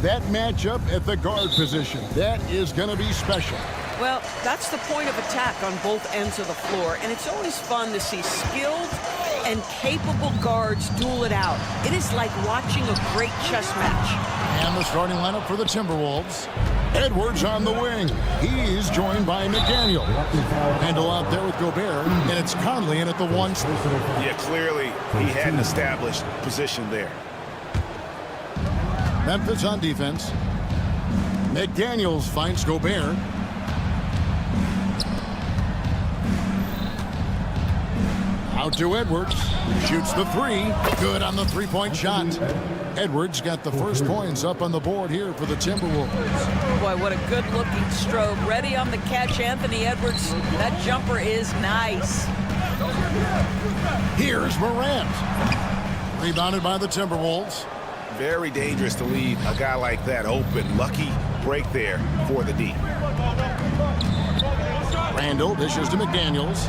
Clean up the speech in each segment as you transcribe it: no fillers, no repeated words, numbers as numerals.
That matchup at the guard position, that is going to be special. Well, that's the point of attack on both ends of the floor, and it's always fun to see skilled and capable guards duel it out. It is like watching a great chess match. And the starting lineup for the Timberwolves. Edwards on the wing. He's joined by McDaniel. Handle out there with Gobert, and it's Conley in at the 1. Yeah, clearly he had an established position there. Memphis on defense. McDaniels finds Gobert. Out to Edwards. Shoots the 3. Good on the three-point shot. Edwards got the first points up on the board here for the Timberwolves. Boy, what a good-looking stroke. Ready on the catch, Anthony Edwards. That jumper is nice. Here's Morant. Rebounded by the Timberwolves. Very dangerous to leave a guy like that open. Lucky break there for the D. Randall dishes to McDaniels.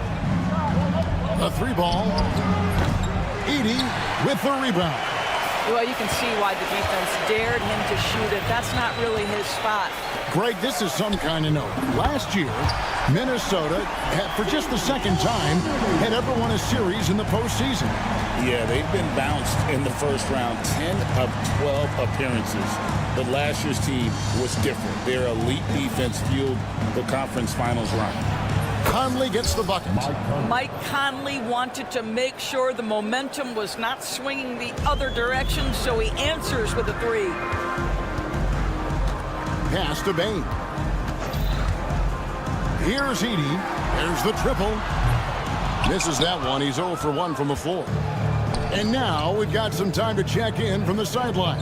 A 3-ball. Edey with the rebound. Well, you can see why the defense dared him to shoot it. That's not really his spot. Greg, this is some kind of note. Last year, Minnesota, for just the second time, had ever won a series in the postseason. Yeah, they've been bounced in the first round, 10 of 12 appearances. But last year's team was different. Their elite defense fueled the conference finals run. Conley gets the bucket. Mike Conley wanted to make sure the momentum was not swinging the other direction, so he answers with a 3. Pass to Bane. Here's Edey. There's the triple. Misses that one. He's 0 for 1 from the floor. And now we've got some time to check in from the sidelines.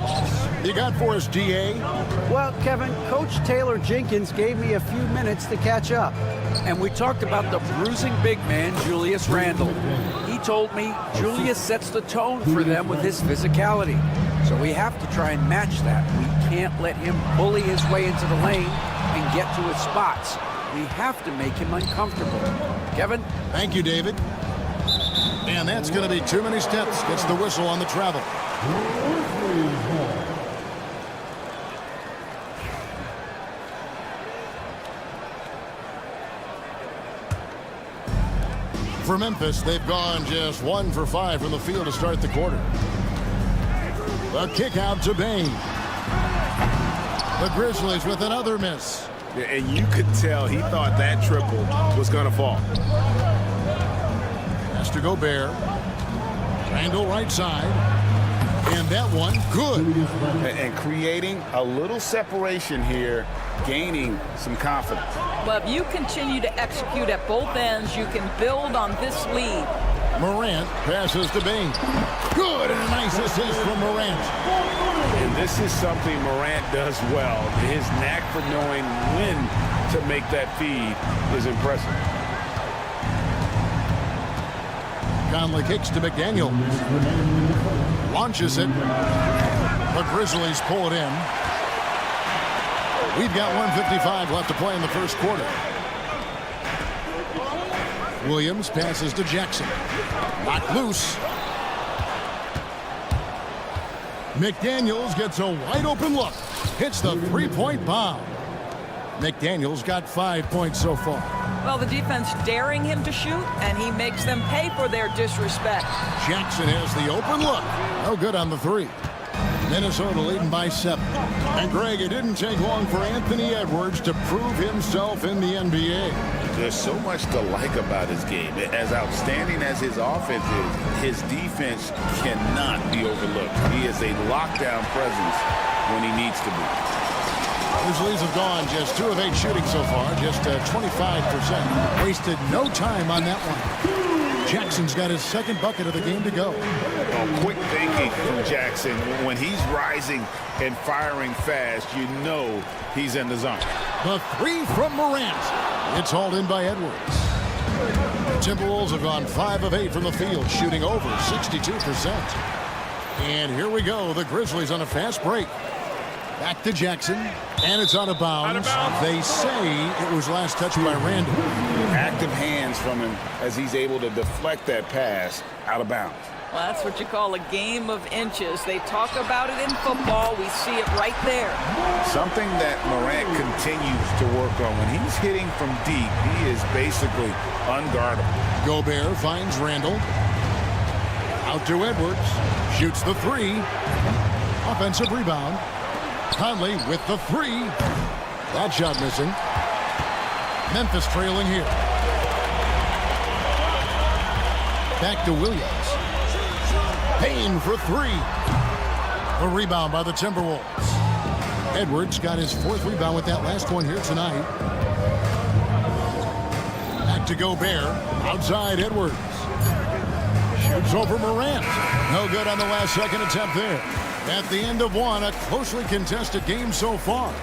You got for us, DA? Well, Kevin, Coach Taylor Jenkins gave me a few minutes to catch up. And we talked about the bruising big man, Julius Randle. He told me Julius sets the tone for them with his physicality. So we have to try and match that. We can't let him bully his way into the lane and get to his spots. We have to make him uncomfortable. Kevin? Thank you, David. And that's going to be too many steps. Gets the whistle on the travel. For Memphis, they've gone just 1 for 5 from the field to start the quarter. A kick out to Bane. The Grizzlies with another miss. Yeah, and you could tell he thought that triple was going to fall. Pass to Gobert. Randall right side. And that one, good. And creating a little separation here, gaining some confidence. Well, if you continue to execute at both ends, you can build on this lead. Morant passes to Bane. Good, and a nice assist from Morant. And this is something Morant does well. His knack for knowing when to make that feed is impressive. Conley kicks to McDaniel. Launches it. The Grizzlies pull it in. We've got 1:55 left to play in the first quarter. Williams passes to Jackson. Knocked loose. McDaniels gets a wide open look. Hits the three-point bomb. McDaniels got 5 points so far. Well, the defense daring him to shoot, and he makes them pay for their disrespect. Jackson has the open look. No good on the 3. Minnesota leading by 7. And Greg, it didn't take long for Anthony Edwards to prove himself in the NBA. There's so much to like about his game. As outstanding as his offense is, his defense cannot be overlooked. He is a lockdown presence when he needs to be. Grizzlies have gone just 2 of 8 shooting so far, just 25%. Wasted no time on that one. Jackson's got his second bucket of the game to go. Oh, quick thinking from Jackson. When he's rising and firing fast, you know he's in the zone. The 3 from Morant. It's hauled in by Edwards. The Timberwolves have gone 5 of 8 from the field, shooting over 62%. And here we go. The Grizzlies on a fast break. Back to Jackson, and it's out of bounds. They say it was last touched by Randall. Active hands from him as he's able to deflect that pass out of bounds. Well, that's what you call a game of inches. They talk about it in football. We see it right there. Something that Morant continues to work on. When he's hitting from deep, he is basically unguardable. Gobert finds Randall. Out to Edwards. Shoots the three. Offensive rebound. Conley with the three. That shot missing. Memphis trailing here. Back to Williams. Payne for three. A rebound by the Timberwolves. Edwards got his fourth rebound with that last one here tonight. Back to Gobert. Outside Edwards. Shoots over Morant. No good on the last second attempt there. At the end of one, a closely contested game so far.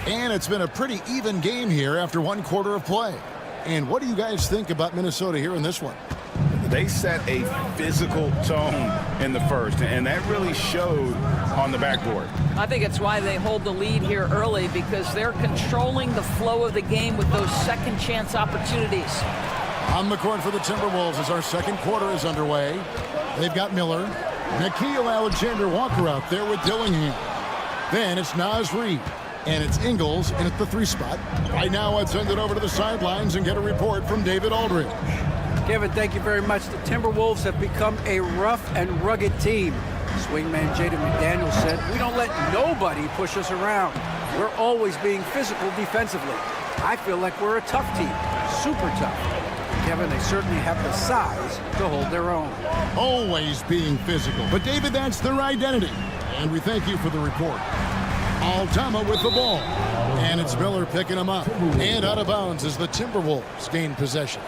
And it's been a pretty even game here after one quarter of play. And what do you guys think about Minnesota here in this one? They set a physical tone in the first, and that really showed on the backboard. I think it's why they hold the lead here early, because they're controlling the flow of the game with those second chance opportunities. On the court for the Timberwolves as our second quarter is underway. They've got Miller. Nickeil Alexander-Walker out there with Dillingham. Then it's Naz Reid. And it's Ingles in at the three spot. Right now, I'd send it over to the sidelines and get a report from David Aldridge. Kevin, thank you very much. The Timberwolves have become a rough and rugged team. Swingman Jaden McDaniels said, "We don't let nobody push us around. We're always being physical defensively. I feel like we're a tough team, super tough." Kevin, they certainly have the size to hold their own. Always being physical. But, David, that's their identity. And we thank you for the report. Aldama with the ball. And it's Miller picking him up. And out of bounds as the Timberwolves gain possession.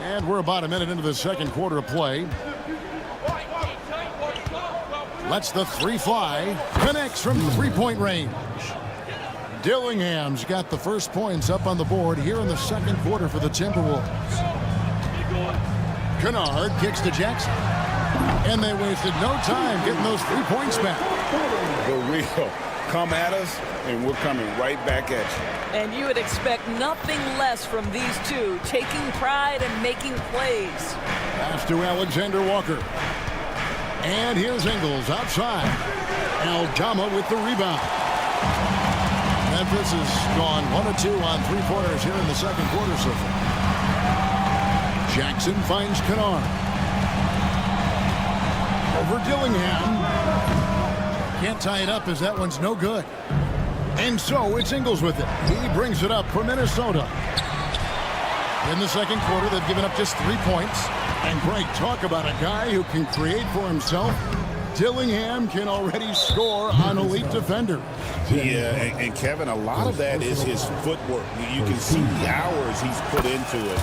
And we're about a minute into the second quarter of play. Lets the three fly. Connects from three-point range. Dillingham's got the first points up on the board here in the second quarter for the Timberwolves. Kennard kicks to Jackson. And they wasted no time getting those 3 points back. The real come at us, and we're coming right back at you. And you would expect nothing less from these two, taking pride and making plays. Pass to Alexander-Walker. And here's Ingles outside. Aldama with the rebound. Memphis has gone 1 of 2 on three-pointers here in the second quarter so far. Jackson finds Kennard. Over Dillingham. Can't tie it up as that one's no good. And so it's Ingles with it. He brings it up for Minnesota. In the second quarter, they've given up just 3 points. And Greg, talk about a guy who can create for himself. Dillingham can already score on elite defenders. Yeah, and Kevin, a lot of that is his footwork. You can see the hours he's put into it.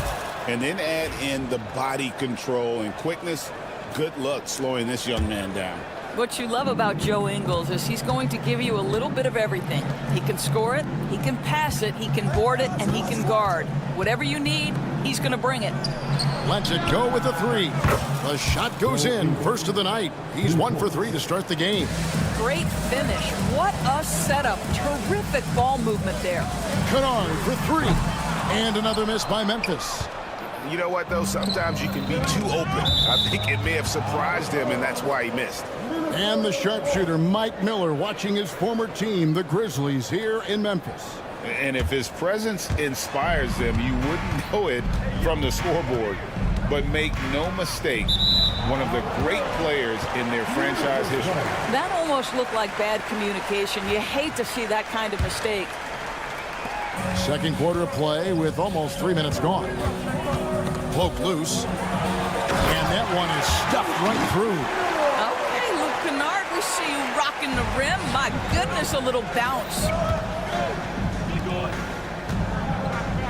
And then add in the body control and quickness. Good luck slowing this young man down. What you love about Joe Ingles is he's going to give you a little bit of everything. He can score it, he can pass it, he can board it, and he can guard. Whatever you need, he's going to bring it. Lets it go with the three. The shot goes in. First of the night. He's 1 for 3 to start the game. Great finish. What a setup. Terrific ball movement there. Kennard for 3. And another miss by Memphis. You know what, though? Sometimes you can be too open. I think it may have surprised him, and that's why he missed. And the sharpshooter, Mike Miller, watching his former team, the Grizzlies, here in Memphis. And if his presence inspires them, you wouldn't know it from the scoreboard. But make no mistake, one of the great players in their franchise history. That almost looked like bad communication. You hate to see that kind of mistake. Second quarter of play with almost 3 minutes gone. Cloak loose. And that one is stuffed right through. Okay, Luke Kennard, we see you rocking the rim. My goodness, a little bounce.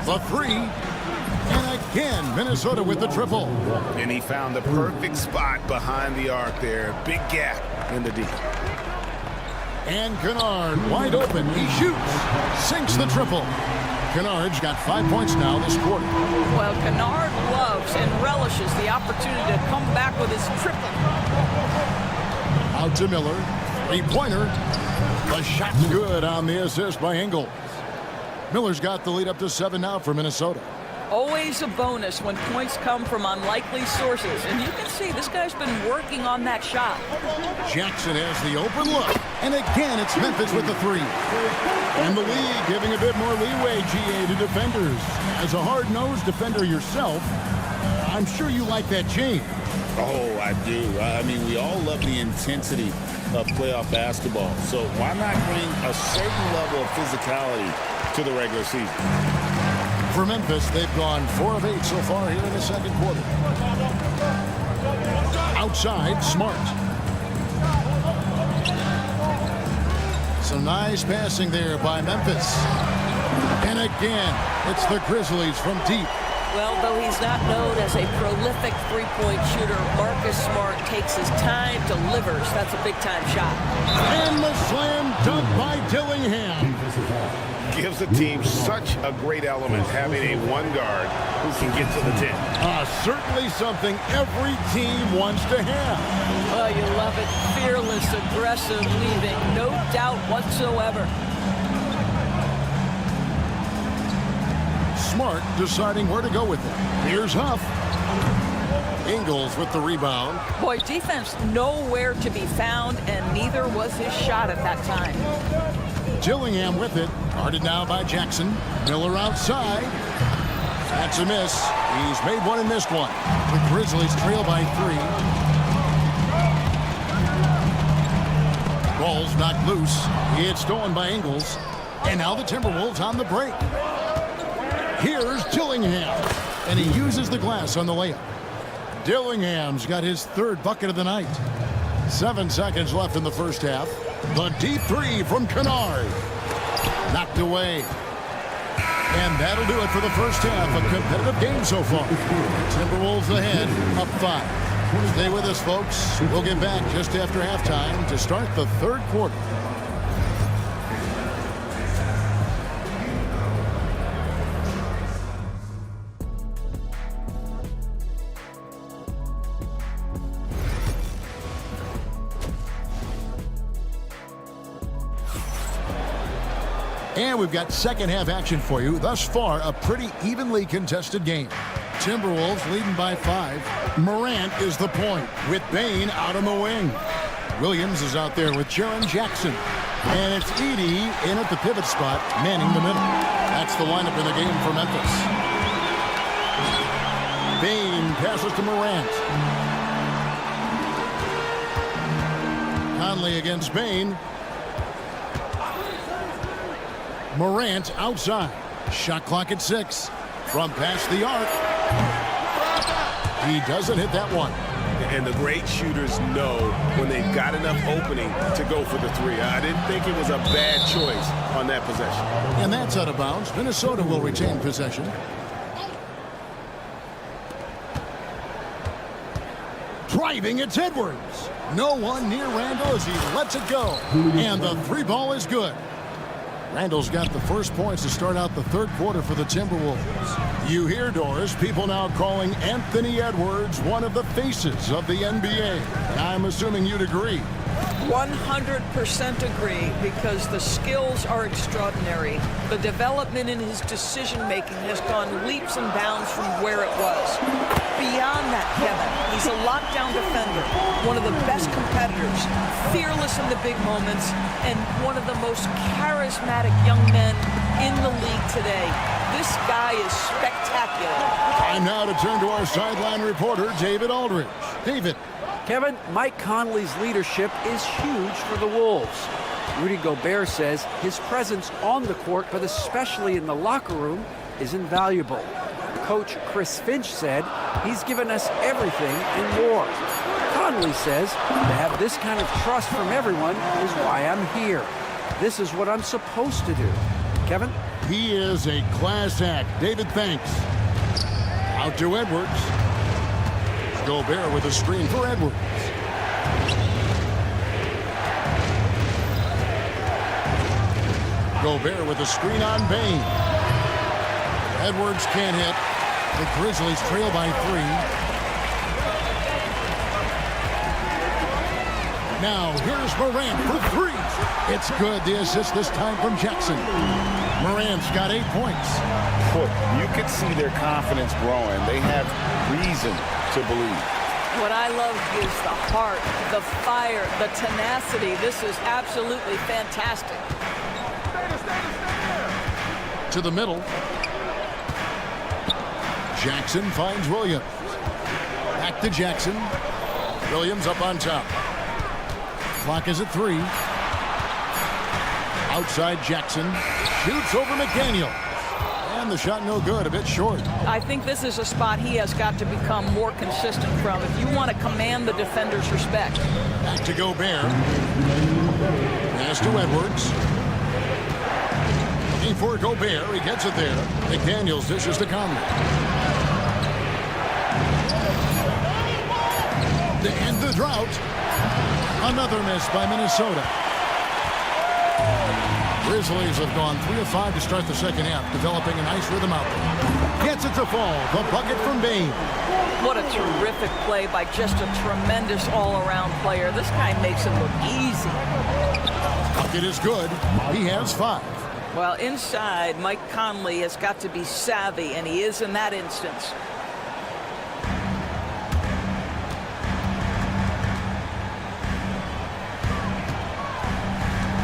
The three. And again, Minnesota with the triple. And he found the perfect spot behind the arc there. Big gap in the D. And Kennard wide open. He shoots. Sinks the triple. Kennard's got 5 points now this quarter. Well, Kennard loves and relishes the opportunity to come back with his triple. Out to Miller. Three-pointer. The shot's good on the assist by Ingles. Miller's got the lead up to 7 now for Minnesota. Always a bonus when points come from unlikely sources. And you can see this guy's been working on that shot. Jackson has the open look. And again, it's Memphis with the 3. And the league giving a bit more leeway, GA, to defenders. As a hard-nosed defender yourself, I'm sure you like that change. Oh, I do. I mean, we all love the intensity of playoff basketball. So why not bring a certain level of physicality to the regular season? For Memphis, they've gone 4 of 8 so far here in the second quarter. Outside, Smart. Some nice passing there by Memphis. And again, it's the Grizzlies from deep. Well, though he's not known as a prolific three-point shooter, Marcus Smart takes his time, delivers. That's a big-time shot. And the slam dunk by Dillingham. Gives a team such a great element having a one guard who can get to the 10. Certainly something every team wants to have. Oh, you love it. Fearless, aggressive, leaving. No doubt whatsoever. Smart deciding where to go with it. Here's Huff. Ingles with the rebound. Boy, defense nowhere to be found, and neither was his shot at that time. Dillingham with it. Guarded now by Jackson. Miller outside. That's a miss. He's made one and missed one. The Grizzlies trail by 3. Ball's knocked loose. It's stolen by Ingles. And now the Timberwolves on the break. Here's Dillingham. And he uses the glass on the layup. Dillingham's got his 3rd bucket of the night. 7 seconds left in the first half. The deep 3 from Kennard. Knocked away. And that'll do it for the first half. A competitive game so far. Timberwolves ahead, up 5. Stay with us, folks. We'll get back just after halftime to start the 3rd quarter. And we've got second half action for you. Thus far, a pretty evenly contested game. Timberwolves leading by 5. Morant is the point with Bane out on the wing. Williams is out there with Jaren Jackson. And it's Edey in at the pivot spot, manning the middle. That's the lineup in the game for Memphis. Bane passes to Morant. Conley against Bane. Morant outside. Shot clock at 6. From past the arc. He doesn't hit that one. And the great shooters know when they've got enough opening to go for the 3. I didn't think it was a bad choice on that possession. And that's out of bounds. Minnesota will retain possession. Driving, it's Edwards. No one near Randall as he lets it go. And the 3 ball is good. Randall's got the first points to start out the 3rd quarter for the Timberwolves. You hear, Doris, people now calling Anthony Edwards one of the faces of the NBA. I'm assuming you'd agree. 100% agree, because the skills are extraordinary. The development in his decision-making has gone leaps and bounds from where it was. Beyond that, Kevin, he's a lockdown defender, one of the best competitors, fearless in the big moments, and one of the most charismatic young men in the league today. This guy is spectacular. Time now to turn to our sideline reporter, David Aldridge. David. Kevin, Mike Conley's leadership is huge for the Wolves. Rudy Gobert says his presence on the court, but especially in the locker room, is invaluable. Coach Chris Finch said he's given us everything and more. Conley says to have this kind of trust from everyone is why I'm here. This is what I'm supposed to do. Kevin? He is a class act. David, thanks. Out to Edwards. Gobert with a screen for Edwards. Gobert with a screen on Bane. Edwards can't hit. The Grizzlies trail by 3. Now here's Morant for three. It's good. The assist this time from Jackson. Morant's got 8 points. Boy, you could see their confidence growing. They have reason to believe. What I love is the heart, the fire, the tenacity. This is absolutely fantastic. To the middle. Jackson finds Williams. Back to Jackson. Williams up on top. Clock is at 3. Outside Jackson. Shoots over McDaniel. And the shot no good, a bit short. I think this is a spot he has got to become more consistent from if you want to command the defender's respect. Back to Gobert. Pass to Edwards. Looking for Gobert. He gets it there. McDaniels dishes to Conley. To end the drought. Another miss by Minnesota. Grizzlies have gone 3 of 5 to start the second half, developing a nice rhythm out there. Gets it to fall. The bucket from Bane. What a terrific play by just a tremendous all-around player. This guy makes it look easy. Bucket is good. He has 5. Well, inside, Mike Conley has got to be savvy, and he is in that instance.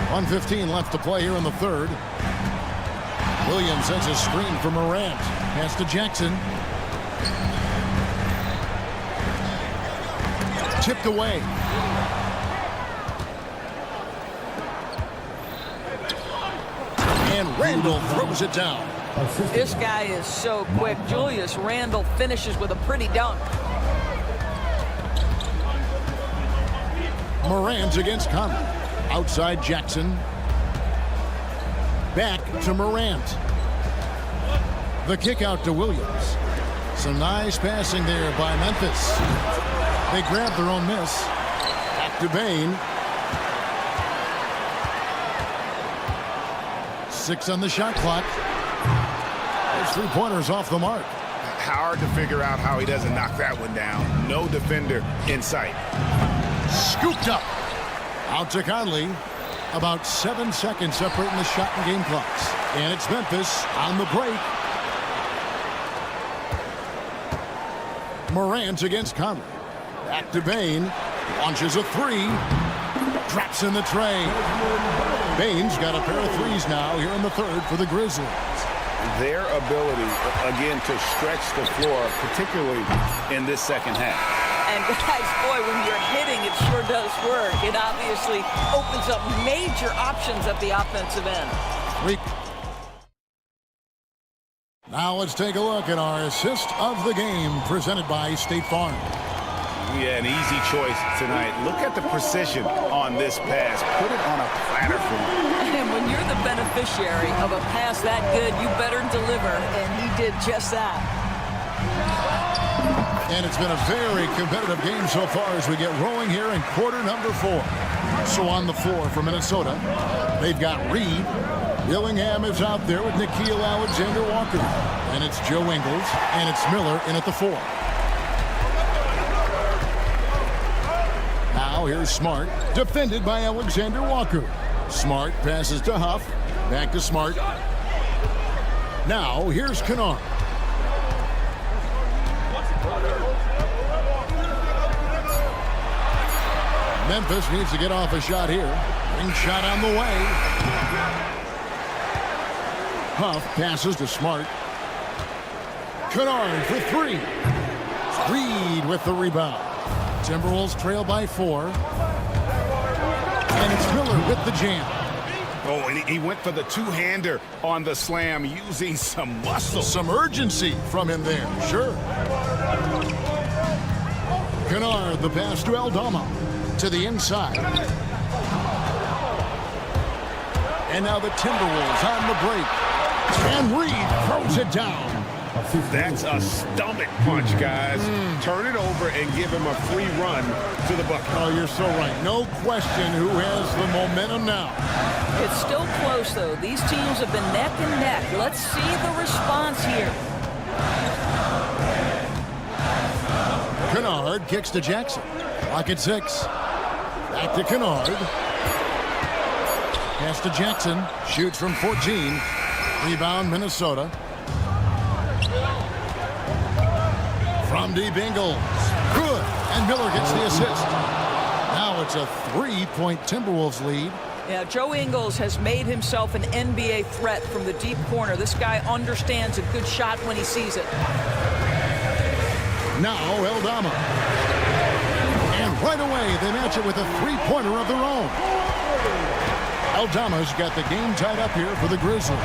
.115 left to play here in the third. Williams sends a screen for Morant. Pass to Jackson. Tipped away. And Randall throws it down. This guy is so quick. Julius Randle finishes with a pretty dunk. Morant against Conley. Outside Jackson. Back to Morant. The kick out to Williams. Some nice passing there by Memphis. They grab their own miss. Back to Bane. 6 on the shot clock. Those 3-pointers off the mark. Hard to figure out how he doesn't knock that one down. No defender in sight. Scooped up. Out to Conley. About 7 seconds separating the shot and game clocks. And it's Memphis on the break. Morant against Conley. Back to Bane. Launches a 3. Drops in the tray. Bane's got a pair of threes now here in the third for the Grizzlies. Their ability, again, to stretch the floor, particularly in this second half. And guys, boy, when you're hitting, it sure does work. It obviously opens up major options at the offensive end. Now let's take a look at our assist of the game presented by State Farm. Yeah, an easy choice tonight. Look at the precision on this pass. Put it on a platter for him. And when you're the beneficiary of a pass that good, you better deliver, and he did just that. And it's been a very competitive game so far as we get rolling here in quarter number 4. So on the floor for Minnesota, they've got Reed. Dillingham is out there with Nickeil Alexander-Walker. And it's Joe Ingles, and it's Miller in at the 4. Now here's Smart, defended by Alexander-Walker. Smart passes to Huff, back to Smart. Now here's Kennard. Memphis needs to get off a shot here. Ring shot on the way. Huff passes to Smart. Kennard for 3. Reed with the rebound. Timberwolves trail by 4. And it's Miller with the jam. Oh, and he went for the two-hander on the slam, using some muscle. Some urgency from him there, sure. Kennard, the pass to Aldama. To the inside. And now the Timberwolves on the break. And Reed throws it down. That's a stomach punch, guys. Turn it over and give him a free run to the bucket. Oh, you're so right. No question who has the momentum now. It's still close, though. These teams have been neck and neck. Let's see the response here. Kennard kicks to Jackson. Clock at 6. Back to Kennard. Pass to Jackson. Shoots from 14. Rebound, Minnesota. From deep, Ingles. Good. And Miller gets the assist. Now it's a 3-point Timberwolves lead. Yeah, Joe Ingles has made himself an NBA threat from the deep corner. This guy understands a good shot when he sees it. Now Eldama. And right away they match it with a three-pointer of their own. Eldama's got the game tied up here for the Grizzlies.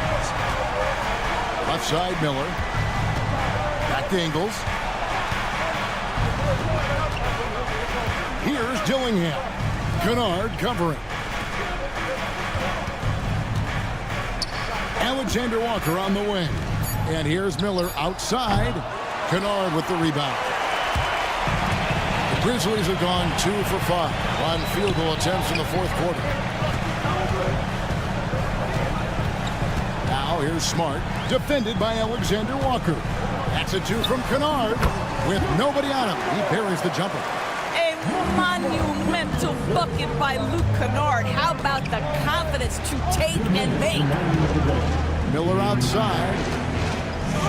Left side, Miller. Back to Ingles. Here's Dillingham. Kennard covering. Alexander Walker on the wing. And here's Miller outside. Kennard with the rebound. The Grizzlies have gone 2 for 5 on field goal attempts in the fourth quarter. Now here's Smart, defended by Alexander Walker. That's a 2 from Kennard. With nobody on him, he parries the jumper. A monumental bucket by Luke Kennard. How about the confidence to take and make? Miller outside.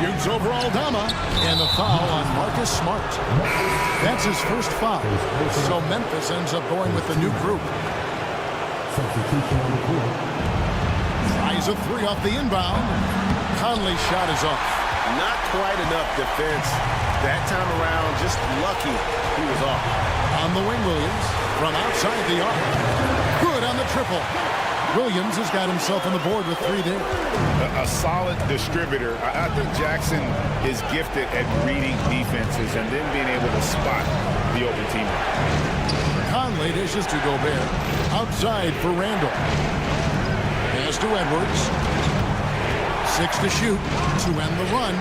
Shoots over Aldama. And the foul on Marcus Smart. That's his first foul. So Memphis ends up going with the new group. Tries a 3 off the inbound. Conley's shot is off. Not quite enough defense that time around. Just lucky he was off. On the wing, Williams. From outside the arc. Good on the triple. Williams has got himself on the board with 3 there. A solid distributor. I think Jackson is gifted at reading defenses and then being able to spot the open teamer. Conley dishes to Gobert. Outside for Randall. Pass to Edwards. 6 to shoot to end the run.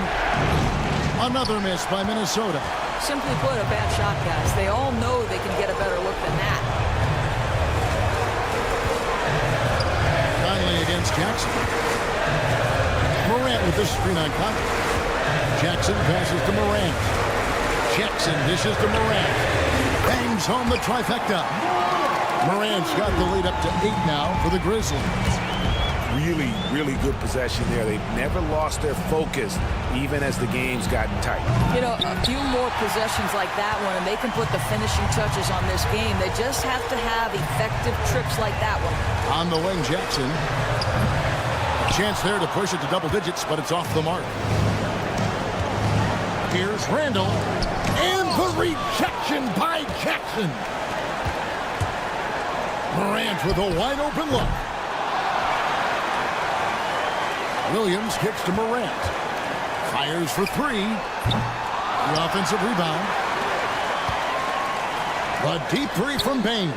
Another miss by Minnesota. Simply put, a bad shot, guys. They all know they can get a better look than that. Conley against Jackson. Morant with the screen on Conley. Jackson passes to Morant. Jackson dishes to Morant. Bangs home the trifecta. Morant's got the lead up to 8 now for the Grizzlies. Really, really good possession there. They've never lost their focus, even as the game's gotten tight. You know, a few more possessions like that one, and they can put the finishing touches on this game. They just have to have effective trips like that one. On the wing, Jackson. A chance there to push it to double digits, but it's off the mark. Here's Randall. And the rejection by Jackson. Morant with a wide open look. Williams kicks to Morant. Fires for 3. The offensive rebound. A deep 3 from Bain.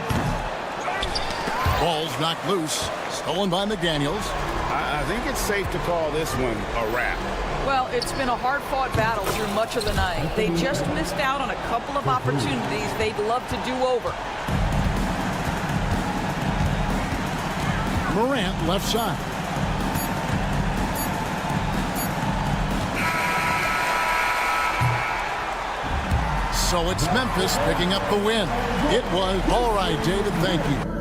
Ball's knocked loose. Stolen by McDaniels. I think it's safe to call this one a wrap. Well, it's been a hard-fought battle through much of the night. They just missed out on a couple of opportunities they'd love to do over. Morant left side. So it's Memphis picking up the win. It was all right, David. Thank you.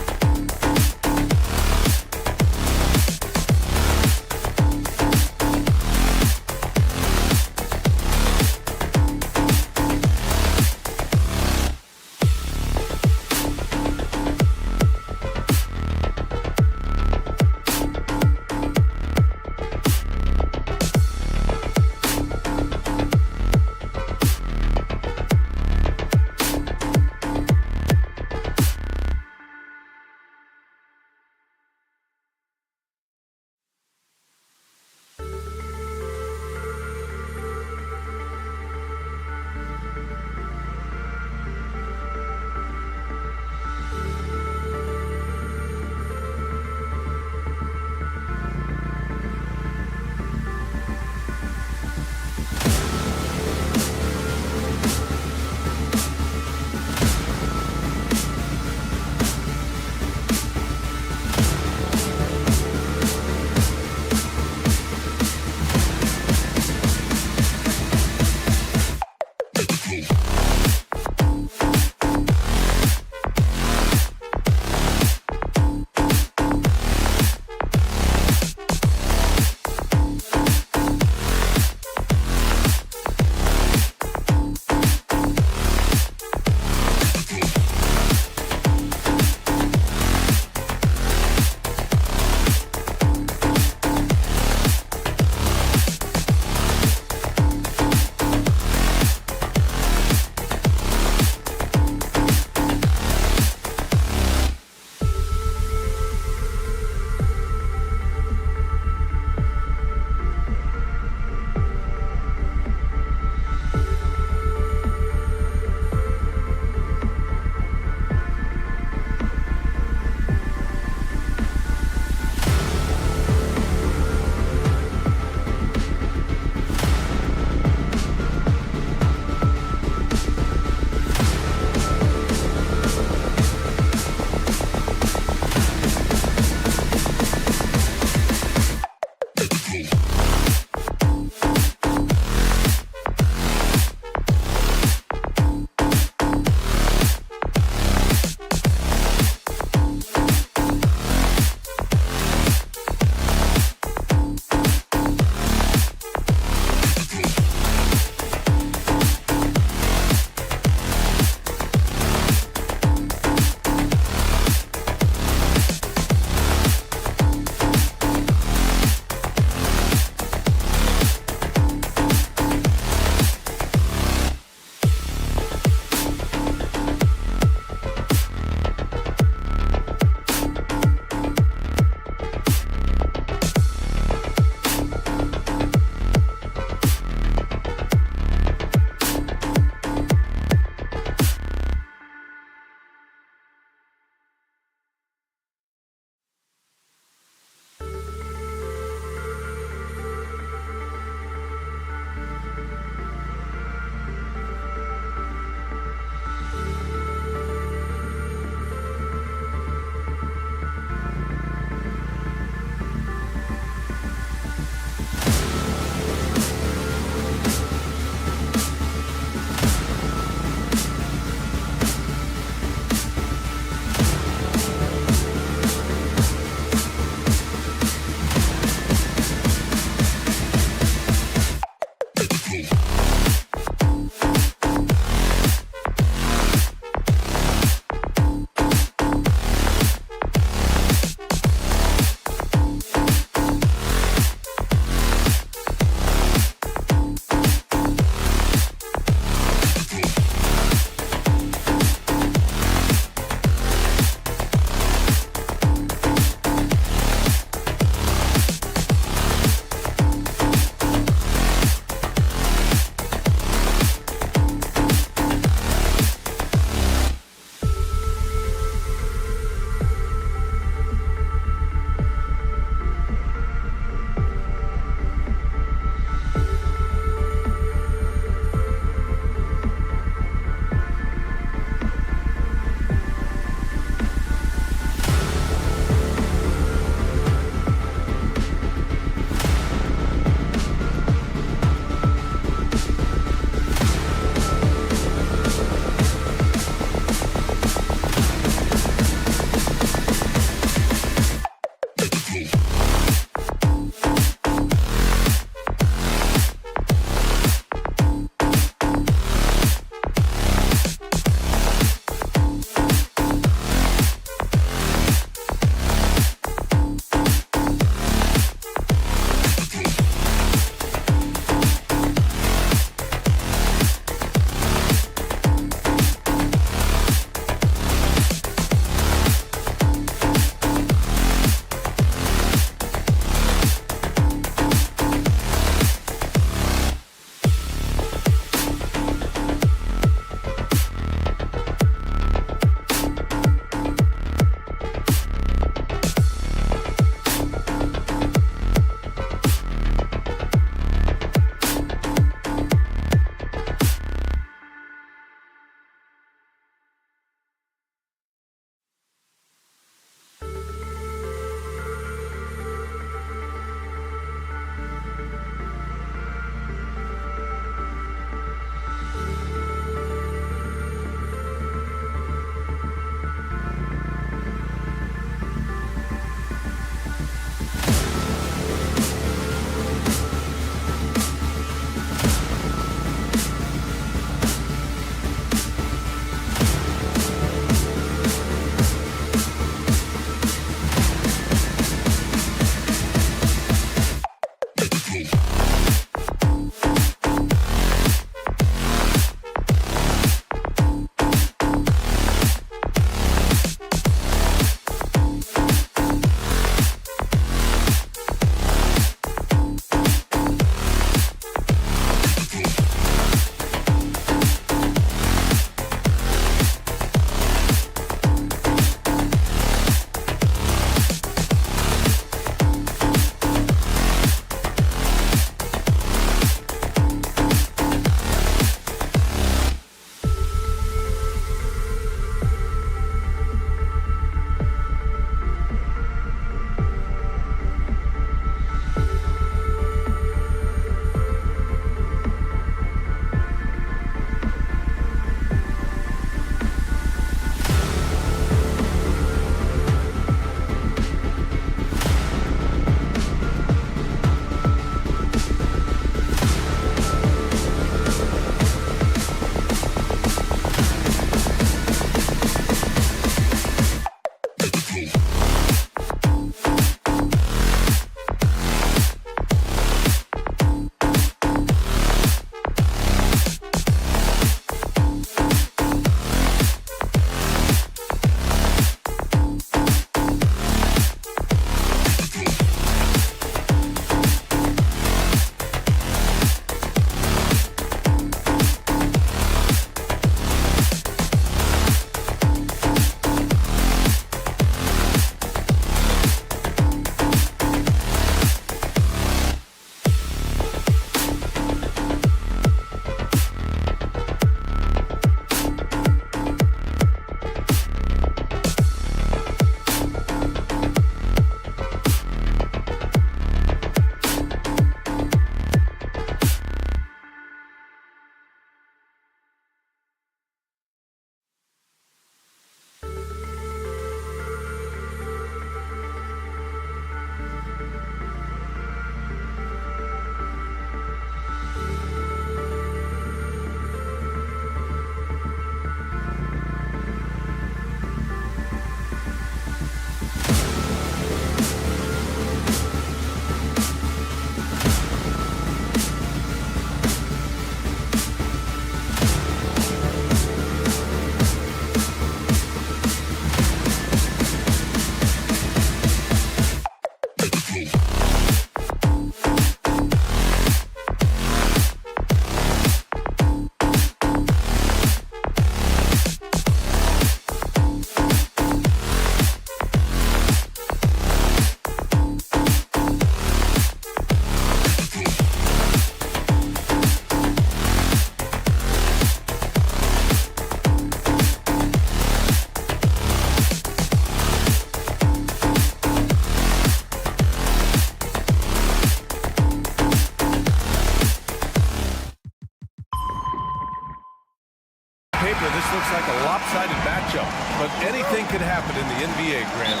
This looks like a lopsided matchup, but anything could happen in the NBA, Grant.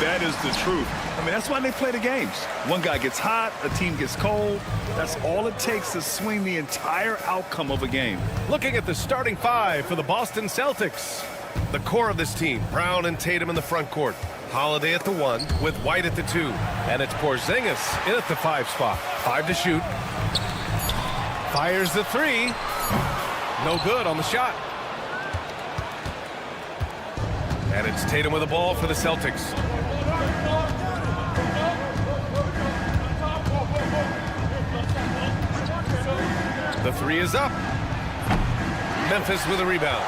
That is the truth. I mean, that's why they play the games. One guy gets hot, a team gets cold. That's all it takes to swing the entire outcome of a game. Looking at the starting five for the Boston Celtics. The core of this team, Brown and Tatum in the front court. Holiday at the 1 with White at the 2. And it's Porzingis in at the 5 spot. 5 to shoot. Fires the 3. No good on the shot. And it's Tatum with the ball for the Celtics. The 3 is up. Memphis with a rebound.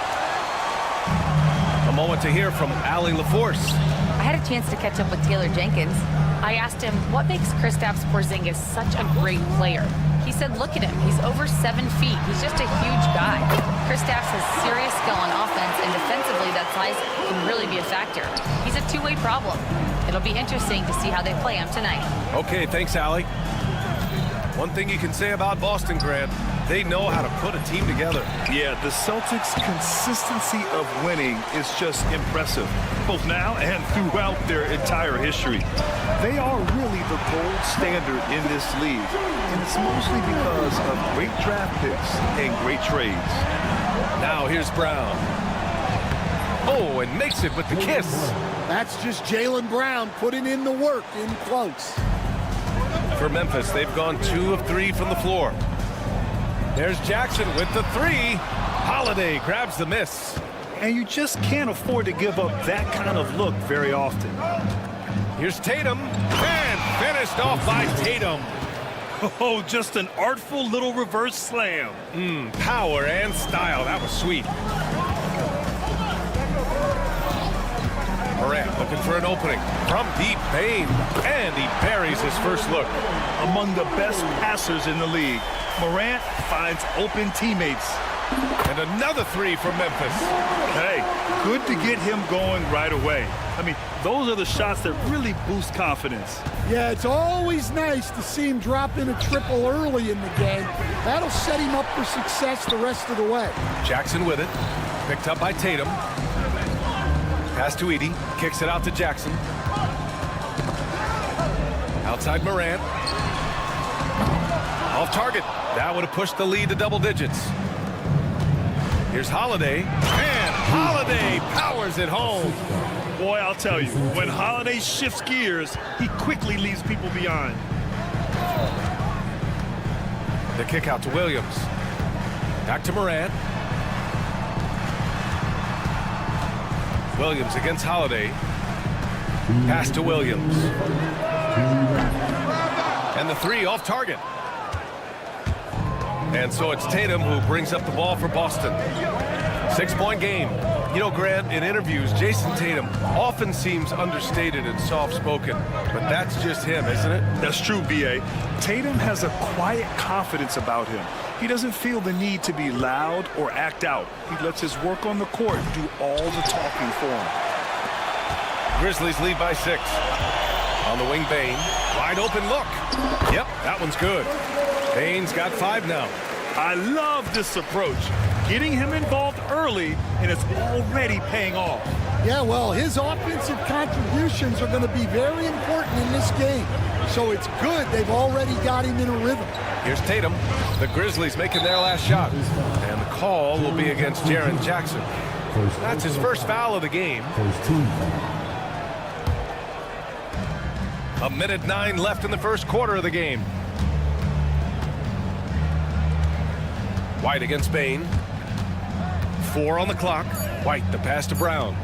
A moment to hear from Allie LaForce. I had a chance to catch up with Taylor Jenkins. I asked him, what makes Kristaps Porzingis such a great player? He said, look at him. He's over 7 feet. He's just a huge guy. Kristaps has serious skill on offense, and defensively, that size can really be a factor. He's a two-way problem. It'll be interesting to see how they play him tonight. Okay, thanks, Allie. One thing you can say about Boston, Grant, they know how to put a team together. Yeah, the Celtics' consistency of winning is just impressive, both now and throughout their entire history. They are really the gold standard in this league, and it's mostly because of great draft picks and great trades. Now here's Brown. Oh, and makes it with the kiss. That's just Jaylen Brown putting in the work in close. For Memphis, they've gone 2 of 3 from the floor. There's Jackson with the 3. Holiday grabs the miss. And you just can't afford to give up that kind of look very often. Here's Tatum, and finished off by Tatum. Oh, just an artful little reverse slam. Power and style, that was sweet. Morant looking for an opening from deep. Bane, and he buries his first look. Among the best passers in the league, Morant finds open teammates. And another 3 from Memphis. Hey, good to get him going right away. I mean, those are the shots that really boost confidence. Yeah, it's always nice to see him drop in a triple early in the game. That'll set him up for success the rest of the way. Jackson with it. Picked up by Tatum. Pass to Edie. Kicks it out to Jackson. Outside Morant. Off target. That would have pushed the lead to double digits. Here's Holiday. And Holiday powers it home. Boy, I'll tell you, when Holiday shifts gears, he quickly leaves people behind. The kick out to Williams. Back to Morant. Williams against Holiday. Pass to Williams. And the 3 off target. And so it's Tatum who brings up the ball for Boston. 6-point game. You know, Grant, in interviews, Jason Tatum often seems understated and soft-spoken, but that's just him, isn't it? That's true, B.A. Tatum has a quiet confidence about him. He doesn't feel the need to be loud or act out. He lets his work on the court do all the talking for him. Grizzlies lead by 6. On the wing, Bane. Wide open look. Yep, that one's good. Bane's got 5 now. I love this approach. Getting him involved early, and it's already paying off. Yeah, well, his offensive contributions are going to be very important in this game. So it's good they've already got him in a rhythm. Here's Tatum. The Grizzlies making their last shot. And the call will be against Jaren Jackson. That's his first foul of the game. A minute 9 left in the first quarter of the game. White against Bane. 4 on the clock. White, the pass to Brown.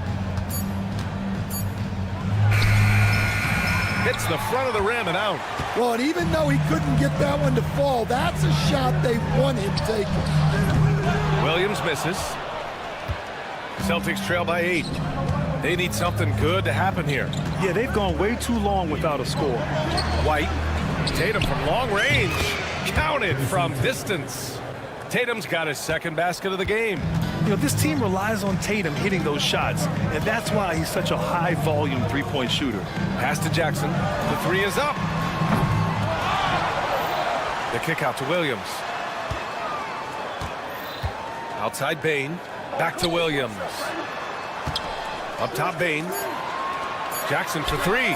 Hits the front of the rim and out. Well, and even though he couldn't get that one to fall, that's a shot they want him taking. Williams misses. Celtics trail by 8. They need something good to happen here. Yeah, they've gone way too long without a score. White. Tatum from long range. Counted from distance. Tatum's got his second basket of the game. You know, this team relies on Tatum hitting those shots, and that's why he's such a high-volume three-point shooter. Pass to Jackson. The 3 is up. The kick out to Williams. Outside Bane. Back to Williams. Up top, Bain. Jackson for three.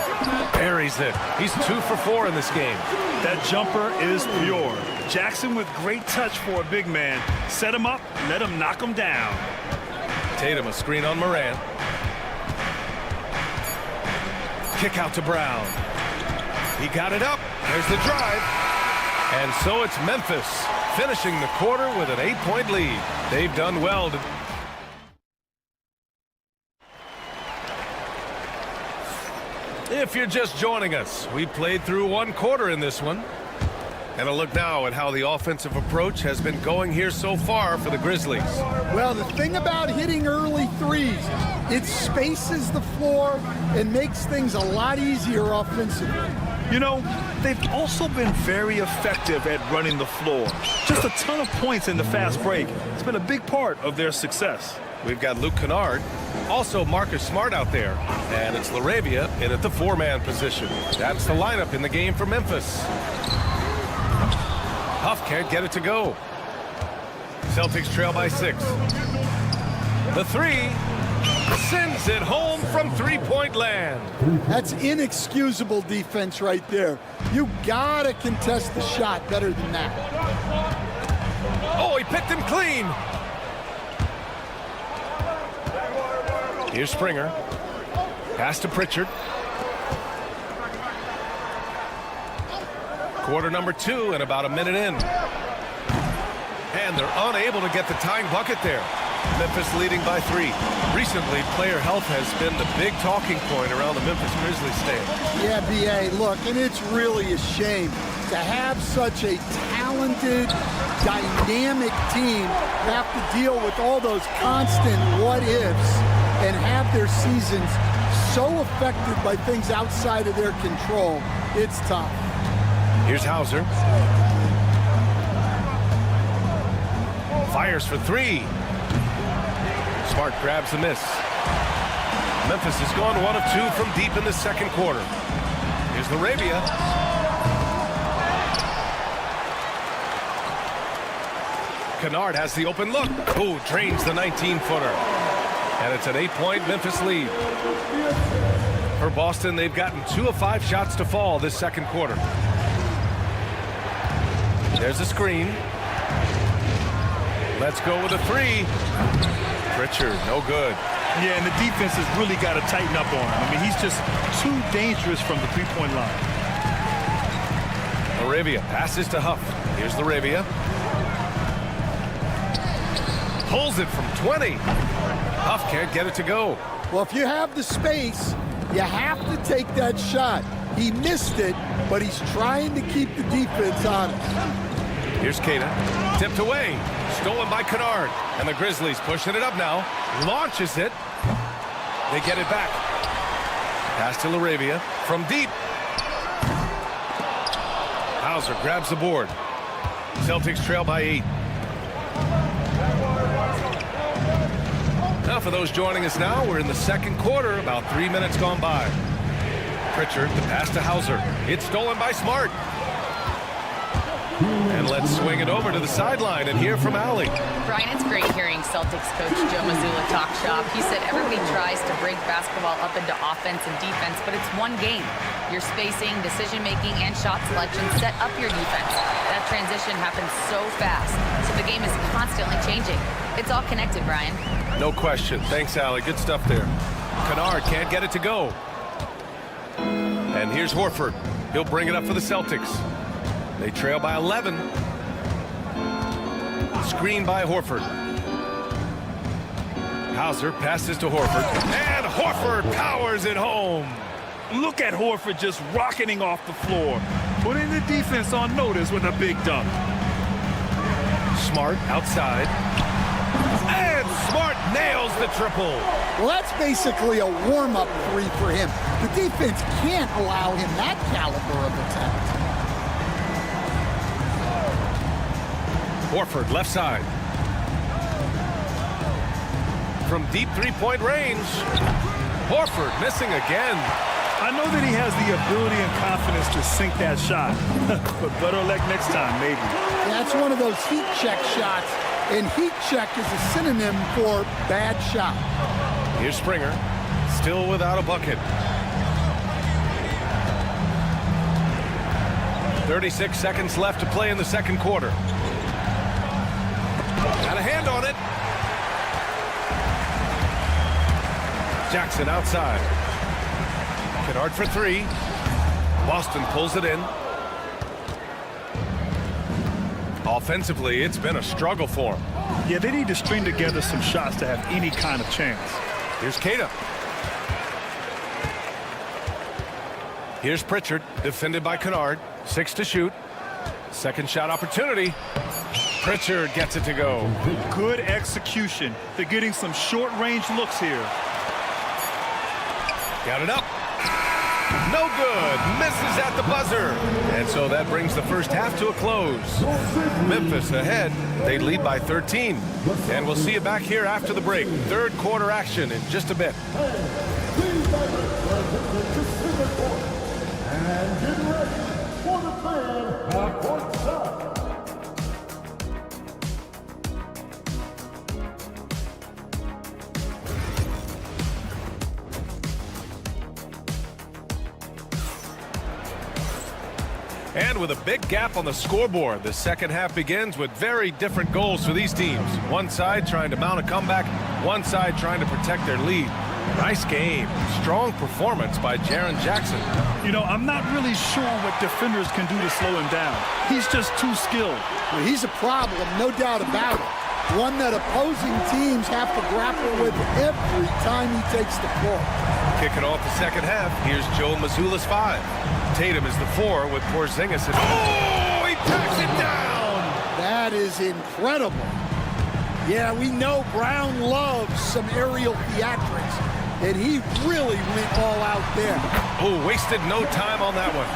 Buries it. He's 2 for 4 in this game. That jumper is pure. Jackson with great touch for a big man. Set him up, let him knock him down. Tatum a screen on Morant. Kick out to Brown. He got it up. There's the drive. And so it's Memphis finishing the quarter with an 8-point lead. They've done well to... If you're just joining us, we played through 1 quarter in this one. And a look now at how the offensive approach has been going here so far for the Grizzlies. Well, the thing about hitting early threes, it spaces the floor and makes things a lot easier offensively. You know, they've also been very effective at running the floor. Just a ton of points in the fast break. It's been a big part of their success. We've got Luke Kennard, also Marcus Smart out there, and it's LaRavia in at the 4-man position. That's the lineup in the game for Memphis. Huff can't get it to go. Celtics trail by 6. The 3 sends it home from 3-point land. That's inexcusable defense right there. You gotta contest the shot better than that. Oh, he picked him clean. Here's Springer. Pass to Pritchard. Quarter number 2 and about a minute in. And they're unable to get the tying bucket there. Memphis leading by 3. Recently, player health has been the big talking point around the Memphis Grizzlies stand. Yeah, B.A., look, and it's really a shame to have such a talented, dynamic team have to deal with all those constant what-ifs and have their seasons so affected by things outside of their control. It's tough. Here's Hauser. Fires for 3. Smart grabs the miss. Memphis has gone 1 of 2 from deep in the second quarter. Here's LaRavia. Kennard has the open look. Ooh, drains the 19-footer. And it's an 8-point Memphis lead. For Boston, they've gotten 2 of 5 shots to fall this second quarter. There's a screen. Let's go with a 3. Pritchard, no good. Yeah, and the defense has really got to tighten up on him. I mean, he's just too dangerous from the 3-point line. LaRavia passes to Huff. Here's LaRavia. Pulls it from 20. Huff can't get it to go. Well, if you have the space, you have to take that shot. He missed it, but he's trying to keep the defense honest. Here's Kata. Tipped away. Stolen by Kennard. And the Grizzlies pushing it up now. Launches it. They get it back. Pass to LaRavia from deep. Hauser grabs the board. Celtics trail by 8. Now for those joining us now, we're in the second quarter, about 3 minutes gone by. Pritchard, the pass to Hauser. It's stolen by Smart. And let's swing it over to the sideline and hear from Allie. Brian, it's great hearing Celtics coach Joe Mazzulla talk shop. He said everybody tries to break basketball up into offense and defense, but it's one game. Your spacing, decision-making, and shot selection set up your defense. That transition happens so fast, so the game is constantly changing. It's all connected, Brian. No question. Thanks, Allie. Good stuff there. Kennard can't get it to go. And here's Horford. He'll bring it up for the Celtics. They trail by 11. Screen by Horford. Hauser passes to Horford. And Horford powers it home. Look at Horford just rocketing off the floor. Putting the defense on notice with a big dunk. Smart outside. And Smart nails the triple. Well, that's basically a warm-up 3 for him. The defense can't allow him that caliber of attack. Horford left side. From deep 3-point range. Horford missing again. I know that he has the ability and confidence to sink that shot. But better luck next time, maybe. That's one of those heat check shots and heat check is a synonym for bad shot. Here's Springer, still without a bucket. 36 seconds left to play in the second quarter. Got a hand on it. Jackson outside. Kennard for three. Boston pulls it in. Offensively, it's been a struggle for them. Yeah, they need to string together some shots to have any kind of chance. Here's Tatum. Here's Pritchard, defended by Kennard. 6 to shoot. Second shot opportunity. Pritchard gets it to go. Good execution. They're getting some short-range looks here. Got it up. No good. Misses at the buzzer. And so that brings the first half to a close. Memphis ahead. They lead by 13. And we'll see you back here after the break. Third quarter action in just a bit. And get ready for the fan half-court start. And with a big gap on the scoreboard, the second half begins with very different goals for these teams. One side trying to mount a comeback, one side trying to protect their lead. Nice game. Strong performance by Jaren Jackson. You know, I'm not really sure what defenders can do to slow him down. He's just too skilled. Well, he's a problem, no doubt about it. One that opposing teams have to grapple with every time he takes the floor. Kicking off the second half, here's Joe Mazzulla's 5. Tatum is the 4 with Porzingis. Oh, he tacks it down! That is incredible. Yeah, we know Brown loves some aerial theatrics, and he really went all out there. Oh, wasted no time on that one.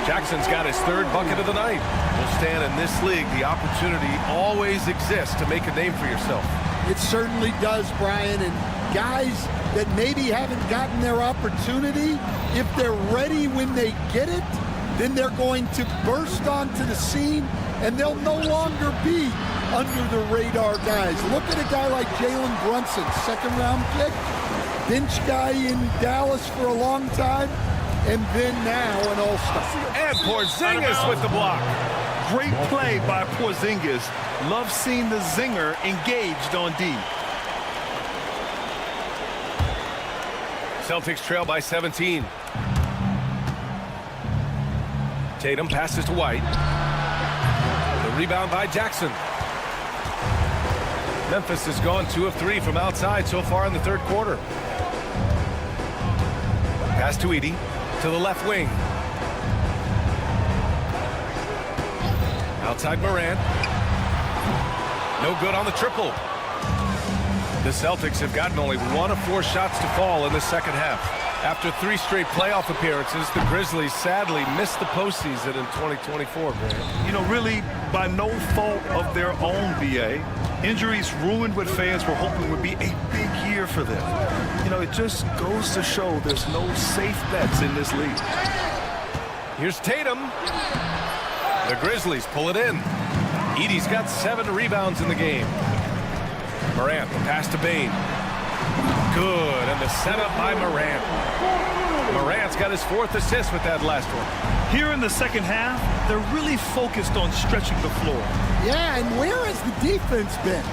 Jackson's got his 3rd bucket of the night. Well, Stan, in this league, the opportunity always exists to make a name for yourself. It certainly does, Brian, and guys that maybe haven't gotten their opportunity, if they're ready when they get it, then they're going to burst onto the scene, and they'll no longer be under the radar guys. Look at a guy like Jalen Brunson, 2nd-round pick, bench guy in Dallas for a long time, and then now an all-star. And Porzingis with the block. Great play by Porzingis. Love seeing the zinger engaged on D. Celtics trail by 17. Tatum passes to White. The rebound by Jackson. Memphis has gone 2 of 3 from outside so far in the third quarter. Pass to Edey to the left wing. Outside Morant. No good on the triple. The Celtics have gotten only 1 of 4 shots to fall in the second half. After 3 straight playoff appearances, the Grizzlies sadly missed the postseason in 2024, Graham. You know, really by no fault of their own, BA. Injuries ruined what fans were hoping would be a big year for them. You know, it just goes to show there's no safe bets in this league. Here's Tatum. The Grizzlies pull it in. Edey's got 7 rebounds in the game. Morant, pass to Bane. Good, and the setup by Morant. Morant's got his 4th assist with that last one. Here in the second half, they're really focused on stretching the floor. Yeah, and where has the defense been?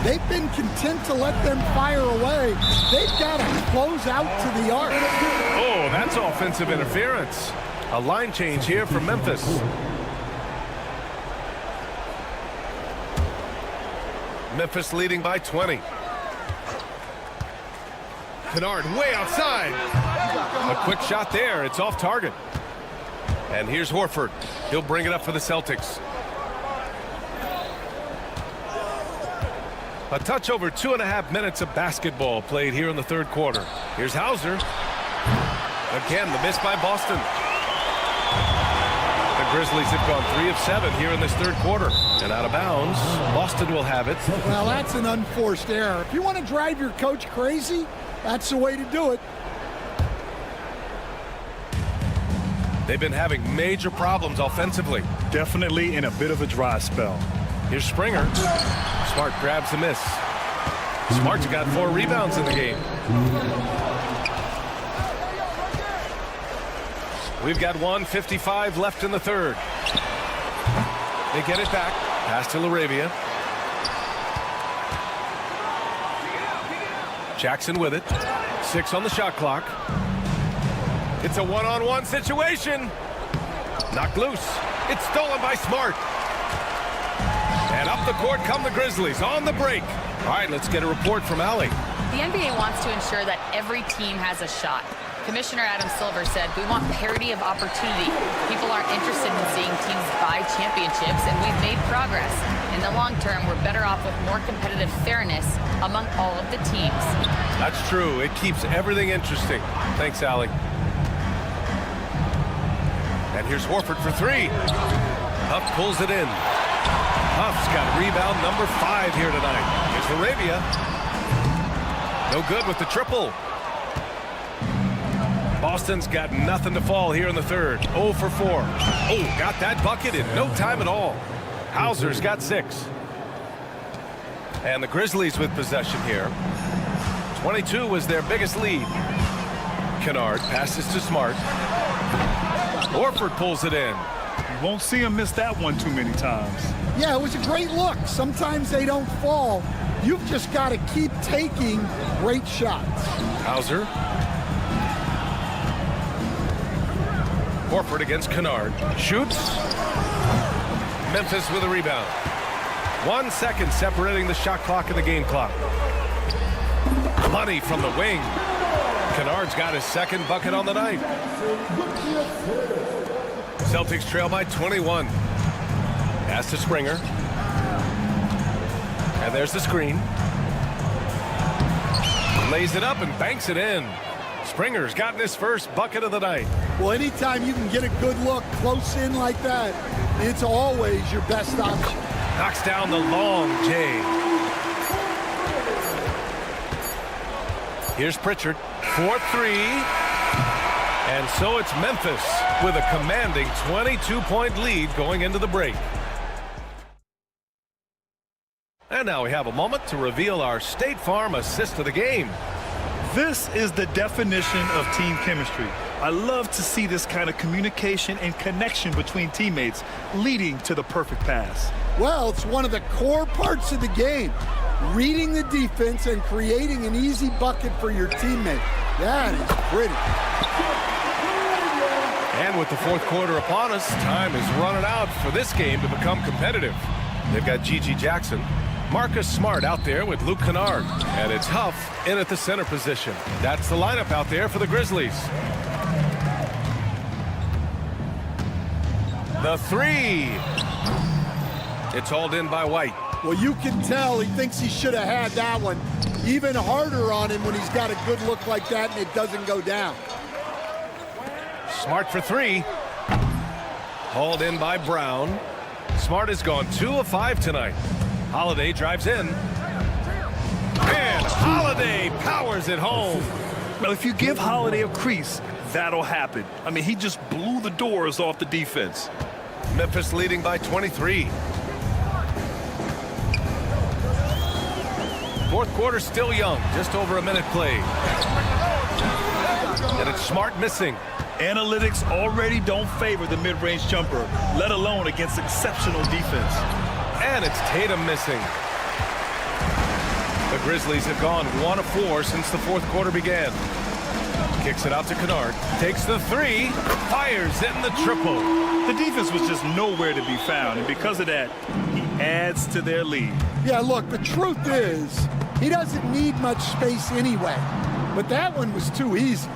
They've been content to let them fire away. They've got to close out to the arc. Oh, that's offensive interference. A line change here for Memphis. Memphis leading by 20. Kennard way outside. A quick shot there. It's off target. And here's Horford. He'll bring it up for the Celtics. A touch over 2.5 minutes of basketball played here in the third quarter. Here's Hauser. Again, the miss by Boston. The Grizzlies have gone 3 of 7 here in this third quarter. And out of bounds, Boston will have it. Well, that's an unforced error. If you want to drive your coach crazy, that's the way to do it. They've been having major problems offensively. Definitely in a bit of a dry spell. Here's Springer. Smart grabs the miss. Smart's got 4 rebounds in the game. We've got 1:55 left in the third. They get it back. Pass to LaRavia. Jackson with it. 6 on the shot clock. It's a one-on-one situation. Knocked loose. It's stolen by Smart. And up the court come the Grizzlies on the break. All right, let's get a report from Allie. The NBA wants to ensure that every team has a shot. Commissioner Adam Silver said, we want parity of opportunity. People aren't interested in seeing teams buy championships, and we've made progress. In the long term, we're better off with more competitive fairness among all of the teams. That's true. It keeps everything interesting. Thanks, Allie. And here's Horford for 3. Huff pulls it in. Huff's got rebound number 5 here tonight. Here's LaRavia. No good with the triple. Boston's got nothing to fall here in the third. 0 for 4. Oh, got that bucket in no time at all. Hauser's got 6. And the Grizzlies with possession here. 22 was their biggest lead. Kennard passes to Smart. Horford pulls it in. You won't see him miss that one too many times. Yeah, it was a great look. Sometimes they don't fall. You've just got to keep taking great shots. Hauser. Horford against Kennard. Shoots. Memphis with a rebound. 1 second separating the shot clock and the game clock. Money from the wing. Kennard's got his second bucket on the night. Celtics trail by 21. Pass to Springer. And there's the screen. Lays it up and banks it in. Springer's gotten his first bucket of the night. Well, anytime you can get a good look close in like that, it's always your best option. Knocks down the long J. Here's Pritchard for 3. And so it's Memphis with a commanding 22-point lead going into the break. And now we have a moment to reveal our State Farm assist of the game. This is the definition of team chemistry. I love to see this kind of communication and connection between teammates leading to the perfect pass. Well, it's one of the core parts of the game. Reading the defense and creating an easy bucket for your teammate. That is pretty. And with the fourth quarter upon us, time is running out for this game to become competitive. They've got Gigi Jackson, Marcus Smart out there with Luke Kennard, and it's Huff in at the center position. That's the lineup out there for the Grizzlies. The 3. It's hauled in by White. Well, you can tell he thinks he should have had that one. Even harder on him when he's got a good look like that and it doesn't go down. Smart for 3. Hauled in by Brown. Smart has gone 2 of 5 tonight. Holiday drives in. And Holiday powers it home. Well, if you give Holiday a crease, that'll happen. I mean, he just blew the doors off the defense. Memphis leading by 23. Fourth quarter still young, just over a minute played. And it's Smart missing. Analytics already don't favor the mid-range jumper, let alone against exceptional defense. And it's Tatum missing. The Grizzlies have gone 1 of 4 since the fourth quarter began. Kicks it out to Kennard. Takes the 3. Fires in the triple. The defense was just nowhere to be found, and because of that, he adds to their lead. Yeah, look, the truth is, he doesn't need much space anyway. But that one was too easy.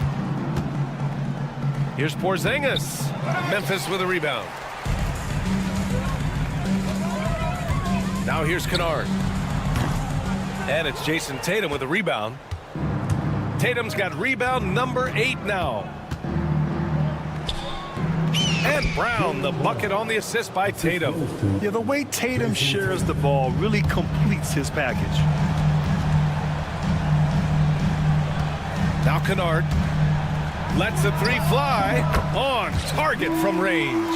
Here's Porzingis. Memphis with a rebound. Now here's Kennard. And it's Jason Tatum with a rebound. Tatum's got rebound number 8 now. And Brown, the bucket on the assist by Tatum. Yeah, the way Tatum shares the ball really completes his package. Now Kennard lets the 3 fly on target from range.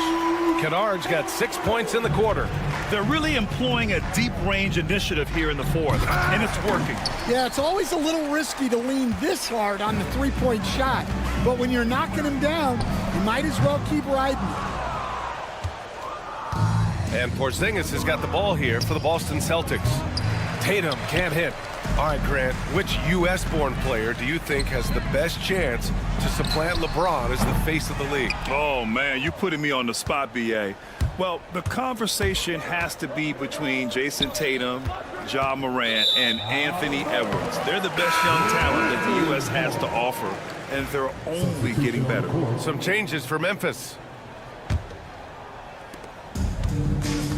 Kennard's got 6 points in the quarter. They're really employing a deep range initiative here in the fourth, and it's working. Yeah, it's always a little risky to lean this hard on the three-point shot. But when you're knocking him down, you might as well keep riding it. And Porzingis has got the ball here for the Boston Celtics. Tatum can't hit. All right, Grant, which U.S.-born player do you think has the best chance to supplant LeBron as the face of the league? Oh, man, you're putting me on the spot, B.A. Well, the conversation has to be between Jason Tatum, Ja Morant, and Anthony Edwards. They're the best young talent that the U.S. has to offer, and they're only getting better. Some changes for Memphis.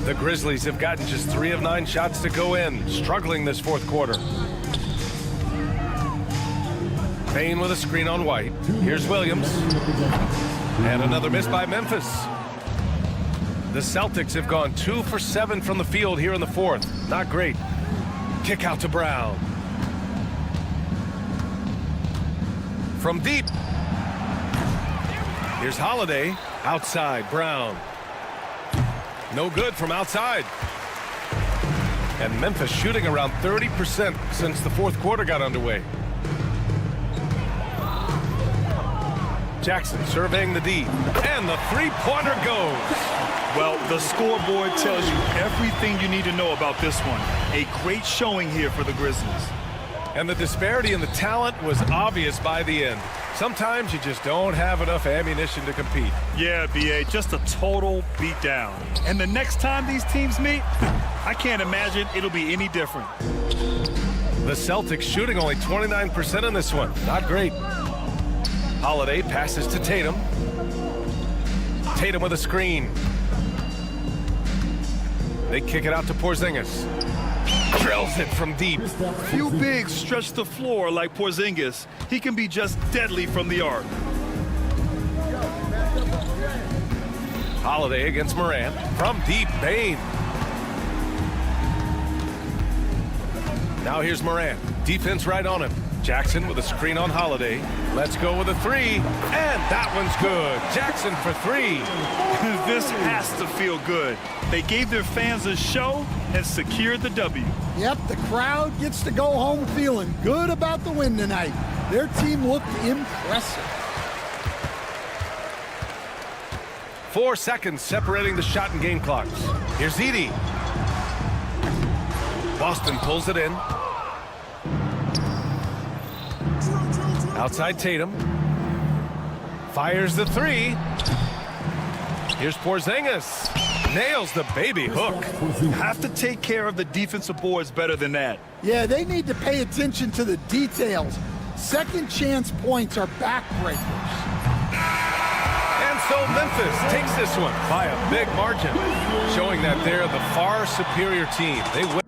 The Grizzlies have gotten just 3 of 9 shots to go in, struggling this fourth quarter. Payne with a screen on White. Here's Williams. And another miss by Memphis. The Celtics have gone 2 for 7 from the field here in the fourth. Not great. Kick out to Brown. From deep. Here's Holiday. Outside, Brown. No good from outside. And Memphis shooting around 30% since the fourth quarter got underway. Jackson surveying the D. And the three-pointer goes. Well, the scoreboard tells you everything you need to know about this one. A great showing here for the Grizzlies. And the disparity in the talent was obvious by the end. Sometimes you just don't have enough ammunition to compete. Yeah, B.A., just a total beatdown. And the next time these teams meet, I can't imagine it'll be any different. The Celtics shooting only 29% in this one. Not great. Holiday passes to Tatum. Tatum with a screen. They kick it out to Porzingis. Drills it from deep. Few bigs stretch the floor like Porzingis. He can be just deadly from the arc. Holiday against Morant. From deep, Payne. Now here's Morant. Defense right on him. Jackson with a screen on Holiday. Let's go with a 3. And that one's good. Jackson for 3. This has to feel good. They gave their fans a show and secured the W. Yep, the crowd gets to go home feeling good about the win tonight. Their team looked impressive. 4 seconds separating the shot and game clocks. Here's Edey. Boston pulls it in. Outside Tatum. Fires the 3. Here's Porzingis. Nails the baby hook. You have to take care of the defensive boards better than that. Yeah, they need to pay attention to the details. Second chance points are backbreakers. And so Memphis takes this one by a big margin, showing that they're the far superior team. They win.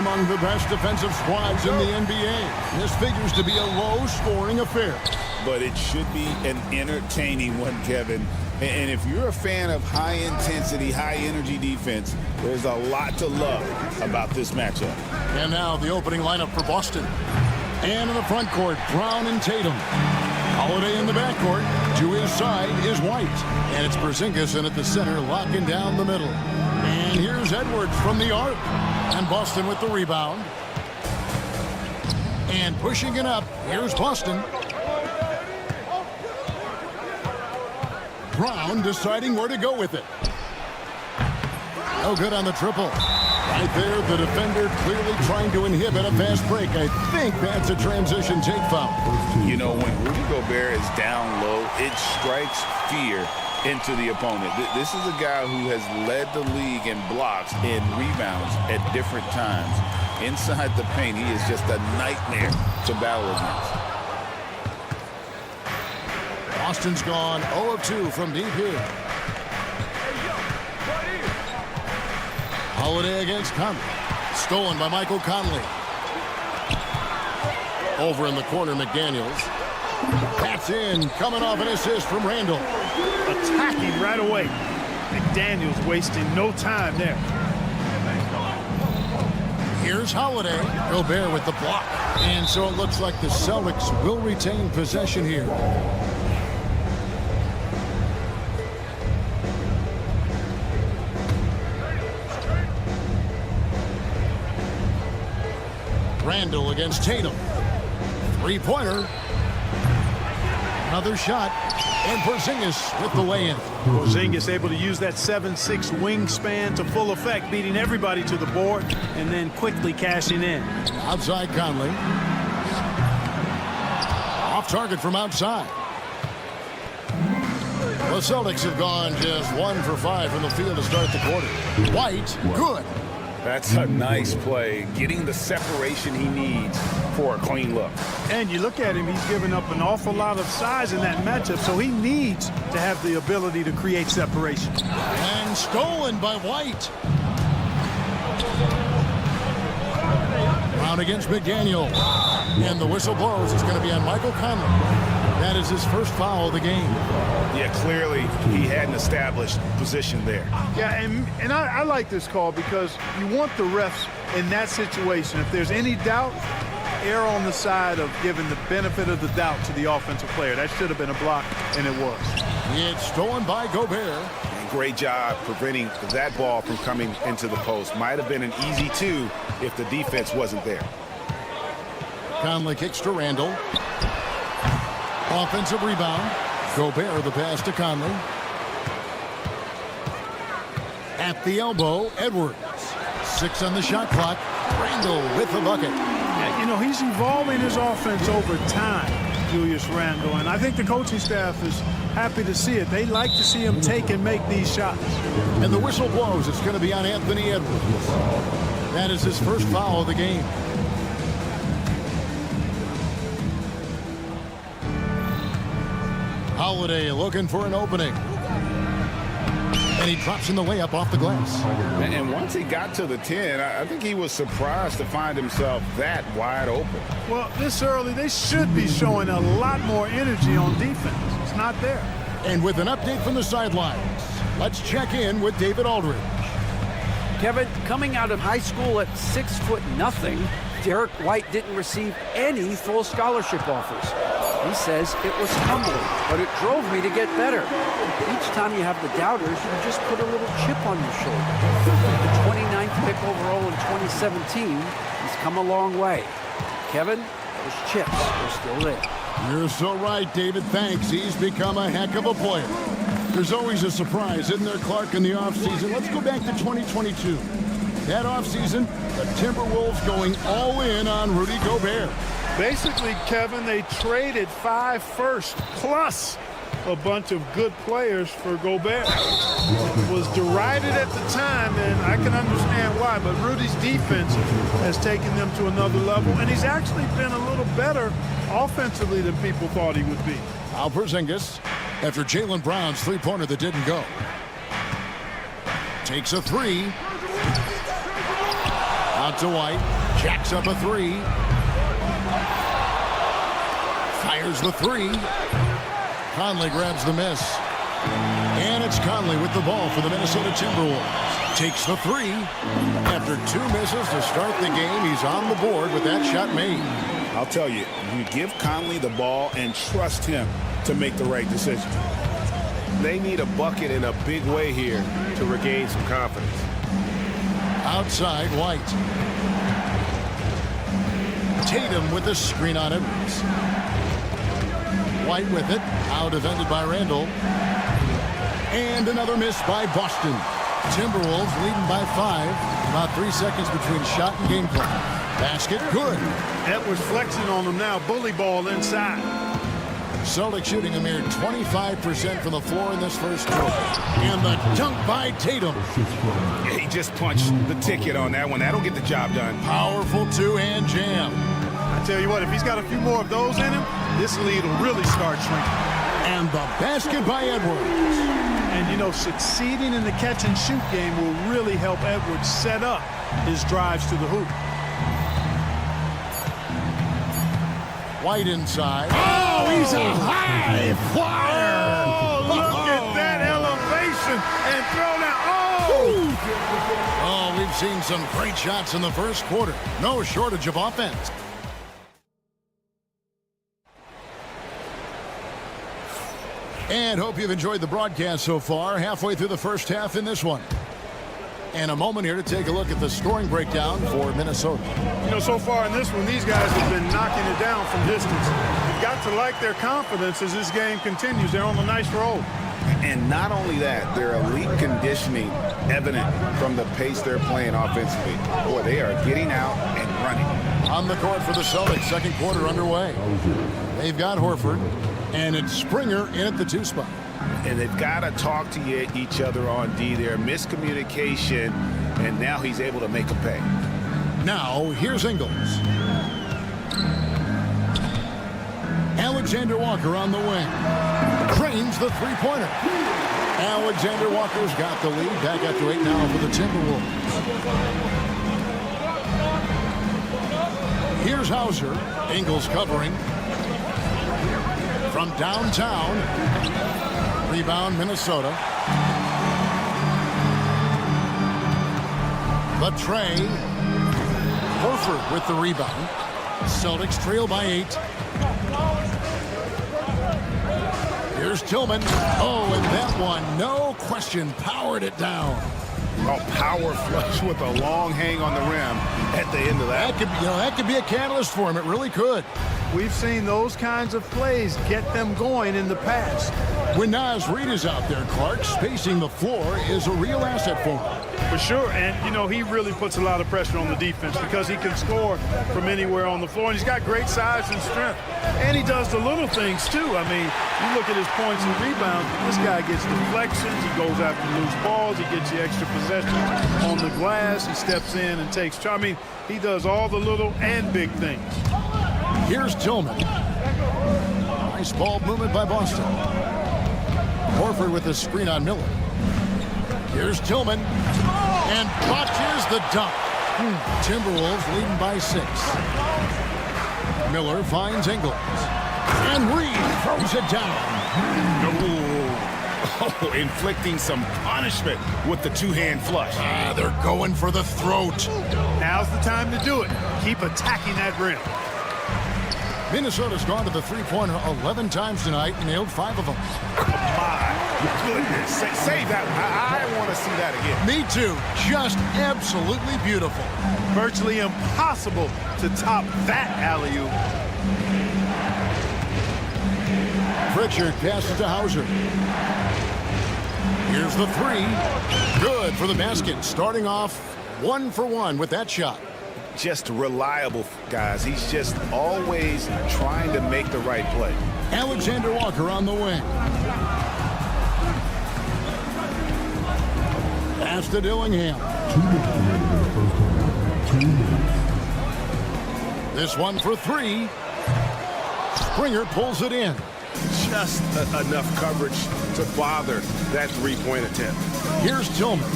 among the best defensive squads in the NBA. This figures to be a low-scoring affair. But it should be an entertaining one, Kevin. And if you're a fan of high-intensity, high-energy defense, there's a lot to love about this matchup. And now the opening lineup for Boston. And in the front court, Brown and Tatum. Holiday in the backcourt. To his side is White. And it's Porzingis in at the center, locking down the middle. And here's Edwards from the arc. And Boston with the rebound. And pushing it up, here's Boston. Brown deciding where to go with it. No good on the triple. Right there, the defender clearly trying to inhibit a fast break. I think that's a transition take foul. You know, when Rudy Gobert is down low, it strikes fear into the opponent. This is a guy who has led the league in blocks and rebounds at different times. Inside the paint, he is just a nightmare to battle against. Boston's gone 0 of 2 from deep here. Holiday against Conley. Stolen by Michael Conley. Over in the corner, McDaniels. That's in, coming off an assist from Randall. Attacking right away. McDaniels wasting no time there. Here's Holiday. Gobert with the block. And so it looks like the Celtics will retain possession here. Randall against Tatum. Three-pointer. Another shot. And Porzingis with the lay-in. Porzingis able to use that 7'6" wingspan to full effect, beating everybody to the board and then quickly cashing in. Outside Conley. Off target from outside. The Celtics have gone just 1 for 5 from the field to start the quarter. White, good. That's a nice play, getting the separation he needs for a clean look. And you look at him, he's given up an awful lot of size in that matchup, so he needs to have the ability to create separation. And stolen by White. Brown against McDaniel. And the whistle blows. It's going to be on Michael Conley. That is his first foul of the game. Yeah, clearly he hadn't established position there. Yeah, and I like this call because you want the refs in that situation. If there's any doubt, err on the side of giving the benefit of the doubt to the offensive player. That should have been a block, and it was. It's stolen by Gobert. And great job preventing that ball from coming into the post. Might have been an easy 2 if the defense wasn't there. Conley kicks to Randall. Offensive rebound. Gobert the pass to Conley. At the elbow, Edwards. 6 on the shot clock. Randall with the bucket. You know, he's evolving his offense over time, Julius Randle, and I think the coaching staff is happy to see it. They like to see him take and make these shots. And the whistle blows. It's going to be on Anthony Edwards. That is his first foul of the game. Holiday looking for an opening. And he drops in the layup off the glass. And once he got to the 10, I think he was surprised to find himself that wide open. Well, this early, they should be showing a lot more energy on defense. It's not there. And with an update from the sidelines, let's check in with David Aldridge. Kevin, coming out of high school at 6'0", Derek White didn't receive any full scholarship offers. He says it was humbling, but it drove me to get better. Each time you have the doubters, you just put a little chip on your shoulder. The 29th pick overall in 2017, he's come a long way. Kevin, those chips are still there. You're so right, David. Thanks. He's become a heck of a player. There's always a surprise, isn't there, Clark, in the offseason? Let's go back to 2022. That offseason, the Timberwolves going all in on Rudy Gobert. Basically, Kevin, they traded 5 firsts plus a bunch of good players for Gobert. It was derided at the time, and I can understand why, but Rudy's defense has taken them to another level, and he's actually been a little better offensively than people thought he would be. Al Porzingis, after Jaylen Brown's three-pointer that didn't go. Takes a 3. Out to White. Jacks up a three. Fires the three. Conley grabs the miss. And it's Conley with the ball for the Minnesota Timberwolves. Takes the three. After 2 misses to start the game, he's on the board with that shot made. I'll tell you, you give Conley the ball and trust him to make the right decision. They need a bucket in a big way here to regain some confidence. Outside, White. Tatum with the screen on Edwards. White with it. Out defended by Randall. And another miss by Boston. Timberwolves leading by 5. About 3 seconds between shot and game clock. Basket good. Edwards flexing on them now. Bully ball inside. Celtics shooting a mere 25% from the floor in this first quarter. And the dunk by Tatum. Yeah, he just punched the ticket on that one. That'll get the job done. Powerful two-hand jam. I tell you what, if he's got a few more of those in him, this lead will really start shrinking. And the basket by Edwards. And, you know, succeeding in the catch-and-shoot game will really help Edwards set up his drives to the hoop. White inside. Oh, he's a high flyer. Oh, look at that elevation and throw down. Oh, we've seen some great shots in the first quarter. No shortage of offense. And hope you've enjoyed the broadcast so far. Halfway through the first half in this one. And a moment here to take a look at the scoring breakdown for Minnesota. You know, so far in this one, these guys have been knocking it down from distance. You've got to like their confidence as this game continues. They're on a nice roll. And not only that, their elite conditioning evident from the pace they're playing offensively. Boy, they are getting out and running. On the court for the Celtics, second quarter underway. They've got Horford, and it's Springer in at the 2 spot. And they've got to talk to each other on D there. Miscommunication, and now he's able to make a pay. Now, here's Ingles. Alexander Walker on the wing. Drains the three-pointer. Alexander Walker's got the lead. Back up to 8 now for the Timberwolves. Here's Hauser. Ingles covering. From downtown. Rebound, Minnesota. The tray. Horford with the rebound. Celtics trail by 8. Here's Tillman. Oh, and that one, no question, powered it down. A power flush with a long hang on the rim at the end of that. That could be a catalyst for him. It really could. We've seen those kinds of plays get them going in the past. When Naz Reid is out there, Clark, spacing the floor is a real asset for him. For sure, and, you know, he really puts a lot of pressure on the defense because he can score from anywhere on the floor, and he's got great size and strength. And he does the little things, too. I mean, you look at his points and rebounds, this guy gets deflections, he goes after loose balls, he gets the extra possessions on the glass, he steps in and takes charge. I mean, he does all the little and big things. Here's Tillman. Nice ball movement by Boston. Horford with the screen on Miller. Here's Tillman. And botches the dunk. Timberwolves leading by 6. Miller finds Ingles. And Reed throws it down. Oh, inflicting some punishment with the two-hand flush. They're going for the throat. Now's the time to do it. Keep attacking that rim. Minnesota's gone to the three-pointer 11 times tonight and nailed 5 of them. My goodness. Say that. I want to see that again. Me too. Just absolutely beautiful. Virtually impossible to top that alley-oop. Pritchard passes to Hauser. Here's the 3. Good for the basket. Starting off 1 for 1 with that shot. Just reliable, guys. He's just always trying to make the right play. Alexander Walker on the wing. Pass to Dillingham. This one for 3. Springer pulls it in. Just enough coverage to bother that three-point attempt. Here's Tillman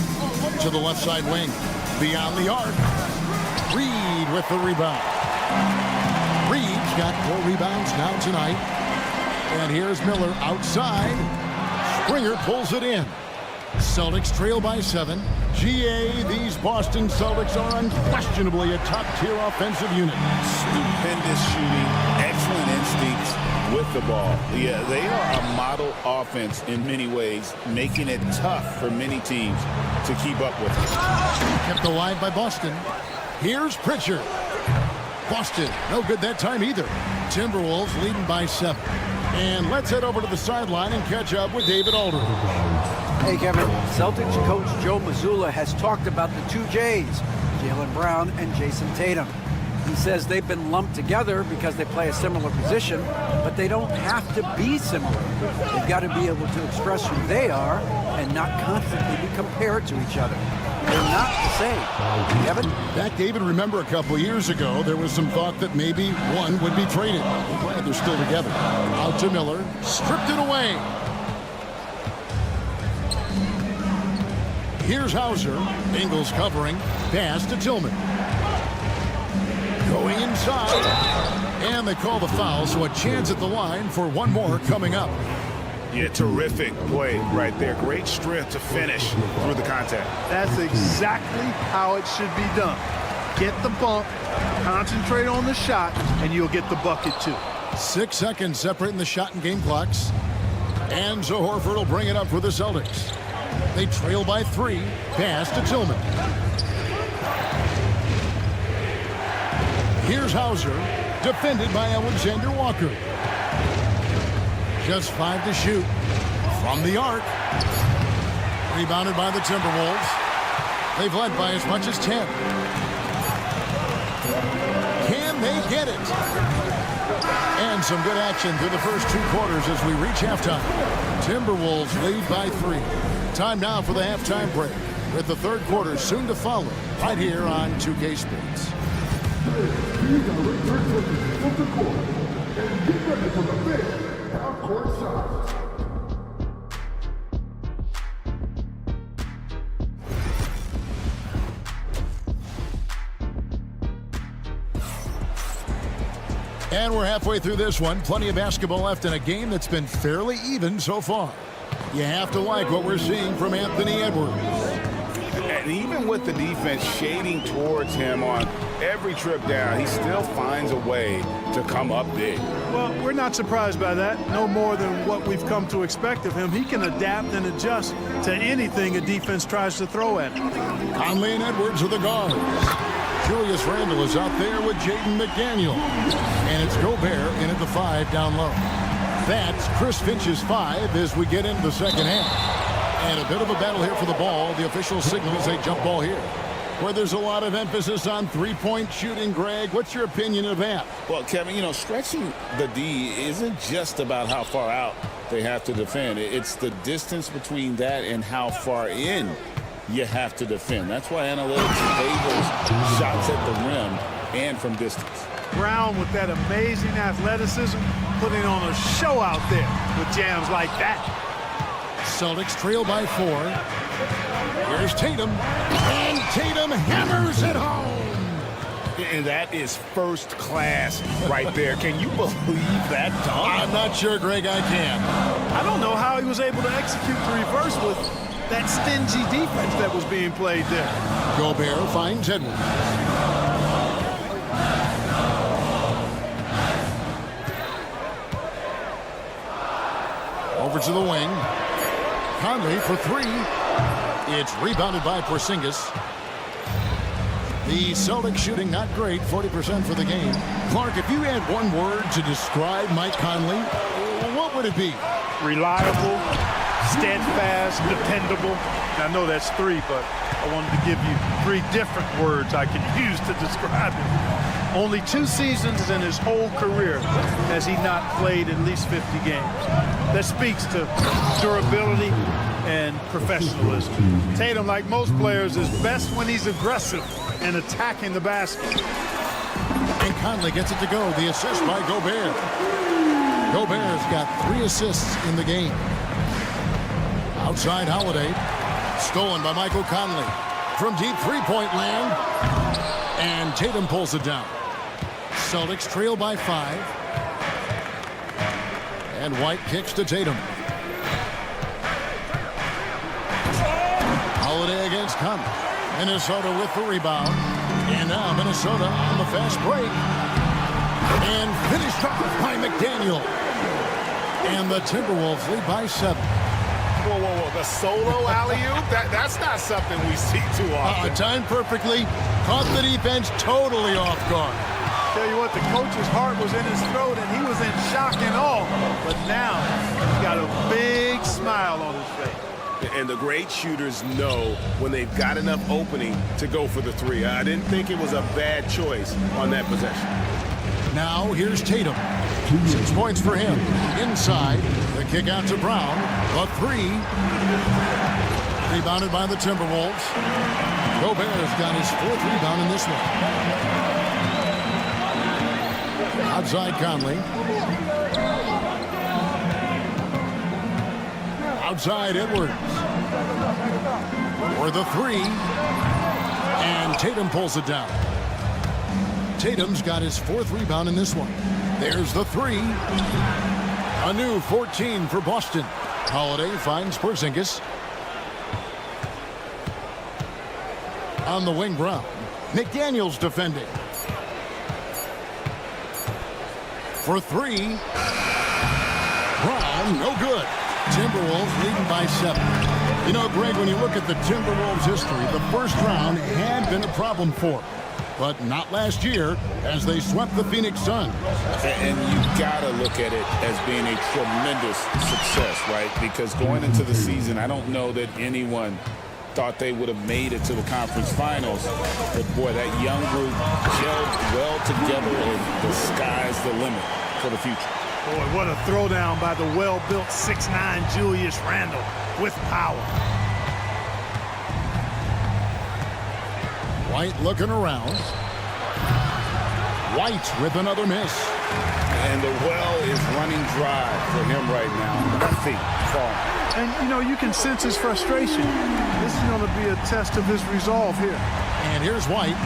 to the left side wing. Beyond the arc. Reed with the rebound. Reeves got 4 rebounds now tonight. And here's Miller outside. Springer pulls it in. Celtics trail by 7. GA, these Boston Celtics are unquestionably a top-tier offensive unit. Stupendous shooting, excellent instincts with the ball. Yeah, they are a model offense in many ways, making it tough for many teams to keep up with it. Kept alive by Boston. Here's Pritchard. Boston, no good that time either. Timberwolves leading by 7. And let's head over to the sideline and catch up with David Aldridge. Hey, Kevin. Celtics coach Joe Mazzulla has talked about the 2 J's, Jaylen Brown and Jason Tatum. He says they've been lumped together because they play a similar position, but they don't have to be similar. They've got to be able to express who they are and not constantly be compared to each other. They're not the same. Kevin? Back, David, remember a couple years ago, there was some thought that maybe one would be traded. I'm glad they're still together. Out to Miller. Stripped it away. Here's Hauser. Ingles covering. Pass to Tillman. Going inside. And they call the foul, so a chance at the line for one more coming up. Yeah, terrific play right there. Great strength to finish through the contact. That's exactly how it should be done. Get the bump, concentrate on the shot, and you'll get the bucket too. 6 seconds separating the shot and game clocks. And so Horford will bring it up for the Celtics. They trail by 3. Pass to Tillman. Here's Hauser. Defended by Alexander Walker. Just 5 to shoot. From the arc. Rebounded by the Timberwolves. They've led by as much as 10. Can they get it? And some good action through the first 2 quarters as we reach halftime. Timberwolves lead by 3. Time now for the halftime break, with the third quarter soon to follow, right here on 2K Sports. And we're halfway through this one. Plenty of basketball left in a game that's been fairly even so far. You have to like what we're seeing from Anthony Edwards. And even with the defense shading towards him on every trip down, he still finds a way to come up big. Well, we're not surprised by that. No more than what we've come to expect of him. He can adapt and adjust to anything a defense tries to throw at him. Conley and Edwards are the guards. Julius Randle is out there with Jaden McDaniel. And it's Gobert in at the 5 down low. That's Chris Finch's 5 as we get into the second half. And a bit of a battle here for the ball. The official signals a jump ball here, where there's a lot of emphasis on three-point shooting. Greg, what's your opinion of that? Well, Kevin, you know, stretching the D isn't just about how far out they have to defend. It's the distance between that and how far in you have to defend. That's why analytics favors shots at the rim and from distance. Brown with that amazing athleticism, putting on a show out there with jams like that. Celtics trail by 4. Here's Tatum. And Tatum hammers it home. And that is first class right there. Can you believe that dunk? I'm not sure, Greg, I can. I don't know how he was able to execute the reverse with that stingy defense that was being played there. Gobert finds Edwards. Over to the wing. Conley for 3. It's rebounded by Porzingis. The Celtics shooting not great, 40% for the game. Clark, if you had one word to describe Mike Conley, what would it be? Reliable, steadfast, dependable. I know that's 3, but I wanted to give you 3 different words I can use to describe him. Only 2 seasons in his whole career has he not played at least 50 games. That speaks to durability and professionalism. Tatum, like most players, is best when he's aggressive and attacking the basket. And Conley gets it to go. The assist by Gobert. Gobert's got 3 assists in the game. Outside Holiday. Stolen by Michael Conley. From deep three-point land. And Tatum pulls it down. Celtics trail by 5. And White kicks to Tatum. Holiday against Conley. Minnesota with the rebound. And now Minnesota on the fast break. And finished off by McDaniel. And the Timberwolves lead by 7. Whoa, whoa, whoa. The solo alley-oop? That's not something we see too often. Timed perfectly. Caught the defense totally off guard. Tell you what, the coach's heart was in his throat, and he was in shock and awe. But now he's got a big smile on his face. And the great shooters know when they've got enough opening to go for the 3. I didn't think it was a bad choice on that possession. Now here's Tatum. 6 points for him. Inside, the kick out to Brown. The 3. Rebounded by the Timberwolves. Gobert's got his 4th rebound in this one. Outside Conley. Outside Edwards. For the 3. And Tatum pulls it down. Tatum's got his 4th rebound in this one. There's the 3. A new 14 for Boston. Holiday finds Porzingis. On the wing, Brown. McDaniel's defending. For 3. Brown, no good. Timberwolves leading by 7. You know, Greg, when you look at the Timberwolves' history, the first round had been a problem for them. But not last year, as they swept the Phoenix Suns. And you got to look at it as being a tremendous success, right? Because going into the season, I don't know that anyone thought they would have made it to the conference finals. But, boy, that young group gelled well together, and the sky's the limit for the future. Boy, what a throwdown by the well-built 6'9" Julius Randle with power. White looking around. White with another miss. And the well is running dry for him right now. Nothing falling. And, you know, you can sense his frustration. This is going to be a test of his resolve here. And here's White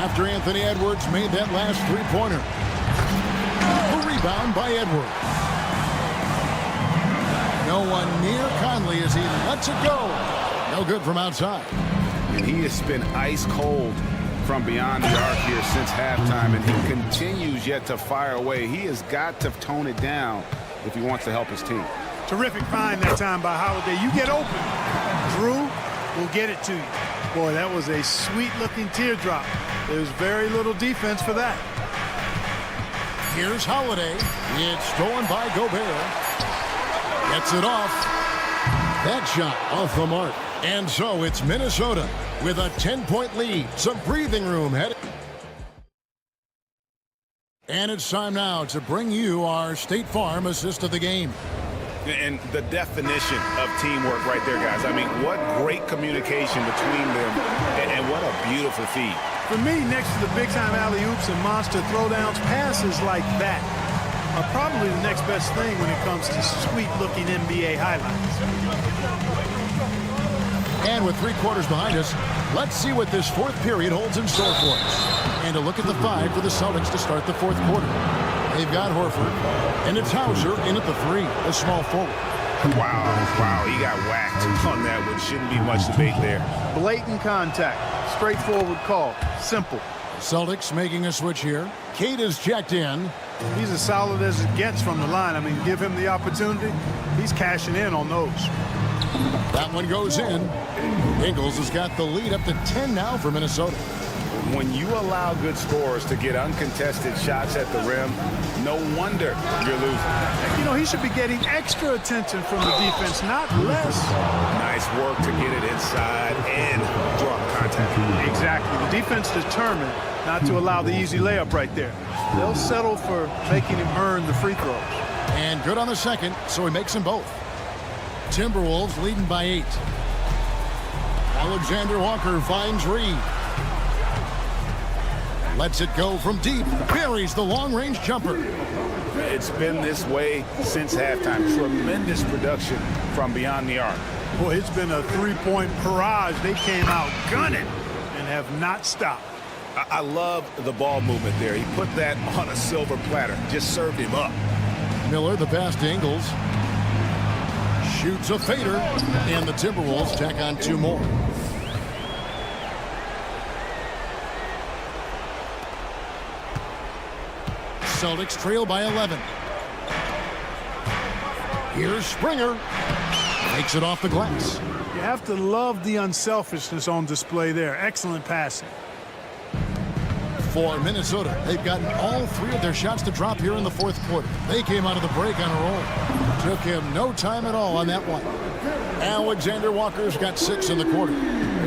after Anthony Edwards made that last 3-pointer. The rebound by Edwards. No one near Conley as he lets it go. No good from outside. And he has been ice cold from beyond the arc here since halftime, and he continues yet to fire away. He has got to tone it down if he wants to help his team. Terrific find that time by Holiday. You get open. Drew will get it to you. Boy, that was a sweet-looking teardrop. There's very little defense for that. Here's Holiday. It's stolen by Gobert. Gets it off. That shot off the mark. And so it's Minnesota with a 10-point lead. Some breathing room headed. And it's time now to bring you our State Farm assist of the game. And the definition of teamwork right there, guys. I mean, what great communication between them, and what a beautiful feed. For me, next to the big-time alley-oops and monster throwdowns, passes like that are probably the next best thing when it comes to sweet-looking NBA highlights. And with 3 quarters behind us, let's see what this 4th period holds in store for us. And a look at the 5 for the Celtics to start the 4th quarter. They've got Horford, and it's Hauser in at the 3, a small forward. Wow, he got whacked on that one. Shouldn't be much debate there. Blatant contact, straightforward call, simple. Celtics making a switch here. Cade is checked in. He's as solid as it gets from the line. I mean, give him the opportunity, he's cashing in on those. That one goes in. Ingles has got the lead up to 10 now for Minnesota. When you allow good scorers to get uncontested shots at the rim, no wonder you're losing. You know, he should be getting extra attention from the defense, not less. Nice work to get it inside and draw contact. Exactly. The defense determined not to allow the easy layup right there. They'll settle for making him earn the free throws. And good on the second, so he makes them both. Timberwolves leading by 8. Alexander Walker finds Reed. Lets it go from deep. Buries the long-range jumper. It's been this way since halftime. Tremendous production from beyond the arc. Boy, it's been a 3-point barrage. They came out gunning and have not stopped. I love the ball movement there. He put that on a silver platter. Just served him up. Miller, the pass to Ingles. Shoots a fader, and the Timberwolves tack on 2 more. Celtics trail by 11. Here's Springer. Takes it off the glass. You have to love the unselfishness on display there. Excellent passing. For Minnesota, they've gotten all 3 of their shots to drop here in the 4th quarter. They came out of the break on a roll. Took him no time at all on that one. Alexander Walker's got 6 in the quarter.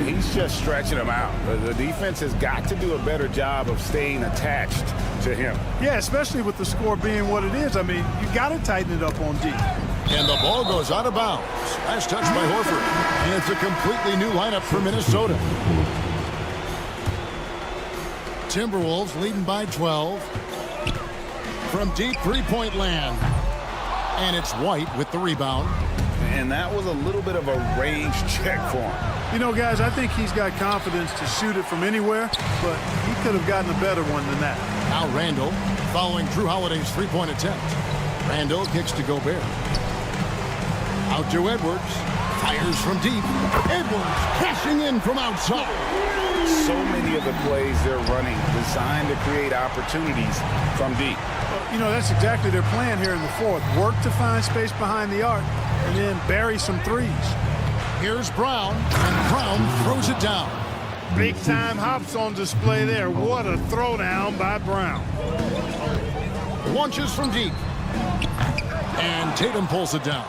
He's just stretching them out. The defense has got to do a better job of staying attached to him. Yeah, especially with the score being what it is. I mean, you got to tighten it up on D. And the ball goes out of bounds. Last touch by Horford. And it's a completely new lineup for Minnesota. Timberwolves leading by 12. From deep 3-point land. And it's White with the rebound. And that was a little bit of a range check for him. You know, guys, I think he's got confidence to shoot it from anywhere, but he could have gotten a better one than that. Now Randall following Drew Holiday's 3-point attempt. Randall kicks to Gobert. Out to Edwards. Fires from deep. Edwards cashing in from outside. So many of the plays they're running designed to create opportunities from deep. You know, that's exactly their plan here in the 4th. Work to find space behind the arc and then bury some threes. Here's Brown, and Brown throws it down. Big-time hops on display there. What a throwdown by Brown. Launches from deep. And Tatum pulls it down.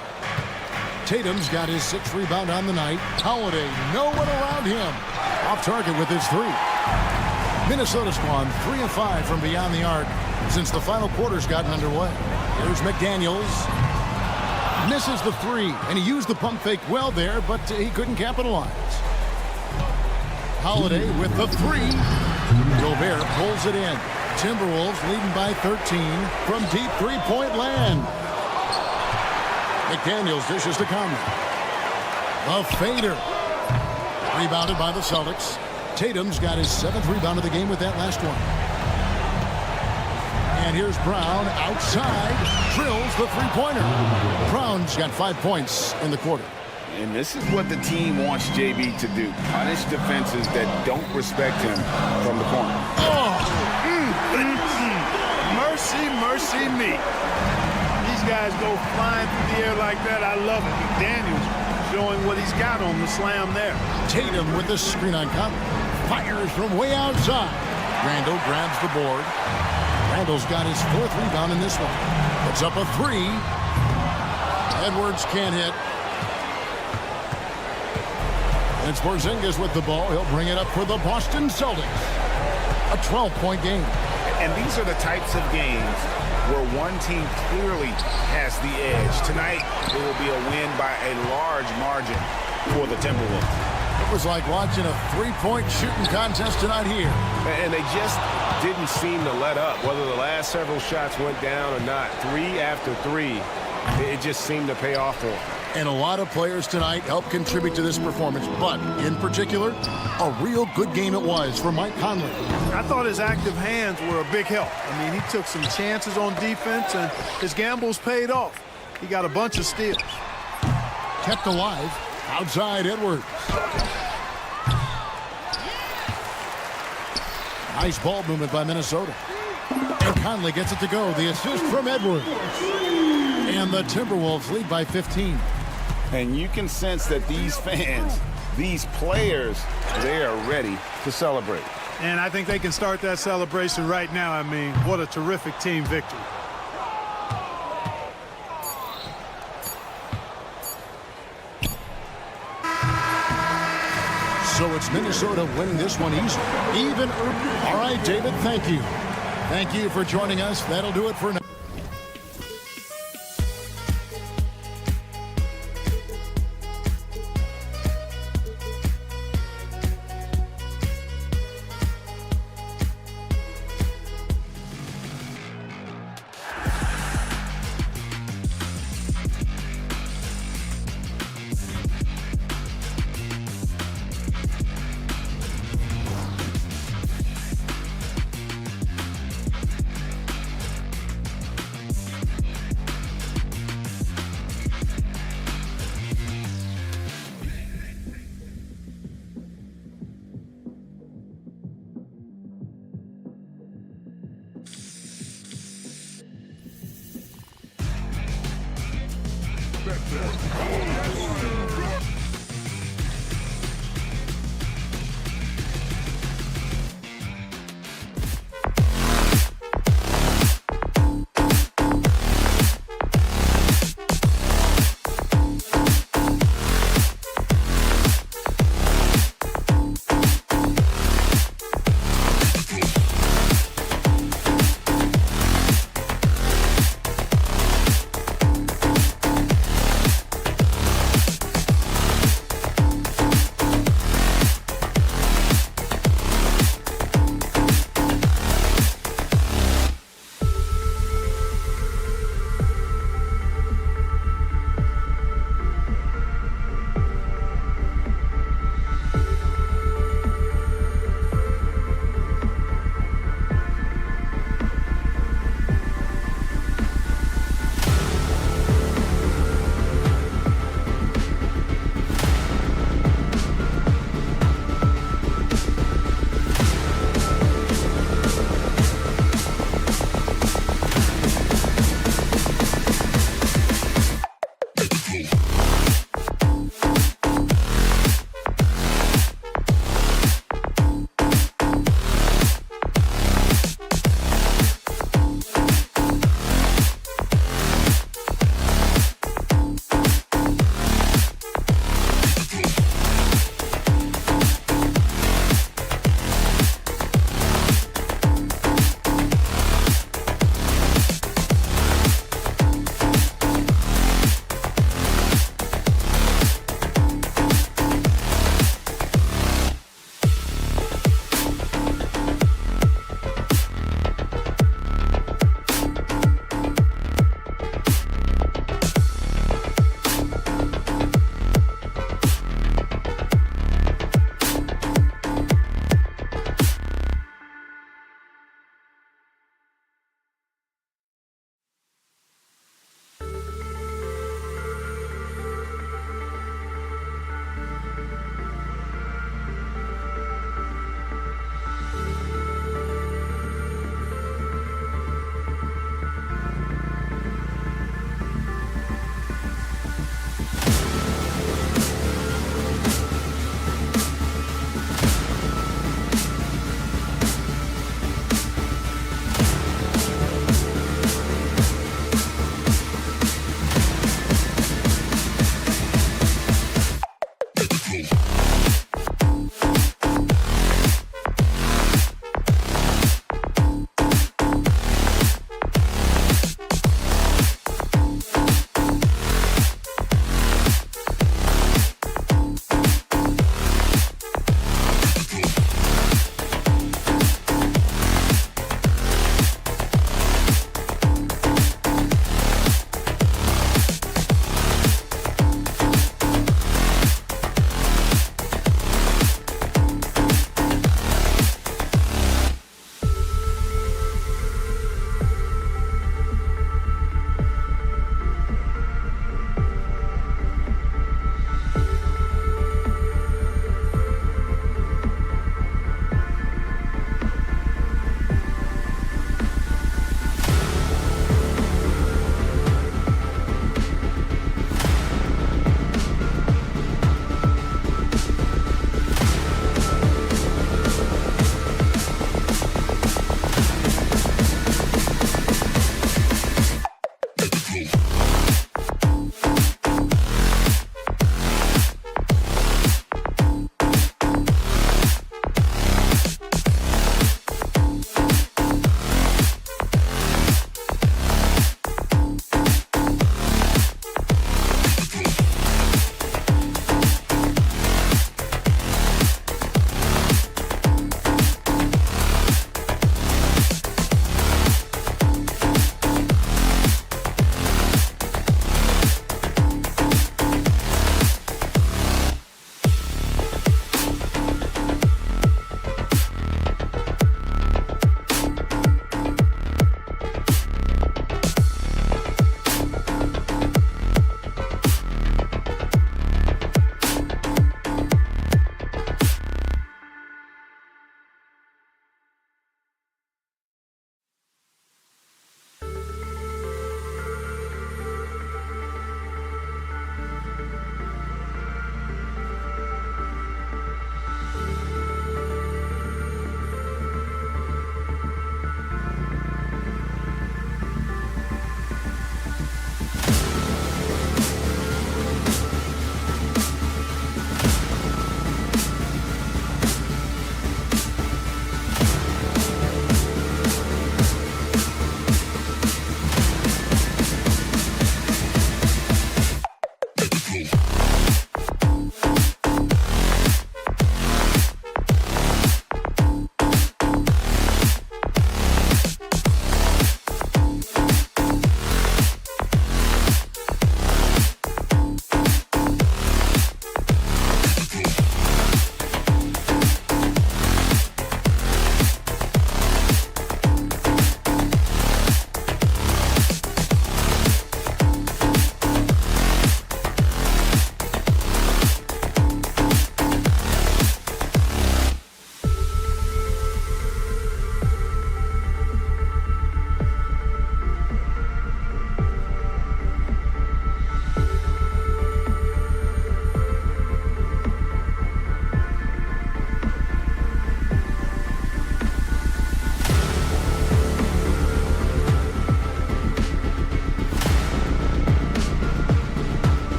Tatum's got his 6th rebound on the night. Holiday, no one around him. Off target with his 3. Minnesota's gone 3 of 5 from beyond the arc since the final quarter's gotten underway. Here's McDaniels. Misses the 3, and he used the pump fake well there, but he couldn't capitalize. Holiday with the 3. Gobert pulls it in. Timberwolves leading by 13 from deep 3-point land. McDaniels dishes to Conley. The fader. Rebounded by the Celtics. Tatum's got his 7th rebound of the game with that last one. And here's Brown outside. Drills the 3-pointer. Brown's got 5 points in the quarter. And this is what the team wants JB to do. Punish defenses that don't respect him from the corner. Mercy, mercy me. These guys go flying through the air like that. I love it. McDaniels showing what he's got on the slam there. Tatum with the screen on Conley. Fires from way outside. Randall grabs the board. Randall's got his 4th rebound in this one. Puts up a 3. Edwards can't hit. And it's Porzingis with the ball. He'll bring it up for the Boston Celtics. A 12-point game. And these are the types of games where one team clearly has the edge. Tonight, it will be a win by a large margin for the Timberwolves. It was like watching a 3-point shooting contest tonight here. And they just didn't seem to let up, whether the last several shots went down or not. 3 after 3, it just seemed to pay off for them. And a lot of players tonight helped contribute to this performance, but in particular, a real good game it was for Mike Conley. I thought his active hands were a big help. I mean, he took some chances on defense, and his gambles paid off. He got a bunch of steals. Kept alive outside Edwards. Nice ball movement by Minnesota. And Conley gets it to go. The assist from Edwards. And the Timberwolves lead by 15. And you can sense that these fans, these players, they are ready to celebrate. And I think they can start that celebration right now. I mean, what a terrific team victory. So it's Minnesota winning this one easy. Even. All right, David, thank you. Thank you for joining us. That'll do it for now.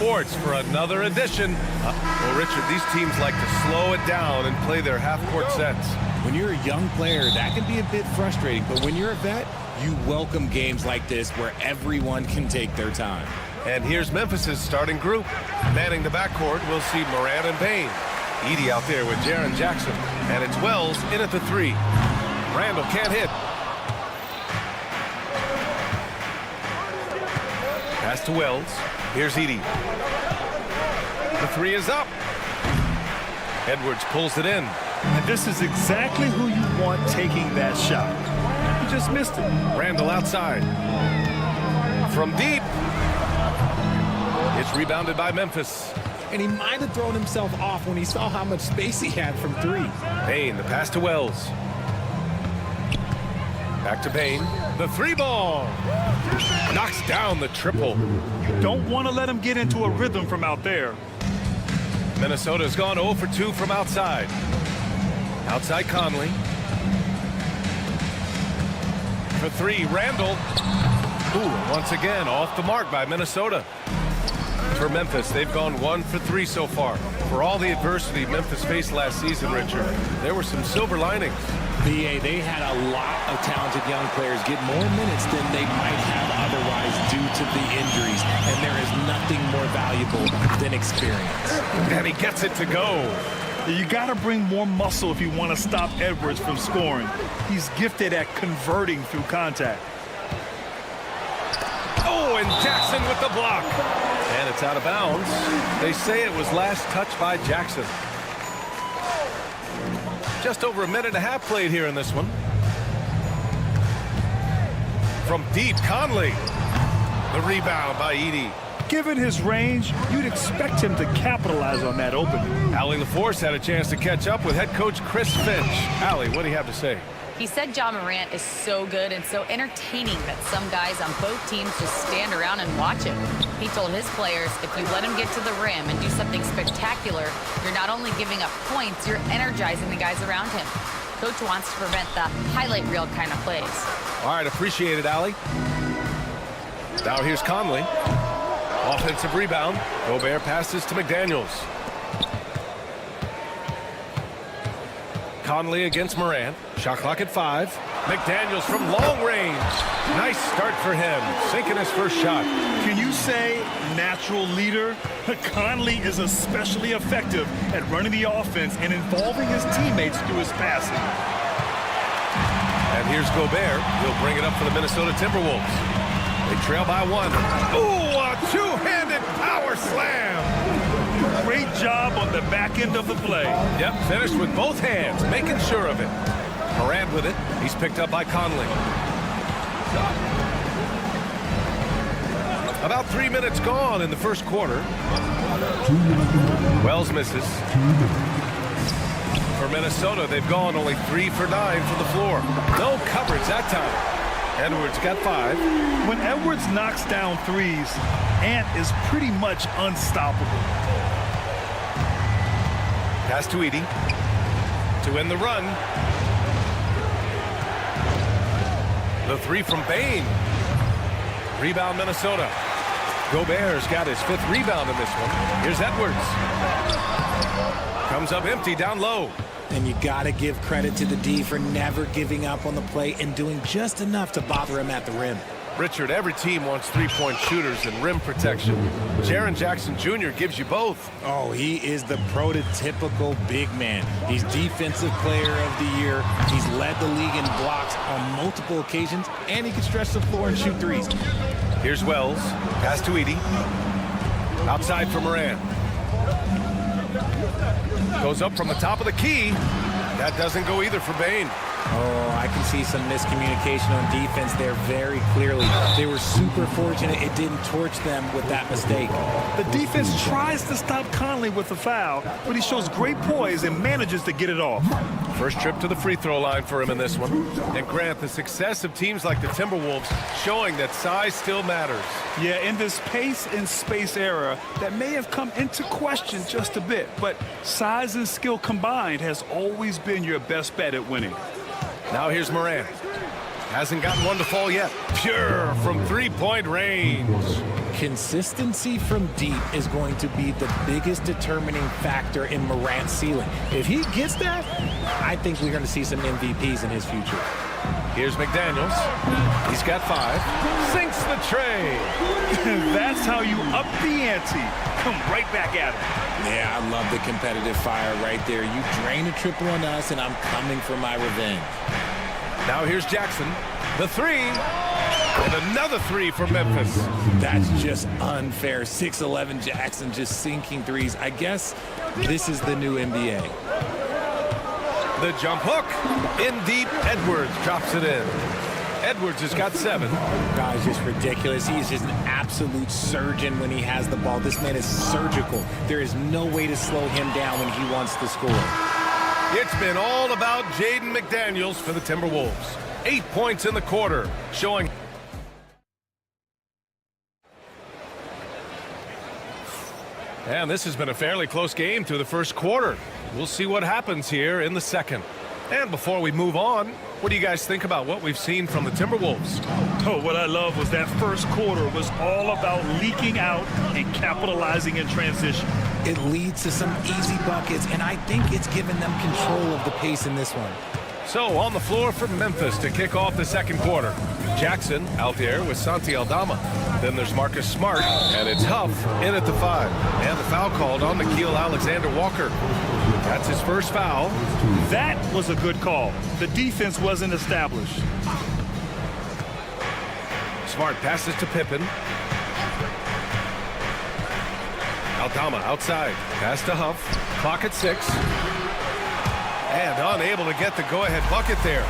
Sports for another edition. Well, Richard, these teams like to slow it down and play their half-court sets. When you're a young player, that can be a bit frustrating, but when you're a vet, you welcome games like this where everyone can take their time. And here's Memphis's starting group. Manning the backcourt, we'll see Morant and Payne. Edey out there with Jaren Jackson. And it's Wells in at the 3. Randall can't hit. Pass to Wells. Here's Edey. The 3 is up. Edwards pulls it in. And this is exactly who you want taking that shot. You just missed it. Randall outside. From deep. It's rebounded by Memphis. And he might have thrown himself off when he saw how much space he had from 3. Payne, the pass to Wells. Back to Payne. The 3 ball. Knocks down the triple. You don't want to let him get into a rhythm from out there. Minnesota's gone 0 for 2 from outside. Outside Conley. For 3, Randall. Ooh, once again, off the mark by Minnesota. For Memphis, they've gone 1 for 3 so far. For all the adversity Memphis faced last season, Richard, there were some silver linings. They had a lot of talented young players get more minutes than they might have otherwise due to the injuries. And there is nothing more valuable than experience. And he gets it to go. You got to bring more muscle if you want to stop Edwards from scoring. He's gifted at converting through contact. Oh, and Jackson with the block. And it's out of bounds. They say it was last touched by Jackson. Just over a minute and a half played here in this one. From deep, Conley. The rebound by Edey. Given his range, you'd expect him to capitalize on that opening. Allie LaForce had a chance to catch up with head coach Chris Finch. Allie, what do you have to say? He said John Morant is so good and so entertaining that some guys on both teams just stand around and watch him. He told his players, if you let him get to the rim and do something spectacular, you're not only giving up points, you're energizing the guys around him. Coach wants to prevent the highlight reel kind of plays. All right, appreciate it, Allie. Now here's Conley. Offensive rebound. Gobert passes to McDaniels. Conley against Morant. Shot clock at 5. McDaniels from long range. Nice start for him. Sinking his first shot. Can you say natural leader? Conley is especially effective at running the offense and involving his teammates through his passing. And here's Gobert. He'll bring it up for the Minnesota Timberwolves. They trail by 1. Ooh, a two-handed power slam. Great job on the back end of the play. Yep, finished with both hands, making sure of it. Morant with it. He's picked up by Conley. About 3 minutes gone in the first quarter. Wells misses. For Minnesota, they've gone only 3 for 9 from the floor. No coverage that time. Edwards got 5. When Edwards knocks down threes, Ant is pretty much unstoppable. Pass to Edey to end the run. The 3 from Payne. Rebound Minnesota. Gobert's got his 5th rebound in this one. Here's Edwards. Comes up empty down low. And you got to give credit to the D for never giving up on the play and doing just enough to bother him at the rim. Richard, every team wants three-point shooters and rim protection. Jaren Jackson Jr. gives you both. Oh, he is the prototypical big man. He's Defensive Player of the Year. He's led the league in blocks on multiple occasions, and he can stretch the floor and shoot threes. Here's Wells. Pass to Edey. Outside for Morant. Goes up from the top of the key. That doesn't go either for Payne. Oh, I can see some miscommunication on defense there very clearly. They were super fortunate it didn't torch them with that mistake. The defense tries to stop Conley with a foul, but he shows great poise and manages to get it off. First trip to the free throw line for him in this one. And Grant, the success of teams like the Timberwolves showing that size still matters. Yeah, in this pace and space era, that may have come into question just a bit, but size and skill combined has always been your best bet at winning. Now here's Morant. Hasn't gotten one to fall yet. Pure from three-point range. Consistency from deep is going to be the biggest determining factor in Morant's ceiling. If he gets that, I think we're going to see some MVPs in his future. Here's McDaniels. He's got 5. Sinks the tray. That's how you up the ante. Come right back at him. Yeah, I love the competitive fire right there. You drain a triple on us, and I'm coming for my revenge. Now here's Jackson. The 3. And another 3 for Memphis. That's just unfair. 6'11" Jackson just sinking threes. I guess this is the new NBA. The jump hook. In deep. Edwards drops it in. Edwards has got 7. Guy's just ridiculous. He's just an absolute surgeon when he has the ball. This man is surgical. There is no way to slow him down when he wants to score. It's been all about Jaden McDaniels for the Timberwolves. 8 points in the quarter, showing. And this has been a fairly close game through the first quarter. We'll see what happens here in the second. And before we move on, what do you guys think about what we've seen from the Timberwolves? Oh, what I love was that first quarter was all about leaking out and capitalizing in transition. It leads to some easy buckets, and I think it's given them control of the pace in this one. So on the floor for Memphis to kick off the second quarter. Jackson out there with Santi Aldama. Then there's Marcus Smart, and it's Huff in at the 5. And the foul called on Nickeil Alexander-Walker. That's his first foul. That was a good call. The defense wasn't established. Smart passes to Pippen. Aldama outside. Pass to Huff. Clock at 6. And unable to get the go-ahead bucket there.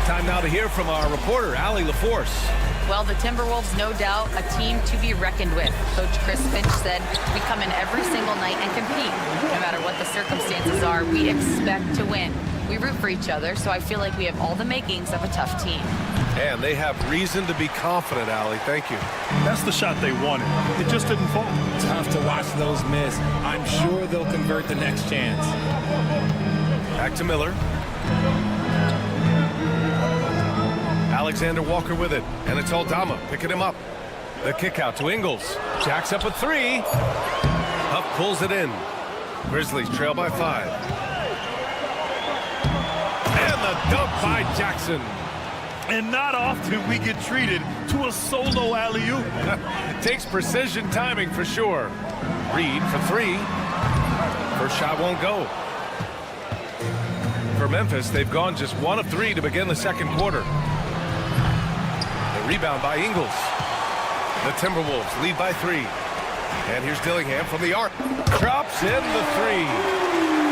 Time now to hear from our reporter, Allie LaForce. Well, the Timberwolves, no doubt, a team to be reckoned with. Coach Chris Finch said, we come in every single night and compete. No matter what the circumstances are, we expect to win. We root for each other, so I feel like we have all the makings of a tough team. And they have reason to be confident, Allie. Thank you. That's the shot they wanted. It just didn't fall. Tough to watch those miss. I'm sure they'll convert the next chance. Back to Miller. Alexander Walker with it, and it's Aldama picking him up. The kick out to Ingles. Jacks up a 3. Huff pulls it in. Grizzlies trail by 5. And the dunk by Jackson. And not often we get treated to a solo alley-oop. Takes precision timing for sure. Reed for 3. First shot won't go. For Memphis, they've gone just 1 of 3 to begin the second quarter. The rebound by Ingles. The Timberwolves lead by 3. And here's Dillingham from the arc. Drops in the 3.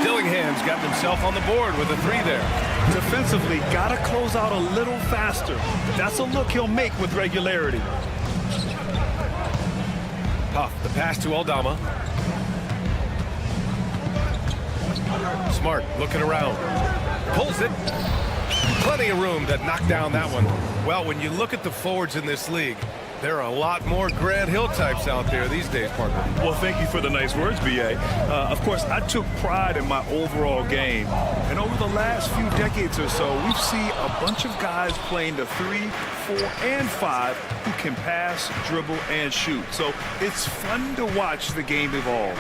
Dillingham's gotten himself on the board with a 3 there. Defensively, got to close out a little faster. That's a look he'll make with regularity. Huff, the pass to Aldama. Smart looking around. Pulls it. Plenty of room to knock down that one. Well, when you look at the forwards in this league, there are a lot more Grant Hill types out there these days, partner. Well, thank you for the nice words, B.A. Of course, I took pride in my overall game. And over the last few decades or so, we've seen a bunch of guys playing the 3, 4, and 5 who can pass, dribble, and shoot. So it's fun to watch the game evolve.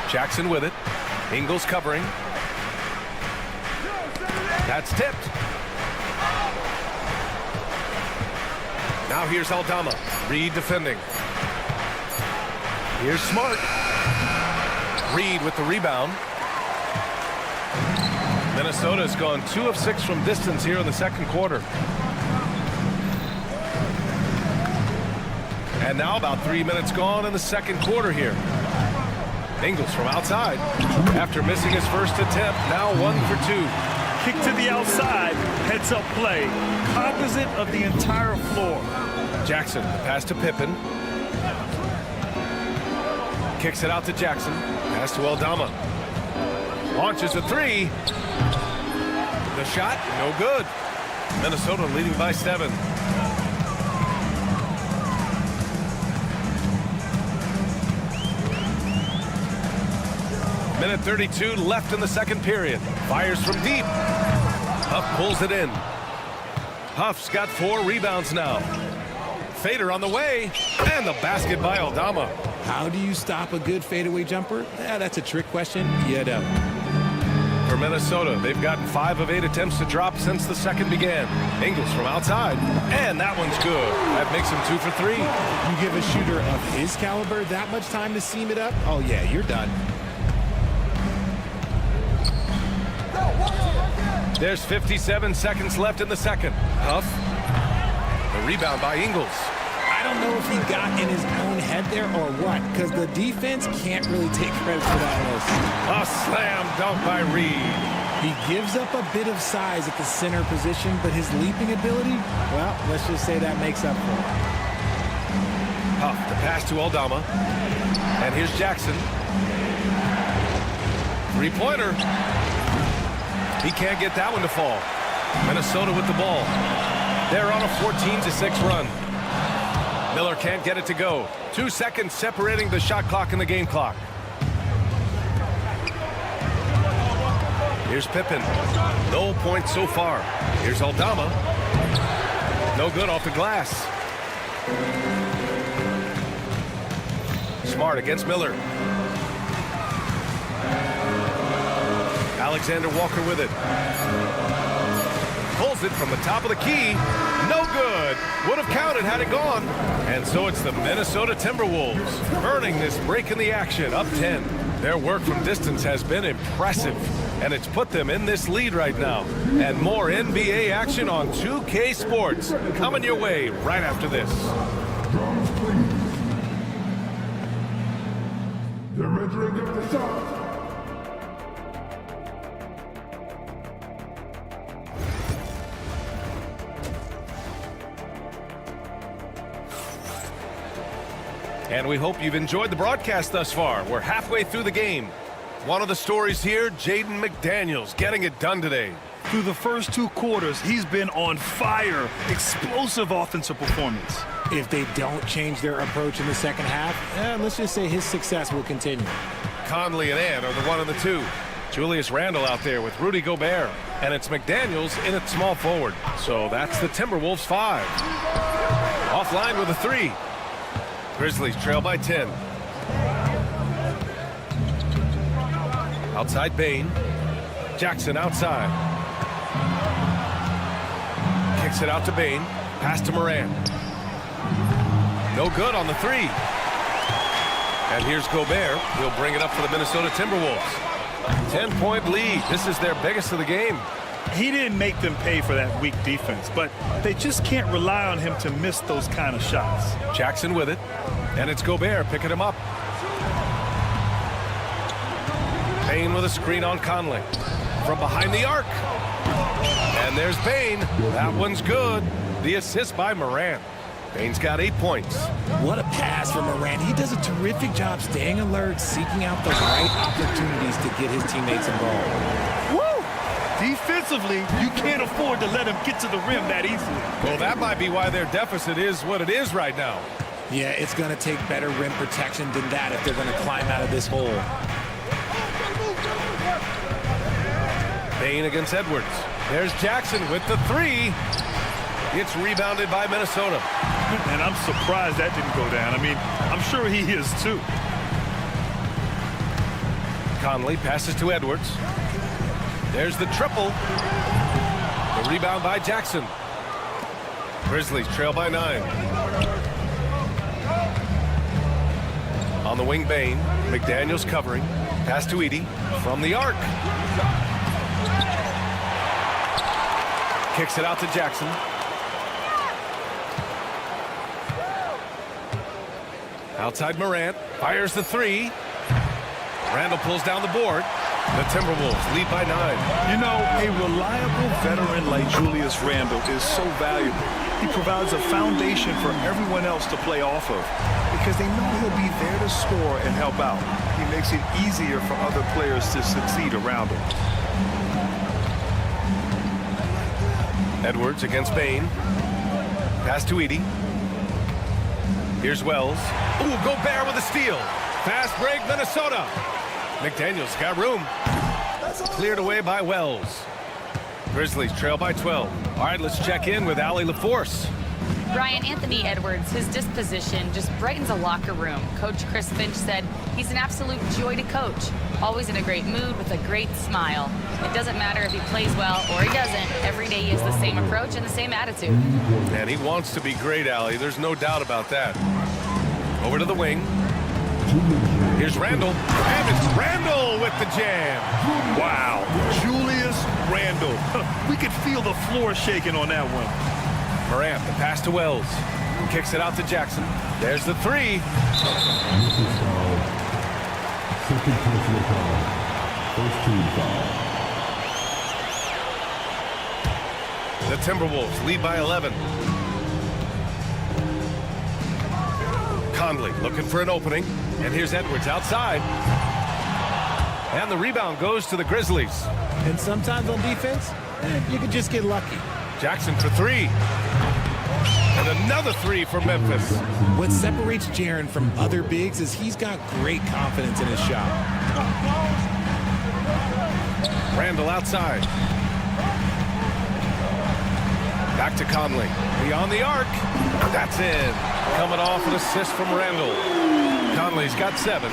Jackson with it. Ingles covering. That's tipped. Now here's Aldama. Reed defending. Here's Smart. Reed with the rebound. Minnesota's gone 2 of 6 from distance here in the second quarter. And now about 3 minutes gone in the second quarter here. Ingles from outside. After missing his first attempt, now 1 for 2. Kick to the outside, heads up play, cognizant of the entire floor. Jackson, pass to Pippen. Kicks it out to Jackson. Pass to Aldama. Launches a 3. The shot, no good. Minnesota leading by 7. Minute 32 left in the second period. Fires from deep. Huff pulls it in. Huff's got 4 rebounds now. fader on the way. And the basket by Aldama. How do you stop a good fadeaway jumper? That's a trick question. You don't. For Minnesota, they've gotten 5 of 8 attempts to drop since the second began. Ingles from outside, and that one's good. That makes him 2 for 3. You give a shooter of his caliber that much time to seam it up? Oh, yeah, you're done. There's 57 seconds left in the second. Huff. The rebound by Ingles. I don't know if he got in his own head there or what, because the defense can't really take credit for that miss. A slam dunk by Reed. He gives up a bit of size at the center position, but his leaping ability, well, let's just say that makes up for it. Huff, the pass to Aldama. And here's Jackson. Three-pointer. He can't get that one to fall. Minnesota with the ball. They're on a 14-6 run. Miller can't get it to go. 2 seconds separating the shot clock and the game clock. Here's Pippen. No points so far. Here's Aldama. No good off the glass. Smart against Miller. Alexander Walker with it. Pulls it from the top of the key. No good. Would have counted had it gone. And so it's the Minnesota Timberwolves earning this break in the action, up 10. Their work from distance has been impressive, and it's put them in this lead right now. And more NBA action on 2K Sports coming your way right after this. They're entering the shot. And we hope you've enjoyed the broadcast thus far. We're halfway through the game. One of the stories here, Jaden McDaniels getting it done today. Through the first 2 quarters, he's been on fire. Explosive offensive performance. If they don't change their approach in the second half, let's just say his success will continue. Conley and Ann are the 1 and the 2. Julius Randle out there with Rudy Gobert. And it's McDaniels in at small forward. So that's the Timberwolves 5. Offline with a 3. Grizzlies trail by 10. Outside Bane. Jackson outside. Kicks it out to Bane. Pass to Moran. No good on the 3. And here's Gobert. He'll bring it up for the Minnesota Timberwolves. 10-point lead. This is their biggest of the game. He didn't make them pay for that weak defense, but they just can't rely on him to miss those kind of shots. Jackson with it. And it's Gobert picking him up. Bane with a screen on Conley. From behind the arc. And there's Bane. That one's good. The assist by Moran. Bane's got 8 points. What a pass from Moran. He does a terrific job staying alert, seeking out the right opportunities to get his teammates involved. Woo! Defensively, you can't afford to let him get to the rim that easily. Well, that might be why their deficit is what it is right now. Yeah, it's going to take better rim protection than that if they're going to climb out of this hole. Bane against Edwards. There's Jackson with the 3. It's rebounded by Minnesota. And I'm surprised that didn't go down. I mean, I'm sure he is too. Conley passes to Edwards. There's the triple. The rebound by Jackson. Grizzlies trail by 9. On the wing, Bane. McDaniels covering. Pass to Edey from the arc. Kicks it out to Jackson. Outside Morant. Fires the 3. Randle pulls down the board. The Timberwolves lead by 9. You know, a reliable veteran like Julius Randle is so valuable. He provides a foundation for everyone else to play off of because they know he'll be there to score and help out. He makes it easier for other players to succeed around him. Edwards against Bane. Pass to Edey. Here's Wells. Ooh, Gobert with a steal. Fast break, Minnesota. McDaniels got room. Cleared away by Wells. Grizzlies trail by 12. All right, let's check in with Allie LaForce. Brian, Anthony Edwards, his disposition just brightens a locker room. Coach Chris Finch said he's an absolute joy to coach. Always in a great mood with a great smile. It doesn't matter if he plays well or he doesn't. Every day he has the same approach and the same attitude. And he wants to be great, Allie. There's no doubt about that. Over to the wing. Here's Randall. And it's Randall with the jam. Wow. Julius Randall. We could feel the floor shaking on that one. Morant, the pass to Wells. Kicks it out to Jackson. There's the three. Second personal foul. First team foul. The Timberwolves lead by 11. Conley looking for an opening. And here's Edwards outside. And the rebound goes to the Grizzlies. And sometimes on defense, you can just get lucky. Jackson for three. And another three for Memphis. What separates Jaren from other bigs is he's got great confidence in his shot. Randall outside. Back to Conley. Beyond the arc. That's in. Coming off an assist from Randall. Conley's got 7.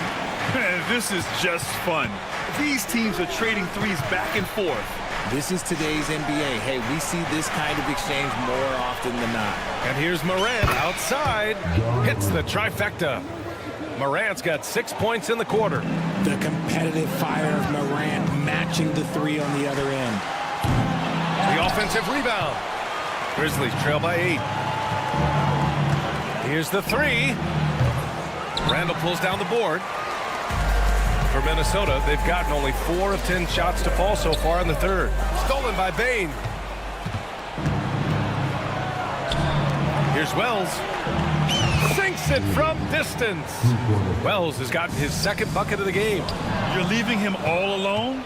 This is just fun. These teams are trading threes back and forth. This is today's NBA. Hey, we see this kind of exchange more often than not. And here's Morant outside. Hits the trifecta. Morant's got 6 points in the quarter. The competitive fire of Morant matching the three on the other end. The offensive rebound. Grizzlies trail by 8. Here's the three. Randall pulls down the board. For Minnesota, they've gotten only 4 of 10 shots to fall so far in the third. Stolen by Bane. Here's Wells. Sinks it from distance. Wells has gotten his second bucket of the game. You're leaving him all alone?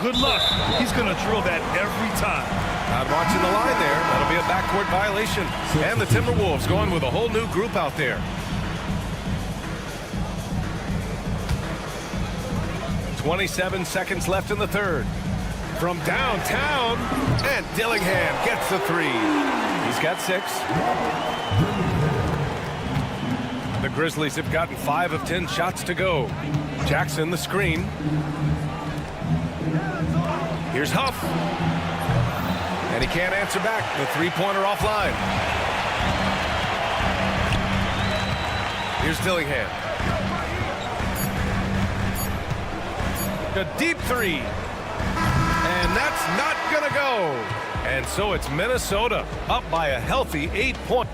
Good luck. He's going to drill that every time. Not watching the line there. That'll be a backcourt violation. And the Timberwolves going with a whole new group out there. 27 seconds left in the third. From downtown, and Dillingham gets the three. He's got 6. The Grizzlies have gotten 5 of 10 shots to go. Jackson the screen. Here's Huff. And he can't answer back. The three-pointer offline. Here's Dillingham. A deep three. And that's not going to go. And so it's Minnesota up by a healthy 8 points.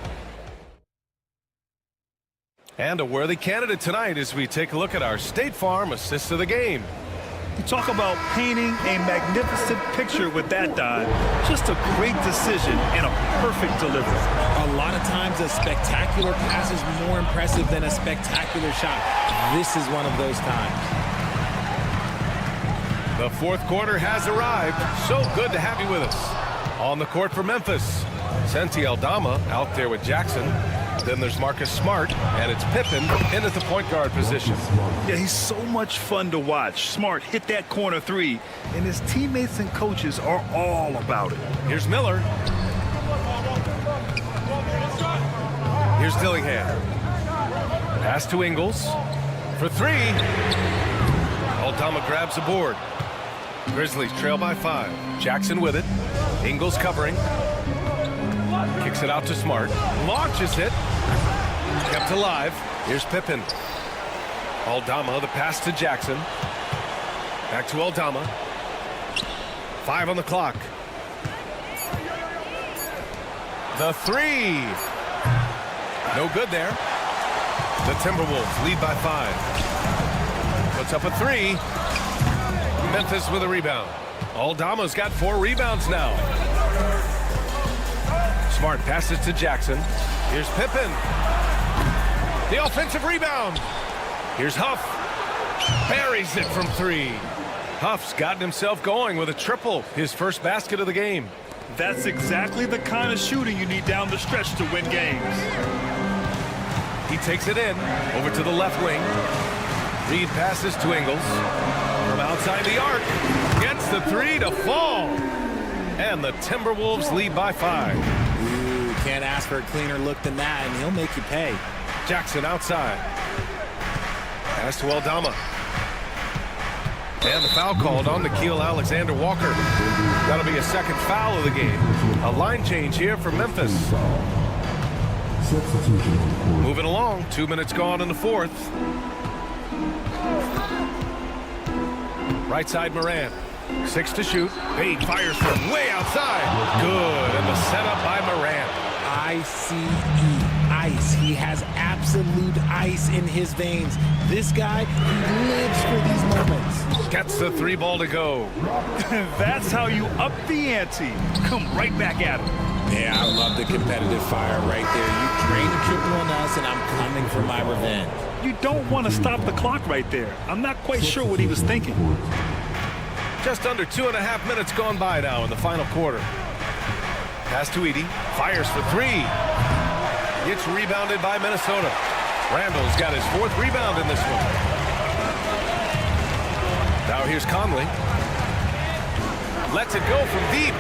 And a worthy candidate tonight as we take a look at our State Farm assist of the game. You talk about painting a magnificent picture with that dive. Just a great decision and a perfect delivery. A lot of times a spectacular pass is more impressive than a spectacular shot. This is one of those times. The fourth quarter has arrived. So good to have you with us. On the court for Memphis, Santi Aldama out there with Jackson. Then there's Marcus Smart, and it's Pippen in at the point guard position. Yeah, he's so much fun to watch. Smart hit that corner three, and his teammates and coaches are all about it. Here's Miller. Here's Dillingham. Pass to Ingles for 3. Aldama grabs the board. Grizzlies trail by 5. Jackson with it. Ingles covering. Kicks it out to Smart. Launches it. Kept alive. Here's Pippen. Aldama, the pass to Jackson. Back to Aldama. 5 on the clock. The 3. No good there. The Timberwolves lead by 5. Puts up a 3. Memphis with a rebound. Aldama's got 4 rebounds now. Smart passes to Jackson. Here's Pippen. The offensive rebound. Here's Huff. Buries it from 3. Huff's gotten himself going with a triple. His first basket of the game. That's exactly the kind of shooting you need down the stretch to win games. He takes it in. Over to the left wing. Reed passes to Ingles. From outside the arc. Gets the 3 to fall. And the Timberwolves lead by 5. Huge can't ask for a cleaner look than that, and he'll make you pay. Jackson outside. Pass to Aldama. And the foul called on Nickeil Alexander-Walker. That'll be a second foul of the game. A line change here for Memphis. Moving along, 2 minutes gone in the fourth. Right side Morant. 6 to shoot. Bade fires from way outside. Good, and the setup by Morant. ICE, ice. He has absolute ice in his veins. This guy, he lives for these moments. Gets the 3 ball to go. That's how you up the ante. Come right back at him. Yeah, I love the competitive fire right there. You drained a triple on us, and I'm coming for my revenge. You don't want to stop the clock right there. I'm not quite sure what he was thinking. Just under 2.5 minutes gone by now in the final quarter. Pass to Edey. Fires for 3. Gets rebounded by Minnesota. Randall's got his 4th rebound in this one. Now here's Conley. Lets it go from deep.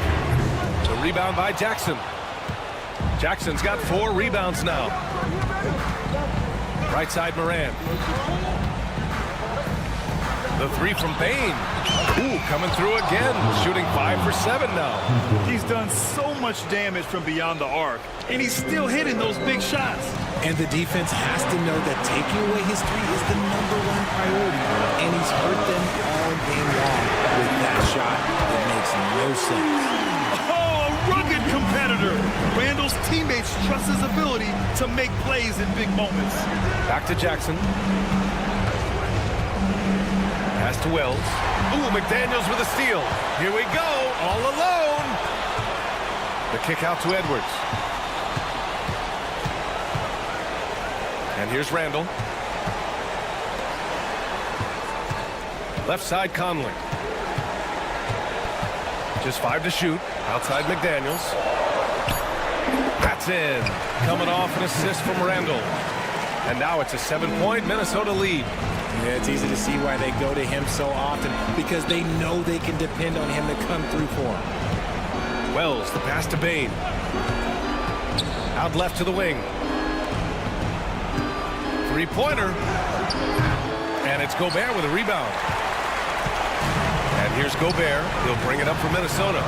The rebound by Jackson. Jackson's got 4 rebounds now. Right side Morant. The 3 from Bane. Ooh, coming through again. Shooting 5 for 7 now. He's done so much damage from beyond the arc, and he's still hitting those big shots. And the defense has to know that taking away his 3 is the #1 priority. And he's hurt them all game long with that shot. It makes no sense. Oh, a rugged competitor. Randall's teammates trust his ability to make plays in big moments. Back to Jackson. Pass to Wells. Ooh, McDaniels with a steal. Here we go, all alone. The kick out to Edwards. And here's Randall. Left side Conley. Just 5 to shoot. Outside McDaniels. That's in. Coming off an assist from Randall. And now it's a 7-point Minnesota lead. Yeah, it's easy to see why they go to him so often, because they know they can depend on him to come through for them. Wells, the pass to Bane. Out left to the wing. 3-pointer. And it's Gobert with a rebound. And here's Gobert. He'll bring it up for Minnesota.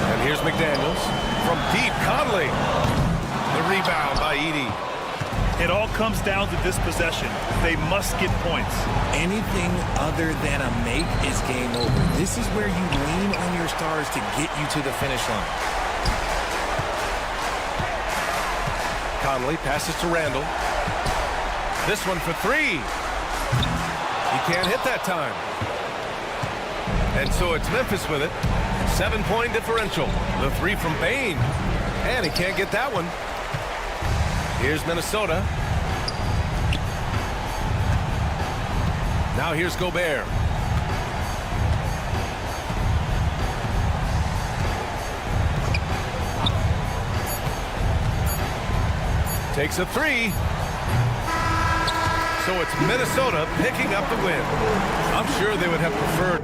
And here's McDaniels. From deep, Conley. The rebound by Edey. It all comes down to this possession. They must get points. Anything other than a make is game over. This is where you lean on your stars to get you to the finish line. Conley passes to Randall. This one for 3. He can't hit that time. And so it's Memphis with it. 7-point differential. The 3 from Bane. And he can't get that one. Here's Minnesota. Now here's Gobert. Takes a 3. So it's Minnesota picking up the win. I'm sure they would have preferred.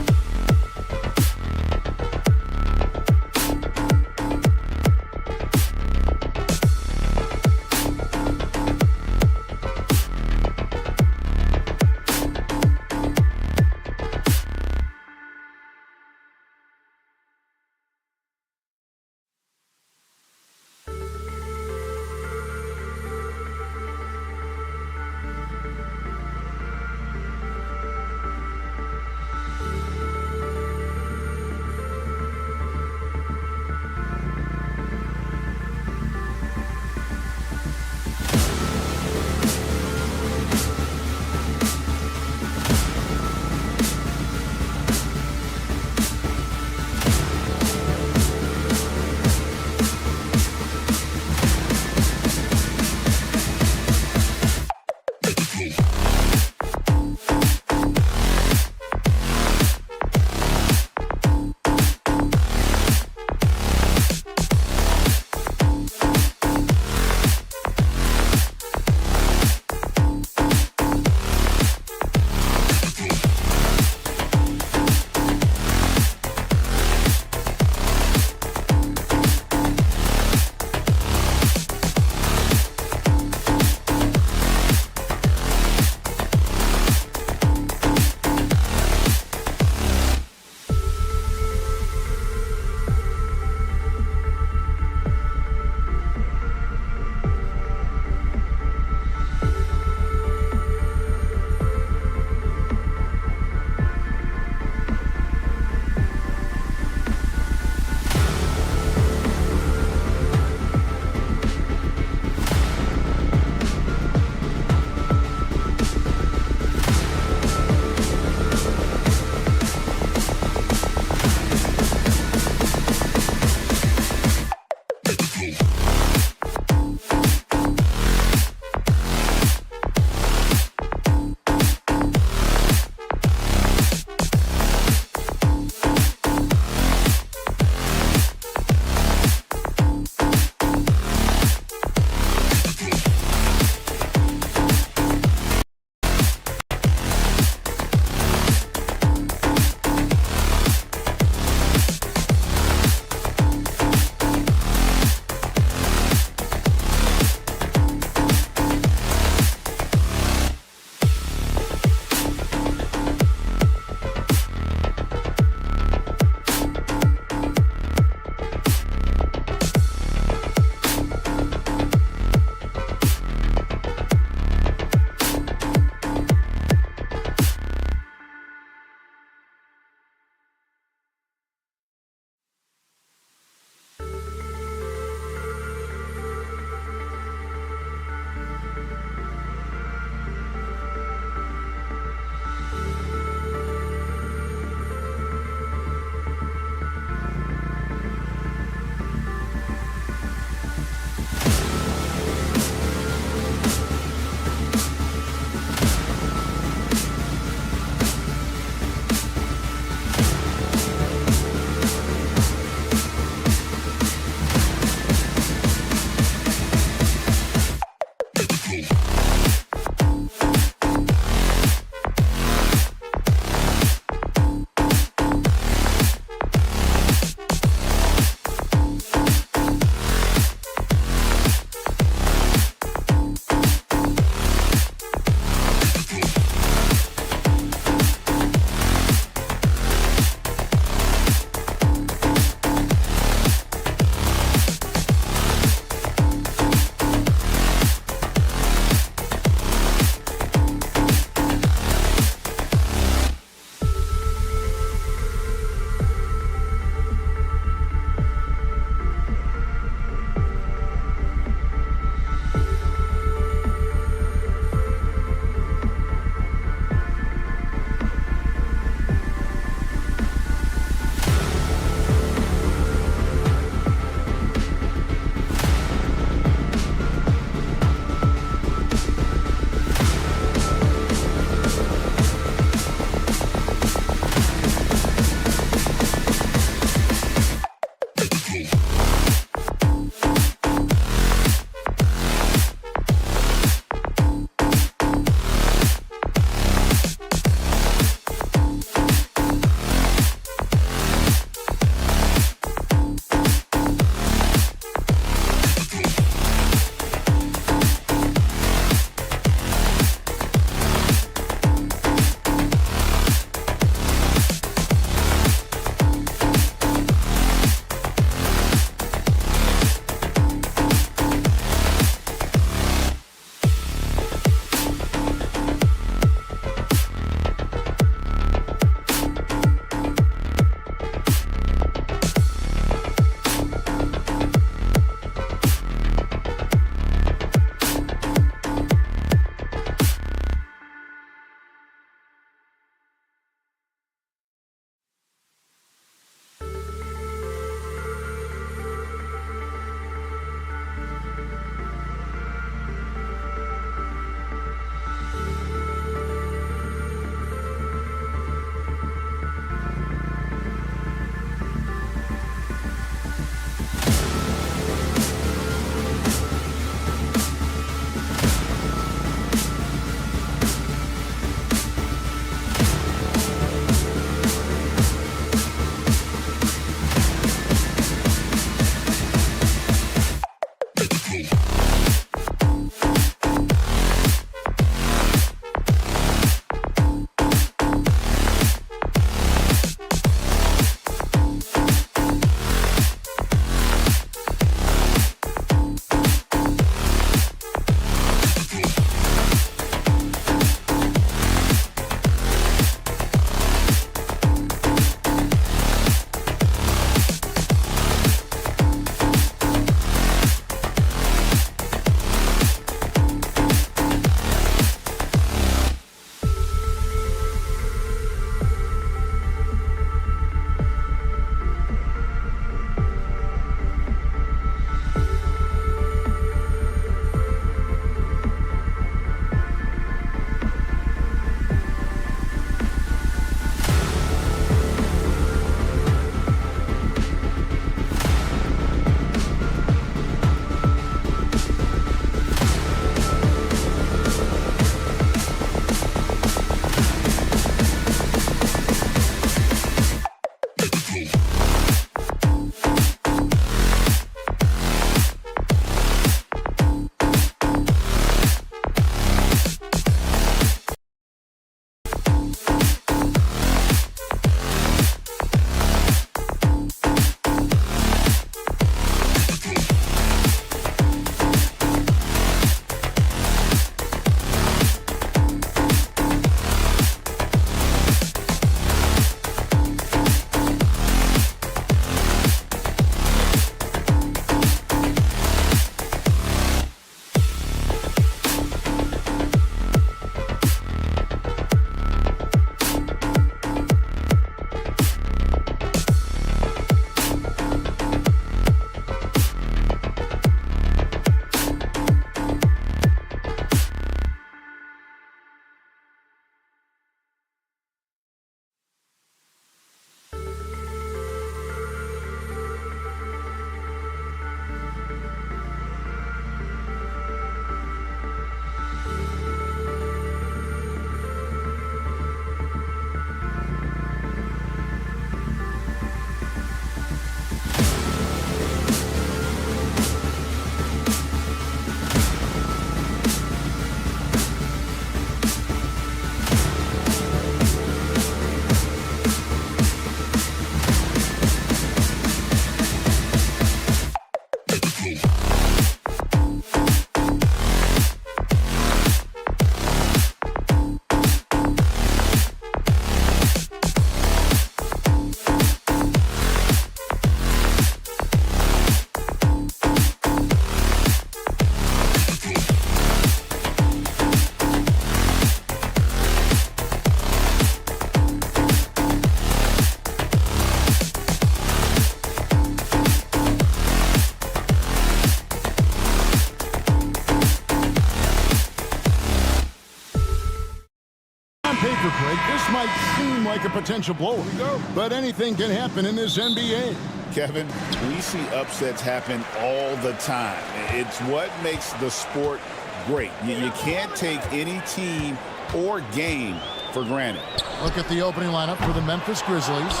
paper break, this might seem like a potential blowout, but anything can happen in this NBA. Kevin, we see upsets happen all the time. It's what makes the sport great. You can't take any team or game for granted. Look at the opening lineup for the Memphis Grizzlies.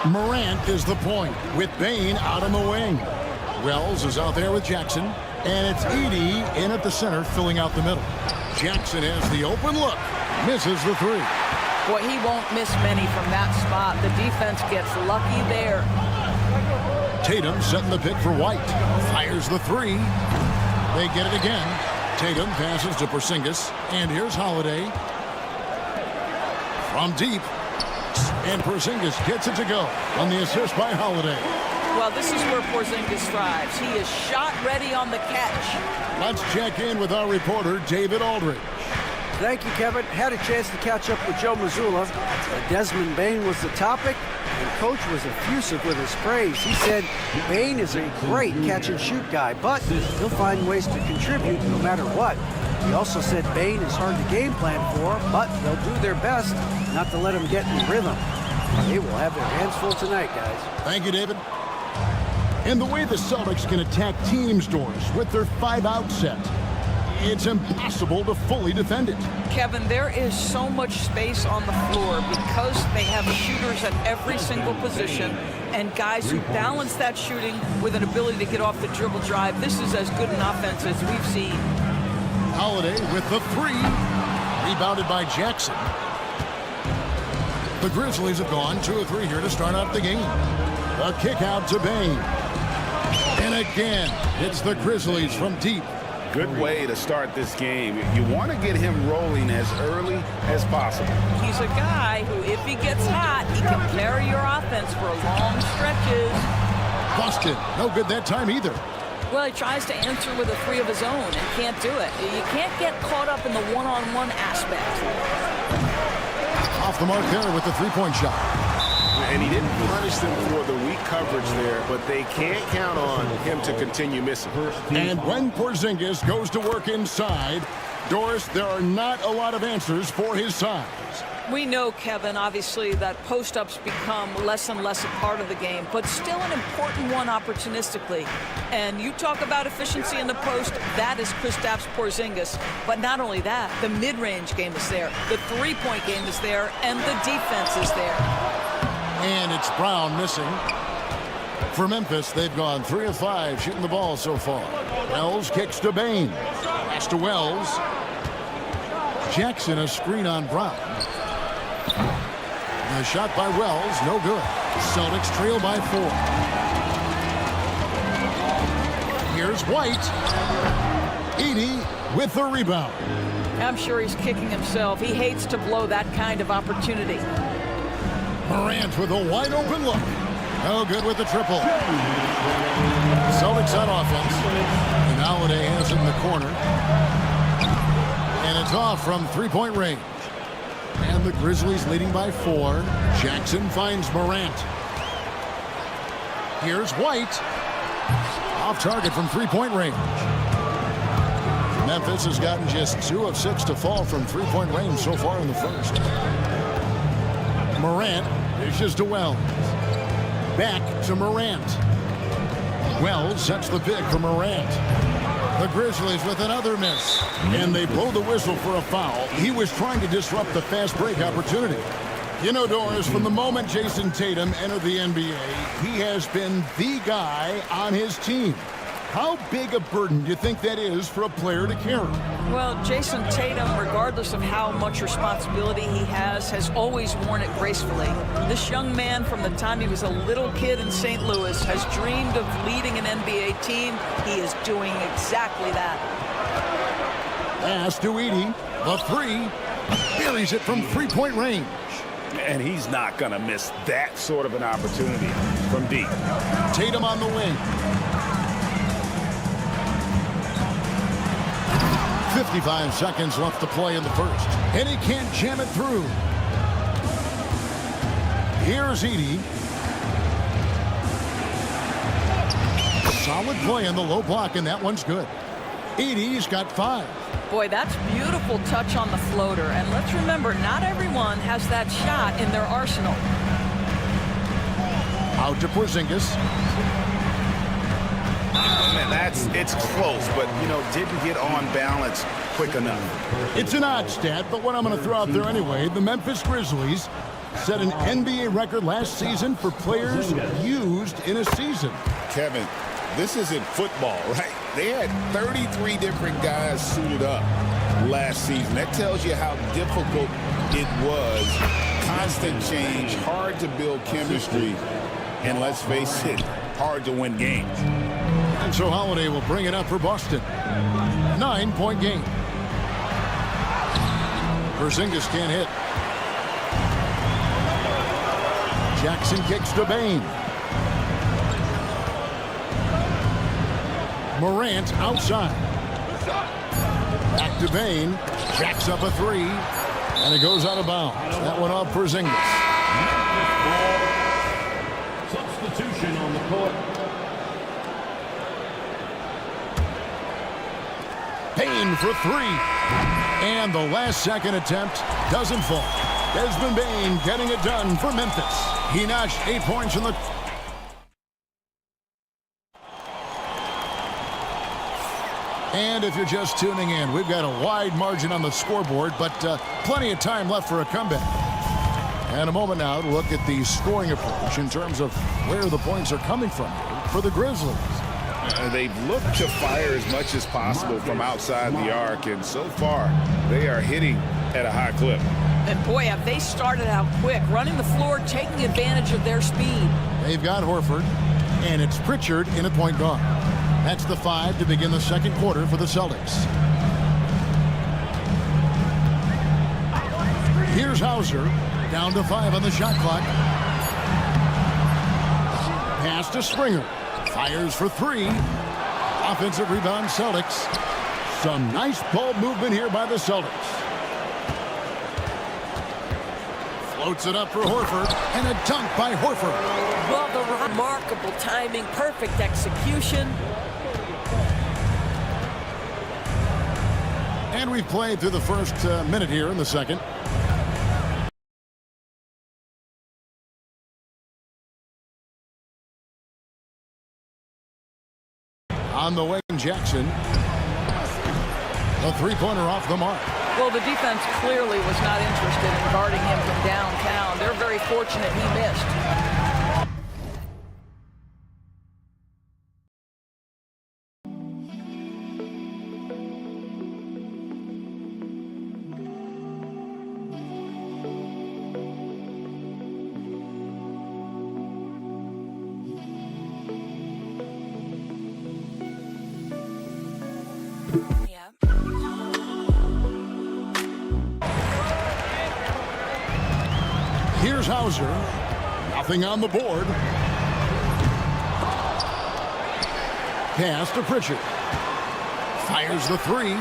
Morant is the point, with Bane out on the wing. Wells is out there with Jackson, and it's Edey in at the center, filling out the middle. Jackson has the open look, misses the three. Boy, he won't miss many from that spot. The defense gets lucky there. Tatum setting the pick for White. Fires the three. They get it again. Tatum passes to Porzingis, and here's Holiday. From deep, and Porzingis gets it to go on the assist by Holiday. Well, this is where Porzingis thrives. He is shot ready on the catch. Let's check in with our reporter, David Aldridge. Thank you, Kevin. Had a chance to catch up with Joe Mazzulla. Desmond Bane was the topic, and Coach was effusive with his praise. He said Bane is a great catch-and-shoot guy, but he'll find ways to contribute no matter what. He also said Bane is hard to game plan for, but they'll do their best not to let him get in rhythm. They will have their hands full tonight, guys. Thank you, David. And the way the Celtics can attack teams, Doris, with their 5-out set. it's impossible to fully defend it. Kevin, there is so much space on the floor because they have shooters at every single position and guys who balance that shooting with an ability to get off the dribble drive. This is as good an offense as we've seen. Holiday with the three. Rebounded by Jackson. The Grizzlies have gone 2 of 3 here to start out the game. A kick out to Bain. And again, it's the Grizzlies from deep. Good way to start this game. You want to get him rolling as early as possible. He's a guy who, if he gets hot, he can carry your offense for long stretches. Boston, no good that time either. Well, he tries to answer with a three of his own and can't do it. You can't get caught up in the one-on-one aspect. Off the mark there with the three-point shot. And he didn't punish them for the weak coverage there, but they can't count on him to continue missing. And when Porzingis goes to work inside, Doris, there are not a lot of answers for his size. We know, Kevin, obviously, that post-ups become less and less a part of the game, but still an important one opportunistically. And you talk about efficiency in the post, that is Kristaps Porzingis. But not only that, the mid-range game is there, the three-point game is there, and the defense is there. And it's Brown missing. For Memphis, they've gone 3 of 5 shooting the ball so far. Wells kicks to Bain. Pass to Wells. Jackson, a screen on Brown. The shot by Wells, no good. Celtics trail by 4. Here's White. Edey with the rebound. I'm sure he's kicking himself. He hates to blow that kind of opportunity. Morant with a wide open look. No good with the triple. Celtics on offense. And Holiday has it in the corner. And it's off from three-point range. And the Grizzlies leading by 4. Jackson finds Morant. Here's White. Off target from three-point range. Memphis has gotten just 2 of 6 to fall from three-point range so far in the first. Morant dishes to Wells. Back to Morant. Wells sets the pick for Morant. The Grizzlies with another miss. And they blow the whistle for a foul. He was trying to disrupt the fast break opportunity. You know, Doris, from the moment Jason Tatum entered the NBA, he has been the guy on his team. How big a burden do you think that is for a player to carry? Well, Jason Tatum, regardless of how much responsibility he has always worn it gracefully. This young man, from the time he was a little kid in St. Louis, has dreamed of leading an NBA team. He is doing exactly that. Pass to Edey. The three. Buries it from three-point range. And he's not going to miss that sort of an opportunity from deep. Tatum on the wing. 55 seconds left to play in the first. And he can't jam it through. Here's Edey. Solid play in the low block, and that one's good. Edey's got 5. Boy, that's beautiful touch on the floater. And let's remember, not everyone has that shot in their arsenal. Out to Porzingis. Man, it's close, but, didn't get on balance quick enough. It's an odd stat, but what I'm going to throw out there anyway, the Memphis Grizzlies set an NBA record last season for players used in a season. Kevin, this isn't football, right? They had 33 different guys suited up last season. That tells you how difficult it was. Constant change, hard to build chemistry, and let's face it, hard to win games. And so Holiday will bring it up for Boston. 9-point game. Porzingis can't hit. Jackson kicks to Bain. Morant outside. Back to Bain. Jacks up a 3. And it goes out of bounds. That one off Porzingis. Substitution on the court. Bain for 3. And the last second attempt doesn't fall. Desmond Bain getting it done for Memphis. He notched 8 points in the... And if you're just tuning in, we've got a wide margin on the scoreboard, but plenty of time left for a comeback. And a moment now to look at the scoring approach in terms of where the points are coming from for the Grizzlies. They've looked to fire as much as possible from outside the arc, and so far they are hitting at a high clip. And boy, have they started out quick, running the floor, taking advantage of their speed. They've got Horford, and it's Pritchard in at point guard. That's the 5 to begin the second quarter for the Celtics. Here's Hauser, down to 5 on the shot clock. Pass to Springer. Fires for 3. Offensive rebound, Celtics. Some nice ball movement here by the Celtics. Floats it up for Horford, and a dunk by Horford. Well, the remarkable timing, perfect execution. And we've played through the first minute here in the second. On the way, Jackson. A three-pointer off the mark. Well, the defense clearly was not interested in guarding him from downtown. They're very fortunate he missed. Here's Hauser. Nothing on the board. Pass to Pritchard. Fires the 3.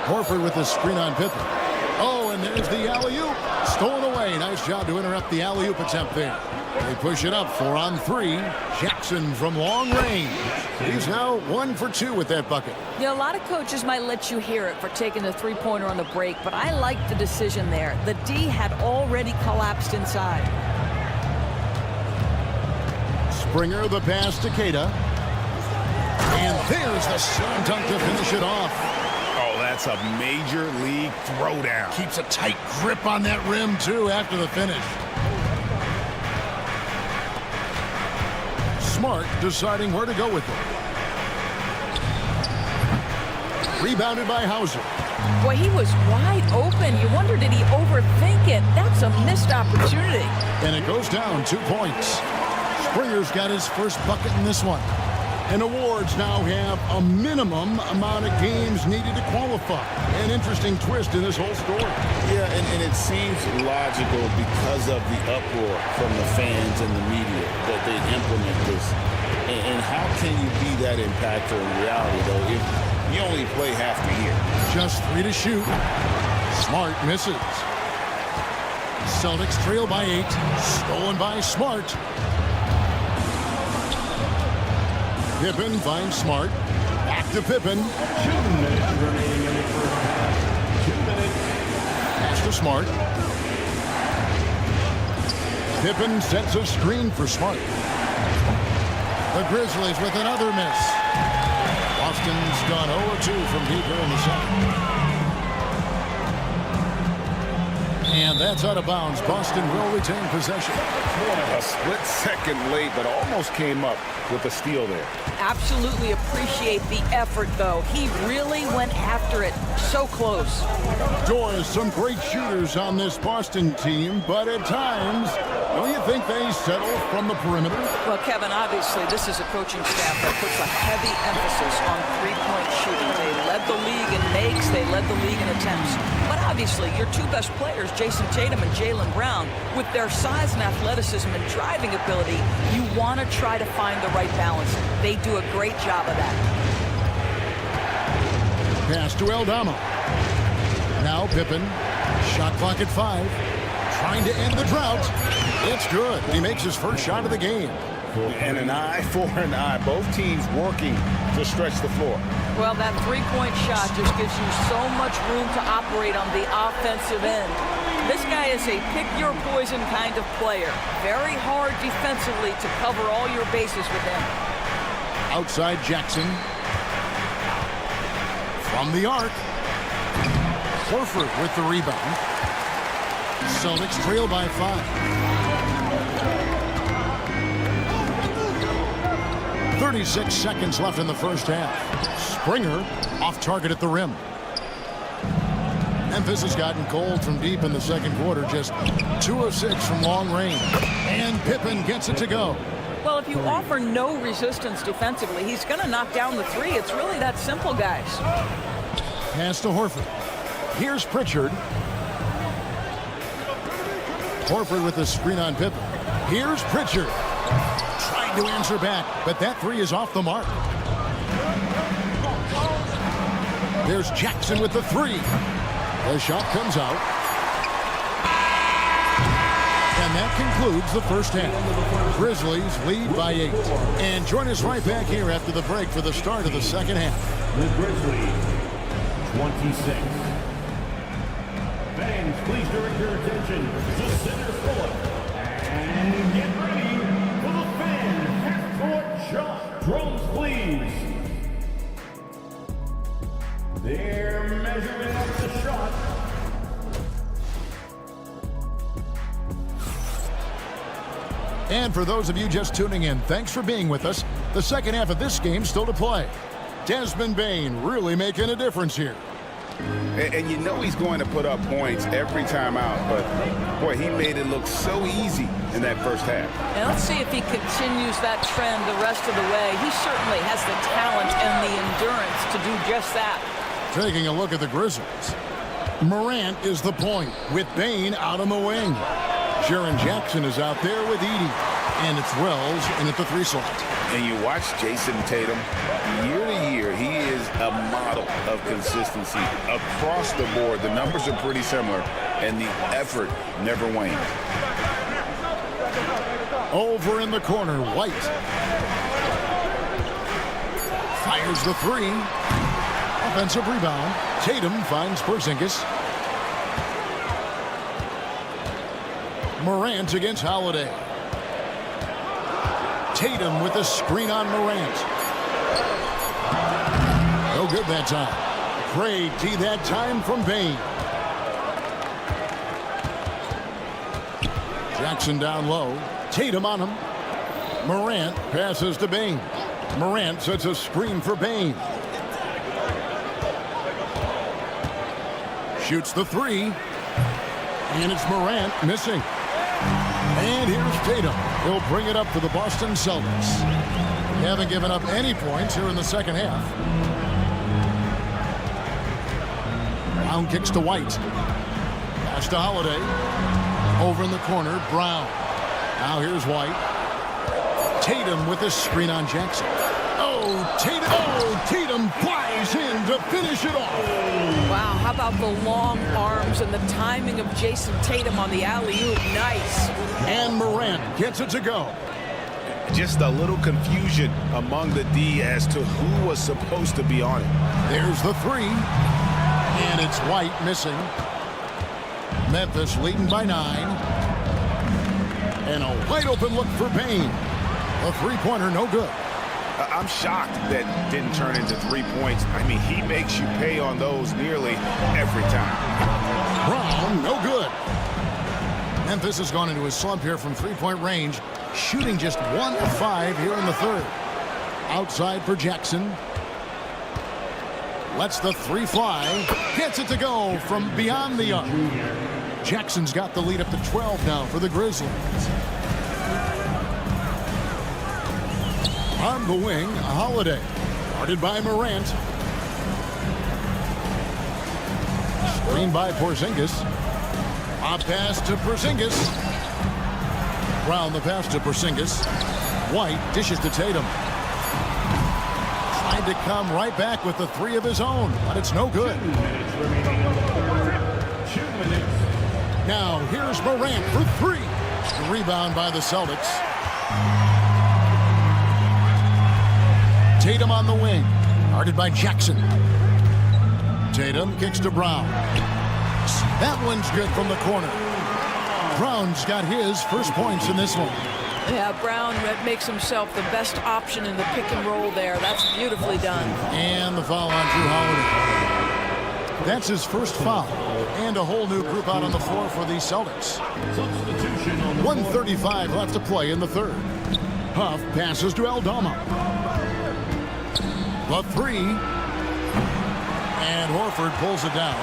Horford with the screen on Pippen. Oh, and there's the alley-oop. Stolen away. Nice job to interrupt the alley-oop attempt there. They push it up 4 on 3. Jackson from long range. He's now 1 for 2 with that bucket. You know, a lot of coaches might let you hear it for taking the three-pointer on the break, but I like the decision there. The D had already collapsed inside. Springer the pass to Keita. And there's the slam dunk to finish it off. Oh, that's a major league throwdown. Keeps a tight grip on that rim, too, after the finish. Smart deciding where to go with it. Rebounded by Hauser. Boy, he was wide open. You wonder, did he overthink it? That's a missed opportunity. And it goes down 2 points. Springer's got his first bucket in this one. And awards now have a minimum amount of games needed to qualify. An interesting twist in this whole story. Yeah, and it seems logical because of the uproar from the fans and the media that they implement this. And how can you be that impactful in reality, though, if you only play half the year? Just 3 to shoot. Smart misses. Celtics trail by 8. Stolen by Smart. Pippen finds Smart. Back to Pippen. 2 minutes remaining in the first half. 2 minutes. Pass to Smart. Pippen sets a screen for Smart. The Grizzlies with another miss. Boston's gone 0-2 from deep here in the second. And that's out of bounds. Boston will retain possession. A split second late, but almost came up with a steal there. Absolutely appreciate the effort, though. He really went after it. So close. Doors, some great shooters on this Boston team, but at times, don't you think they settle from the perimeter? Well, Kevin, obviously, this is a coaching staff that puts a heavy emphasis on three-point shooting. They led the league in makes. They led the league in attempts. But obviously, your two best players, Jason Tatum and Jaylen Brown, with their size and athleticism and driving ability, you want to try to find the right balance. They do a great job of that. Pass to Aldama. Now Pippen. Shot clock at 5. Trying to end the drought. It's good. He makes his first shot of the game. And an eye for an eye. Both teams working to stretch the floor. Well, that three-point shot just gives you so much room to operate on the offensive end. This guy is a pick-your-poison kind of player. Very hard defensively to cover all your bases with him. Outside Jackson. From the arc. Horford with the rebound. Celtics trail by 5. 36 seconds left in the first half. Springer off target at the rim. Memphis has gotten cold from deep in the second quarter, just 2 of 6 from long range. And Pippen gets it to go. Well, if you offer no resistance defensively, he's going to knock down the 3. It's really that simple, guys. Pass to Horford. Here's Pritchard. Horford with the screen on Pippen. Here's Pritchard. Trying to answer back, but that 3 is off the mark. There's Jackson with the 3. The shot comes out. And that concludes the first half. Grizzlies lead by 8. And join us right back here after the break for the start of the second half. The Grizzlies, 26. Fans, please direct your attention to center court. And get ready for the fan half-court shot. Drums, please. They're measuring up the shot. And for those of you just tuning in, thanks for being with us. The second half of this game still to play. Desmond Bane really making a difference here. And you know he's going to put up points every time out, but boy, he made it look so easy in that first half. And let's see if he continues that trend the rest of the way. He certainly has the talent and the endurance to do just that. Taking a look at the Grizzlies. Morant is the point with Bane out on the wing. Jaren Jackson is out there with Edey. And it's Wells in at the 3 slot. And you watch Jason Tatum, year to year, he is a model of consistency. Across the board, the numbers are pretty similar, and the effort never wanes. Over in the corner, White. Fires the 3. Offensive rebound. Tatum finds Porzingis. Morant against Holiday. Tatum with the screen on Morant. No good that time. Great D that time from Bane. Jackson down low. Tatum on him. Morant passes to Bane. Morant sets a screen for Bane. Shoots the 3. And it's Morant missing. And here's Tatum. He'll bring it up for the Boston Celtics. They haven't given up any points here in the second half. Brown kicks to White. Pass to Holiday. Over in the corner, Brown. Now here's White. Tatum with the screen on Jackson. Oh, Tatum. Oh, Tatum flies in to finish it off. Wow, how about the long arms and the timing of Jason Tatum on the alley-oop? Nice. And Morant gets it to go. Just a little confusion among the D as to who was supposed to be on it. There's the 3. And it's White missing. Memphis leading by 9. And a wide open look for Bane. A 3-pointer, no good. I'm shocked that didn't turn into 3 points. I mean, he makes you pay on those nearly every time. Brown, no good. Memphis has gone into a slump here from 3-point range, shooting just 1 of 5 here in the third. Outside for Jackson. Lets the 3 fly. Gets it to go from beyond the arc. Jackson's got the lead up to 12 now for the Grizzlies. On the wing, Holiday. Guarded by Morant. Screen by Porzingis. A pass to Porzingis. Brown the pass to Porzingis. White dishes to Tatum. Tried to come right back with the 3 of his own, but it's no good. 2 minutes remaining in the third. 2 minutes. Now here's Morant for 3. The rebound by the Celtics. Tatum on the wing. Guarded by Jackson. Tatum kicks to Brown. That one's good from the corner. Brown's got his first points in this one. Yeah, Brown makes himself the best option in the pick and roll there. That's beautifully done. And the foul on Drew Holiday. That's his first foul. And a whole new group out on the floor for the Celtics. 1:35 left to play in the third. Huff passes to Aldama. The three. And Horford pulls it down.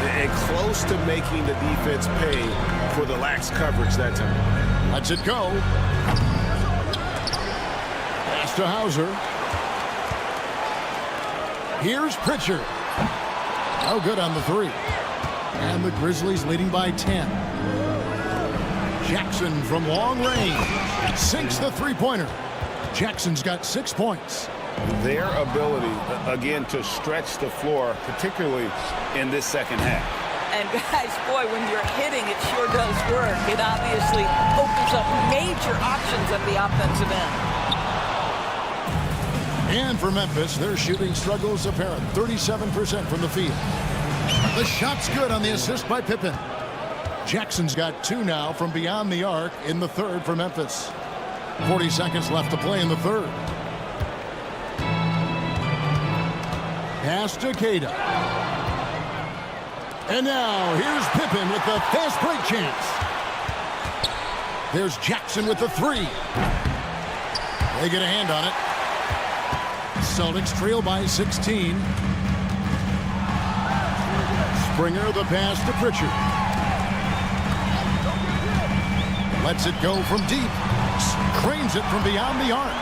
And close to making the defense pay for the lax coverage that time. Lets it go. Pass to Hauser. Here's Pritchard. No good on the three. And the Grizzlies leading by 10. Jackson from long range sinks the three-pointer. Jackson's got 6 points. Their ability, again, to stretch the floor, particularly in this second half. And guys, boy, when you're hitting, it sure does work. It obviously opens up major options at the offensive end. And for Memphis, their shooting struggles apparent. 37% from the field. The shot's good on the assist by Pippen. Jackson's got 2 now from beyond the arc in the third for Memphis. 40 seconds left to play in the third. Pass to Queta. And now here's Pippen with the fast break chance. There's Jackson with the three. They get a hand on it. Celtics trail by 16. Springer the pass to Pritchard. Lets it go from deep. Cranes it from beyond the arc.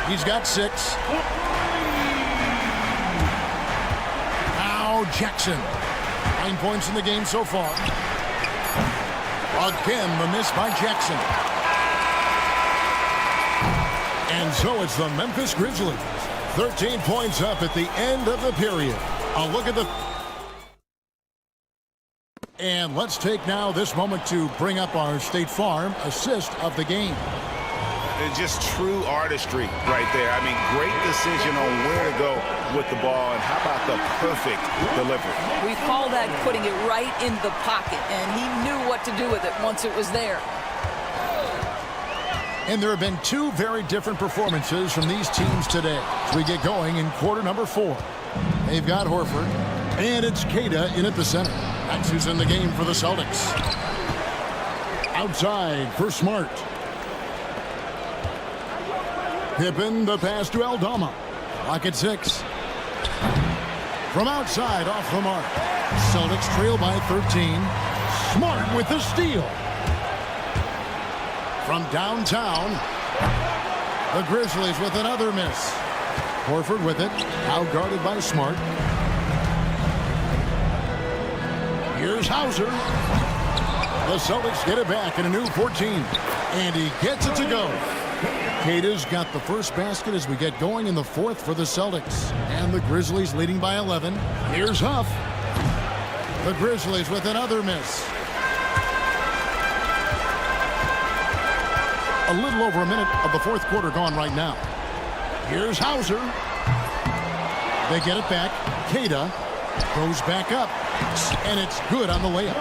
He's got 6. Now Jackson. 9 points in the game so far. Again, the miss by Jackson. And so it's the Memphis Grizzlies. 13 points up at the end of the period. A look at the... And let's take now this moment to bring up our State Farm assist of the game. It's just true artistry right there. I mean, great decision on where to go with the ball, and how about the perfect delivery? We call that putting it right in the pocket, and he knew what to do with it once it was there. And there have been 2 very different performances from these teams today as we get going in quarter number 4. They've got Horford, and it's Queta in at the center. That's who's in the game for the Celtics. Outside for Smart. Pippen, the pass to Aldama. Clock at 6. From outside, off the mark. Celtics trail by 13. Smart with the steal. From downtown, the Grizzlies with another miss. Horford with it, out guarded by Smart. Here's Hauser. The Celtics get it back in a new 14. And he gets it to go. Queta's got the first basket as we get going in the fourth for the Celtics. And the Grizzlies leading by 11. Here's Huff. The Grizzlies with another miss. A little over a minute of the fourth quarter gone right now. Here's Hauser. They get it back. Queta goes back up. And it's good on the layup.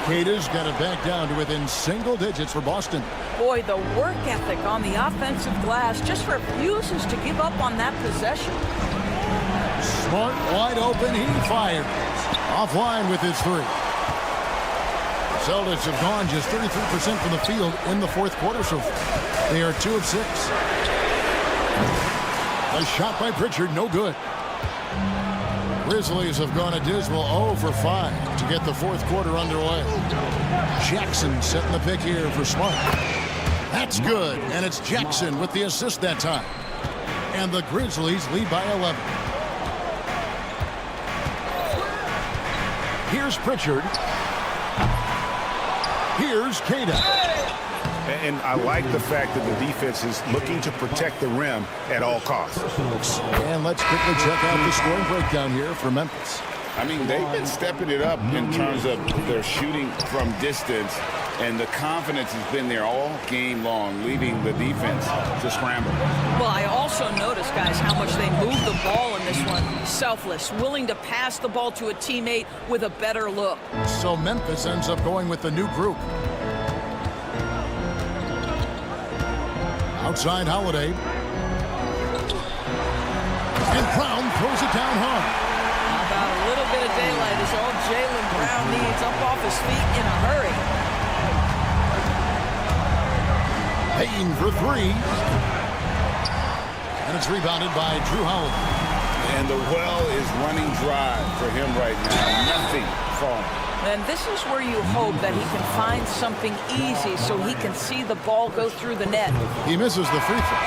Queta's got it back down to within single digits for Boston. Boy, the work ethic on the offensive glass just refuses to give up on that possession. Smart wide open, he fires. Offline with his three. The Celtics have gone just 33% from the field in the fourth quarter so far. They are 2 of 6. A shot by Pritchard, no good. Grizzlies have gone a dismal 0 for 5 to get the fourth quarter underway. Jackson setting the pick here for Smart. That's good, and it's Jackson with the assist that time. And the Grizzlies lead by 11. Here's Pritchard. Here's Queta. And I like the fact that the defense is looking to protect the rim at all costs. And let's quickly check out the scoring breakdown here for Memphis. I mean, they've been stepping it up in terms of their shooting from distance. And the confidence has been there all game long, leaving the defense to scramble. Well, I also noticed, guys, how much they moved the ball in this one. Selfless, willing to pass the ball to a teammate with a better look. So Memphis ends up going with the new group. Outside Holiday. And Brown throws it down hard. About a little bit of daylight is all Jaylen Brown needs, up off his feet in a hurry. Payne for three. And it's rebounded by Drew Holiday. And the well is running dry for him right now. Nothing falling. And this is where you hope that he can find something easy so he can see the ball go through the net. He misses the free throw.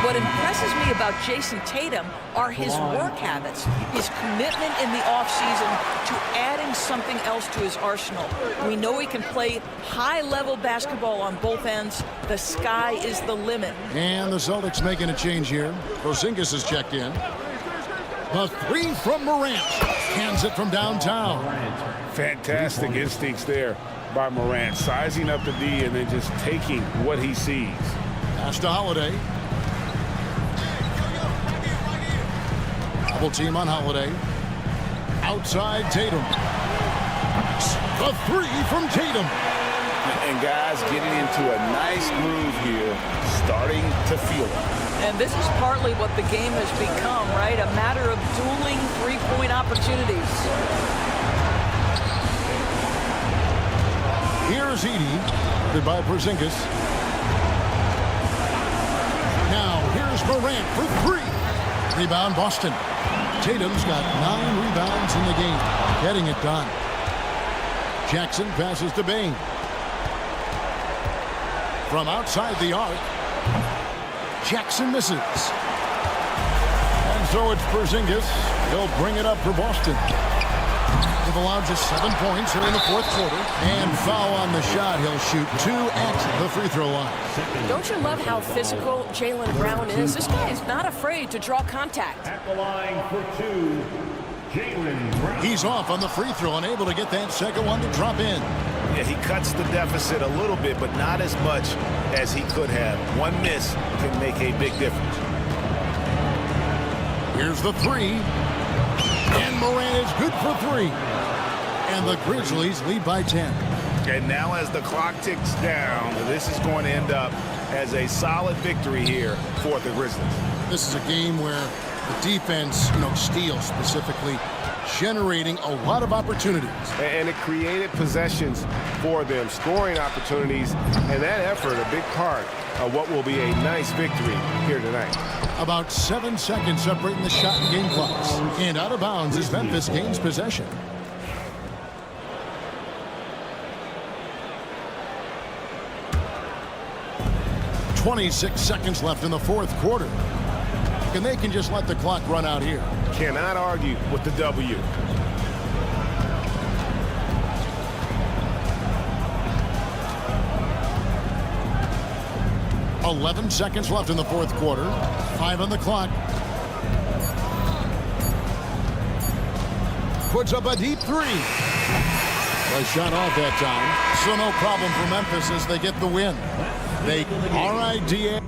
What impresses me about Jason Tatum are his work habits, his commitment in the offseason to adding something else to his arsenal. We know he can play high-level basketball on both ends. The sky is the limit. And the Celtics making a change here. Porzingis is checked in. The three from Morant. Hands it from downtown. Fantastic instincts there by Morant, sizing up the D and then just taking what he sees. Pass to Holiday. Double team on Holiday. Outside Tatum. The three from Tatum. And guys getting into a nice groove here, starting to feel it. And this is partly what the game has become, right? A matter of dueling three-point opportunities. Here's Edey. Goodbye, Porzingis. Now, here's Morant for three. Rebound, Boston. Tatum's got 9 rebounds in the game. Getting it done. Jackson passes to Bane. From outside the arc. Jackson misses. And so it's Porzingis. He'll bring it up for Boston. They've allowed just 7 points here in the fourth quarter. And foul on the shot. He'll shoot 2 at the free throw line. Don't you love how physical Jaylen Brown is? This guy is not afraid to draw contact. At the line for two, Jaylen Brown. He's off on the free throw and able to get that second one to drop in. Yeah, he cuts the deficit a little bit, but not as much as he could have. One miss can make a big difference. Here's the three. And Morant is good for 3. And the Grizzlies lead by 10. And now as the clock ticks down, this is going to end up as a solid victory here for the Grizzlies. This is a game where the defense, steals specifically, generating a lot of opportunities. And it created possessions for them, scoring opportunities, and that effort a big part of what will be a nice victory here tonight. About 7 seconds separating the shot and game clocks. And out of bounds as Memphis gains possession. .26 seconds left in the fourth quarter. And they can just let the clock run out here. Cannot argue with the W. .11 seconds left in the fourth quarter. 5 on the clock. Puts up a deep 3. A shot off that time. So no problem for Memphis as they get the win. They RIDA.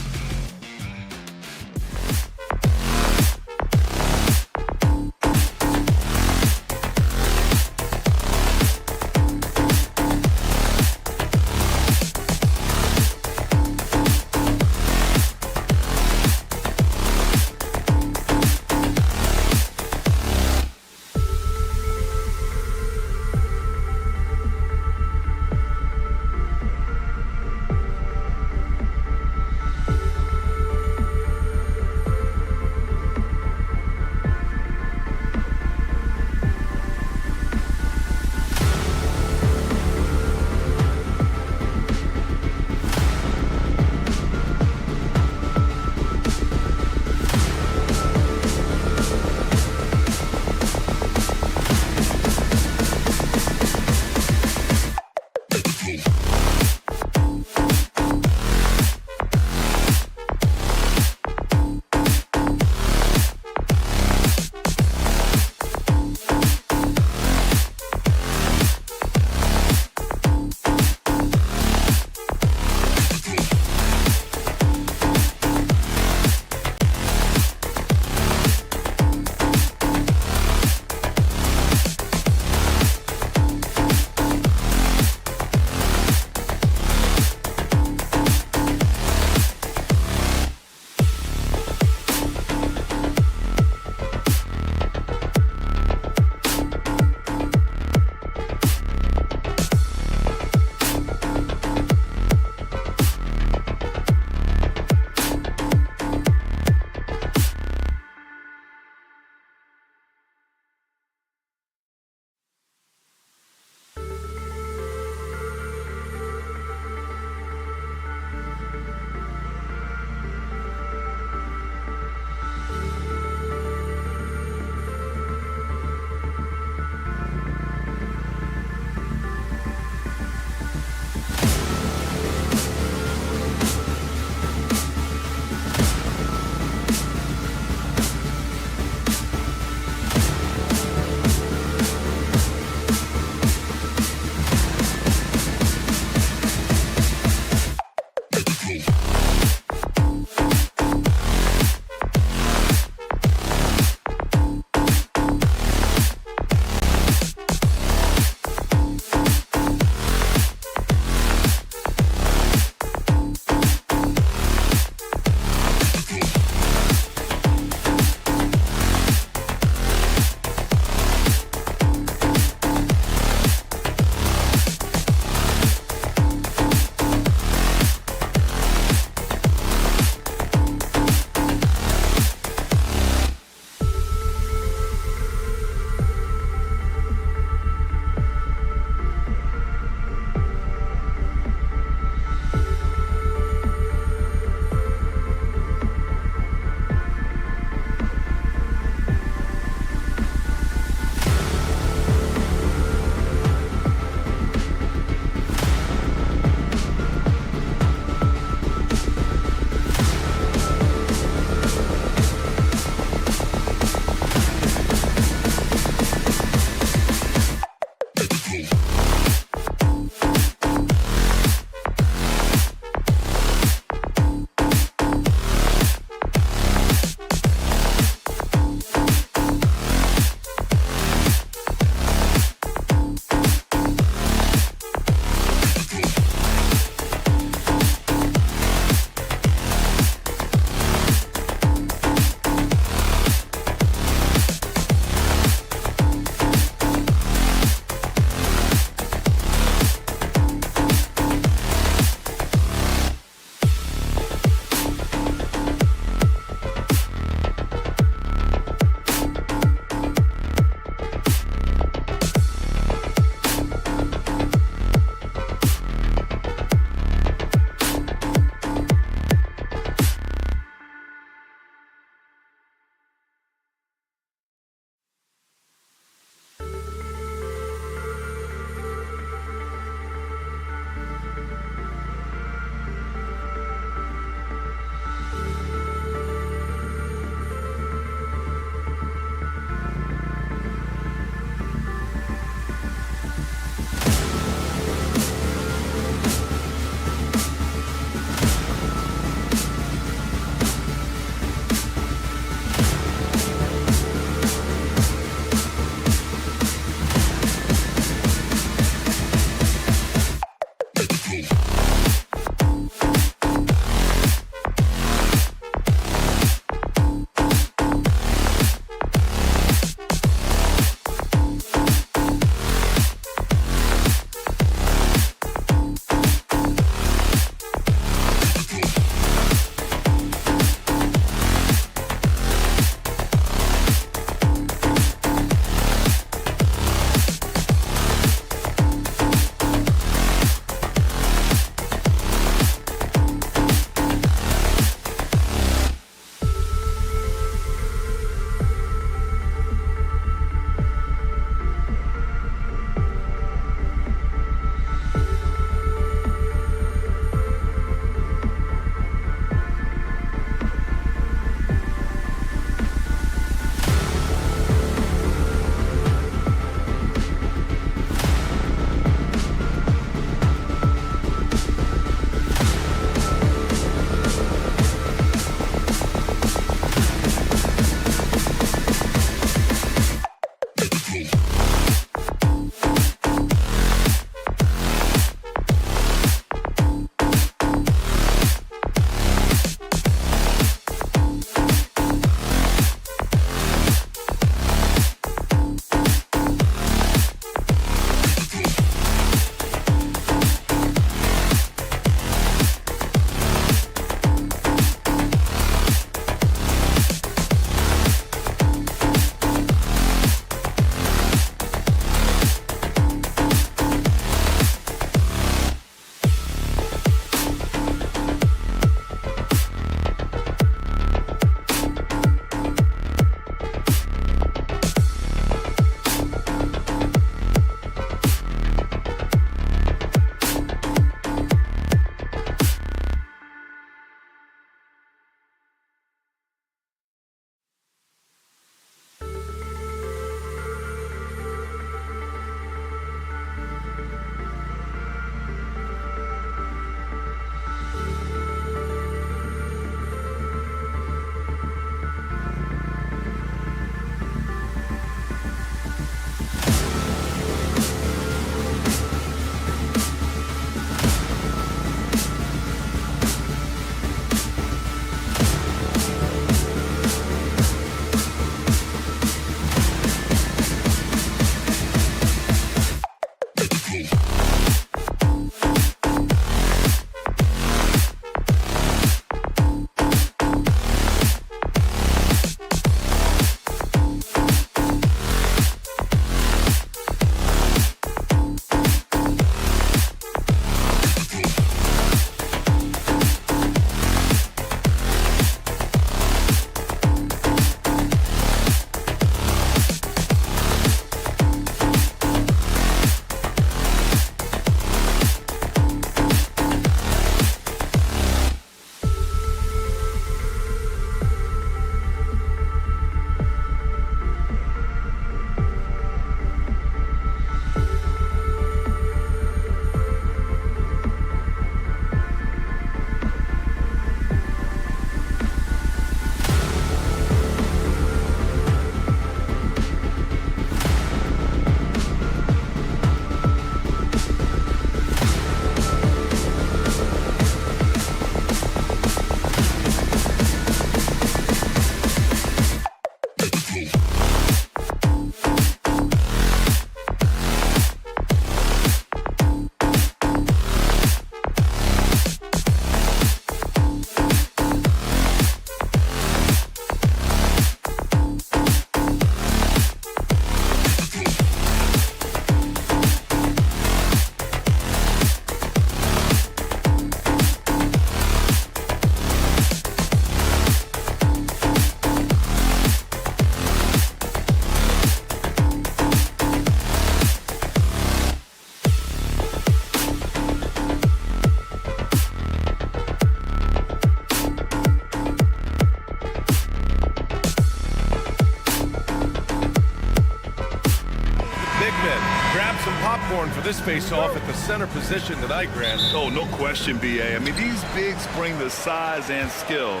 big men. Grab some popcorn for this face-off at the center position tonight, Grant. Oh, no question, B.A. I mean, these bigs bring the size and skill.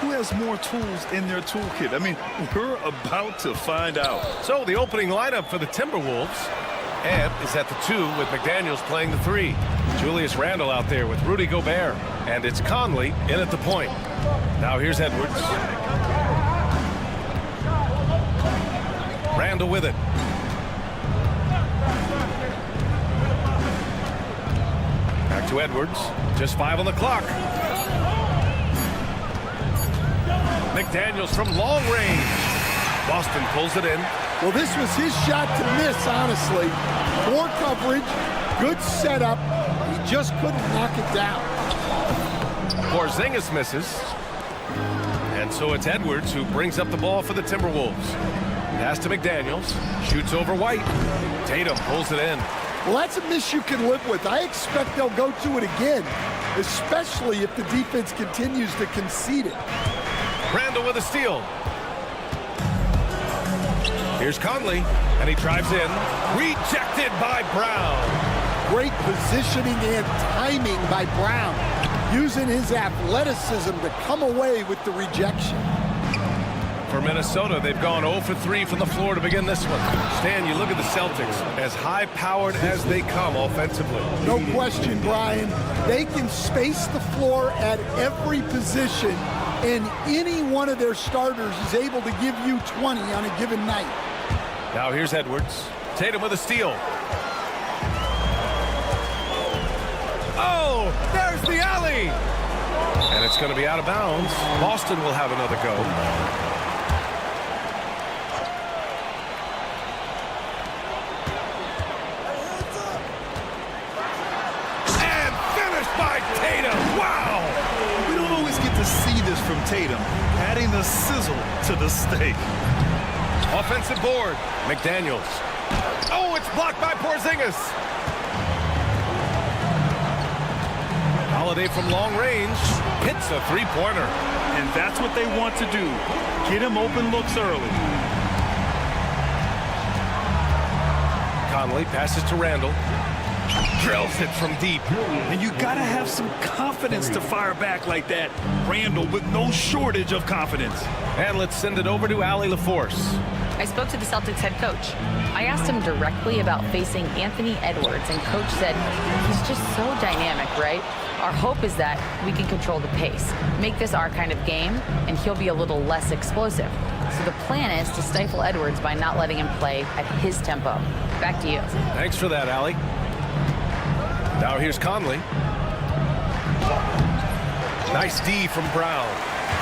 Who has more tools in their toolkit? I mean, we're about to find out. So the opening lineup for the Timberwolves. Ebb is at the 2 with McDaniels playing the 3. Julius Randle out there with Rudy Gobert. And it's Conley in at the point. Now here's Edwards. Randle with it. Back to Edwards. Just 5 on the clock. McDaniels from long range. Boston pulls it in. Well, this was his shot to miss, honestly. Poor coverage, good setup. He just couldn't knock it down. Porzingis misses. And so it's Edwards who brings up the ball for the Timberwolves. Pass to McDaniels. Shoots over White. Tatum pulls it in. Well, that's a miss you can live with. I expect they'll go to it again, especially if the defense continues to concede it. Randle with a steal. Here's Conley, and he drives in. Rejected by Brown. Great positioning and timing by Brown, using his athleticism to come away with the rejection. For Minnesota, they've gone 0 for 3 from the floor to begin this one. Stan, you look at the Celtics, as high-powered as they come offensively. No question, Brian. They can space the floor at every position, and any one of their starters is able to give you 20 on a given night. Now here's Edwards. Tatum with a steal. Oh, there's the alley! And it's going to be out of bounds. Boston will have another go. And finished by Tatum. Wow! We don't always get to see this from Tatum, adding the sizzle to the steak. Offensive board. McDaniels. Oh, it's blocked by Porzingis. Holiday from long range hits a three-pointer. And that's what they want to do. Get him open looks early. Conley passes to Randle. Drills it from deep. And you got to have some confidence to fire back like that. Randle with no shortage of confidence. And let's send it over to Allie LaForce. I spoke to the Celtics head coach. I asked him directly about facing Anthony Edwards, and coach said, he's just so dynamic, right? Our hope is that we can control the pace, make this our kind of game, and he'll be a little less explosive. So the plan is to stifle Edwards by not letting him play at his tempo. Back to you. Thanks for that, Allie. Now here's Conley. Nice D from Brown.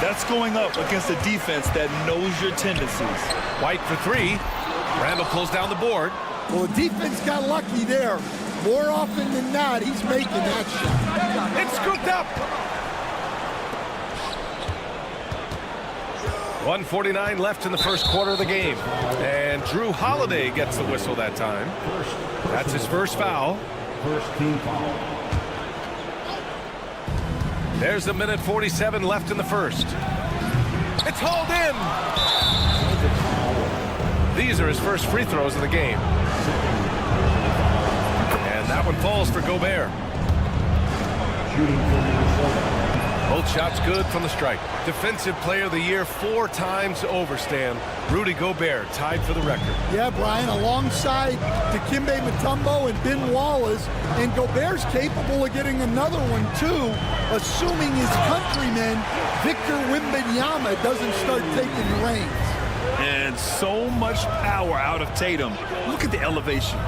That's going up against a defense that knows your tendencies. White for 3. Randle pulls down the board. Well, the defense got lucky there. More often than not, he's making that shot. It's scooped up. 1:49 left in the first quarter of the game. And Drew Holiday gets the whistle that time. That's his first foul. First team foul. There's 1:47 left in the first. It's hauled in. These are his first free throws of the game. And that one falls for Gobert. Both shots good from the stripe. Defensive player of the year 4 times over, Stan. Rudy Gobert tied for the record. Yeah, Brian, alongside Dikembe Mutombo and Ben Wallace, and Gobert's capable of getting another one too, assuming his countryman Victor Wembanyama doesn't start taking the reins. And so much power out of Tatum. Look at the elevation.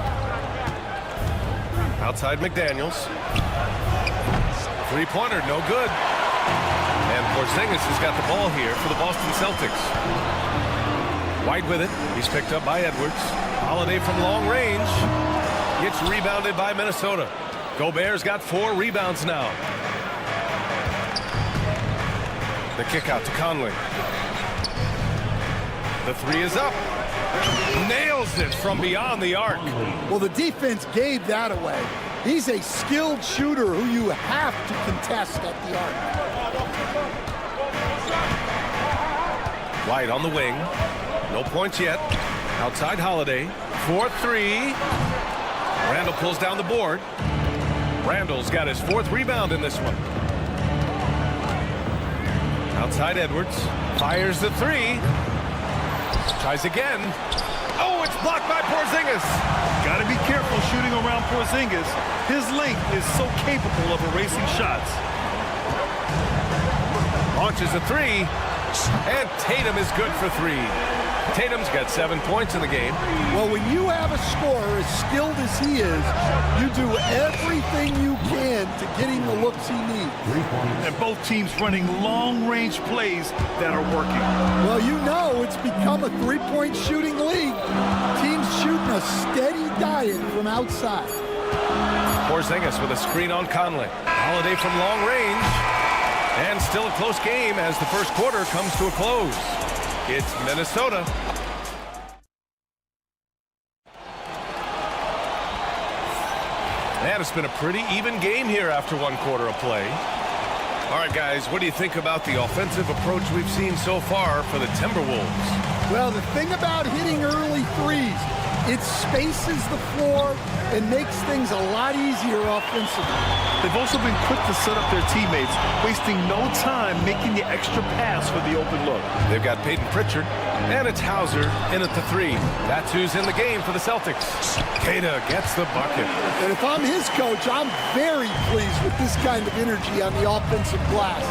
Outside McDaniels. Three-pointer, no good. And Porzingis has got the ball here for the Boston Celtics. White with it. He's picked up by Edwards. Holiday from long range. Gets rebounded by Minnesota. Gobert's got 4 rebounds now. The kick out to Conley. The 3 is up. Nails it from beyond the arc. Well, the defense gave that away. He's a skilled shooter who you have to contest at the arc. White on the wing. No points yet. Outside Holiday. 4-3. Randall pulls down the board. Randall's got his 4th rebound in this one. Outside Edwards. Fires the 3. Tries again. Oh, it's blocked by Porzingis. Got to be careful shooting around Porzingis. His length is so capable of erasing shots. Launches a 3. And Tatum is good for 3. Tatum's got 7 points in the game. Well, when you have a scorer as skilled as he is, you do everything you can to get him the looks he needs. And both teams running long-range plays that are working. Well, you know it's become a three-point shooting league. Teams shooting a steady diet from outside. Porzingis with a screen on Conley. Holiday from long range. And still a close game as the first quarter comes to a close. It's Minnesota. And it's been a pretty even game here after 1 quarter of play. All right, guys, what do you think about the offensive approach we've seen so far for the Timberwolves? Well, the thing about hitting early threes, it spaces the floor and makes things a lot easier offensively. They've also been quick to set up their teammates, wasting no time making the extra pass for the open look. They've got Peyton Pritchard, and it's Hauser in at the 3. That's who's in the game for the Celtics. Queta gets the bucket. And if I'm his coach, I'm very pleased with this kind of energy on the offensive glass.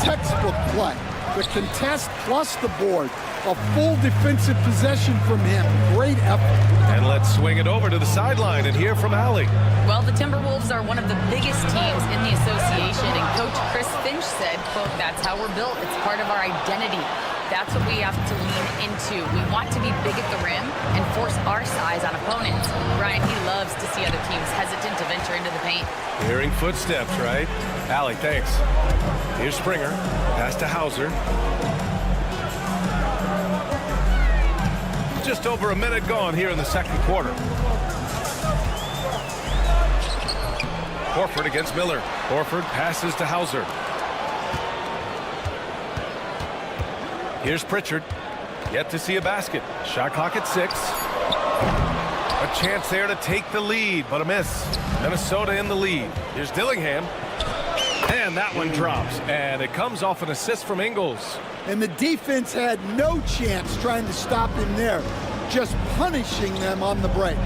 Textbook play. The contest plus the board. A full defensive possession from him. Great effort. And let's swing it over to the sideline and hear from Allie. Well, the Timberwolves are one of the biggest teams in the association, and Coach Chris Finch said, quote, "That's how we're built. It's part of our identity. That's what we have to lean into. We want to be big at the rim and force our size on opponents." Ryan, he loves to see other teams hesitant to venture into the paint. Hearing footsteps, right? Allie, thanks. Here's Springer. Pass to Hauser. Just over a minute gone here in the second quarter. Horford against Miller. Horford passes to Hauser. Here's Pritchard. Yet to see a basket. Shot clock at 6. A chance there to take the lead, but a miss. Minnesota in the lead. Here's Dillingham. And that one drops. And it comes off an assist from Ingles. And the defense had no chance trying to stop him there. Just punishing them on the break.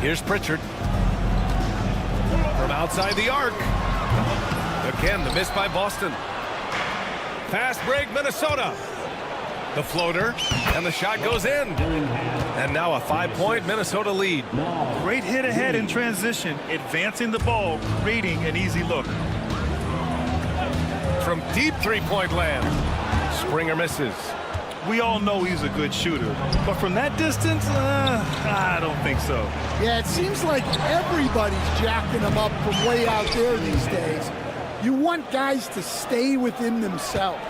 Here's Pritchard. From outside the arc. Again, the miss by Boston. Fast break, Minnesota. The floater, and the shot goes in. And now a 5-point Minnesota lead. Great hit ahead in transition, advancing the ball, creating an easy look. From deep three-point land, Springer misses. We all know he's a good shooter, but from that distance, I don't think so. Yeah, it seems like everybody's jacking him up from way out there these days. You want guys to stay within themselves.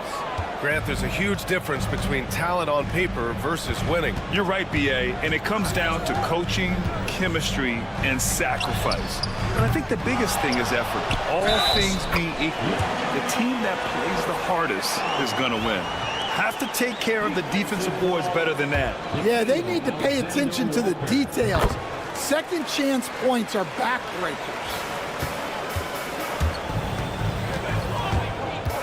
Grant, there's a huge difference between talent on paper versus winning. You're right, B.A., and it comes down to coaching, chemistry, and sacrifice. And I think the biggest thing is effort. All things being equal, the team that plays the hardest is going to win. Have to take care of the defensive boards better than that. Yeah, they need to pay attention to the details. Second chance points are backbreakers.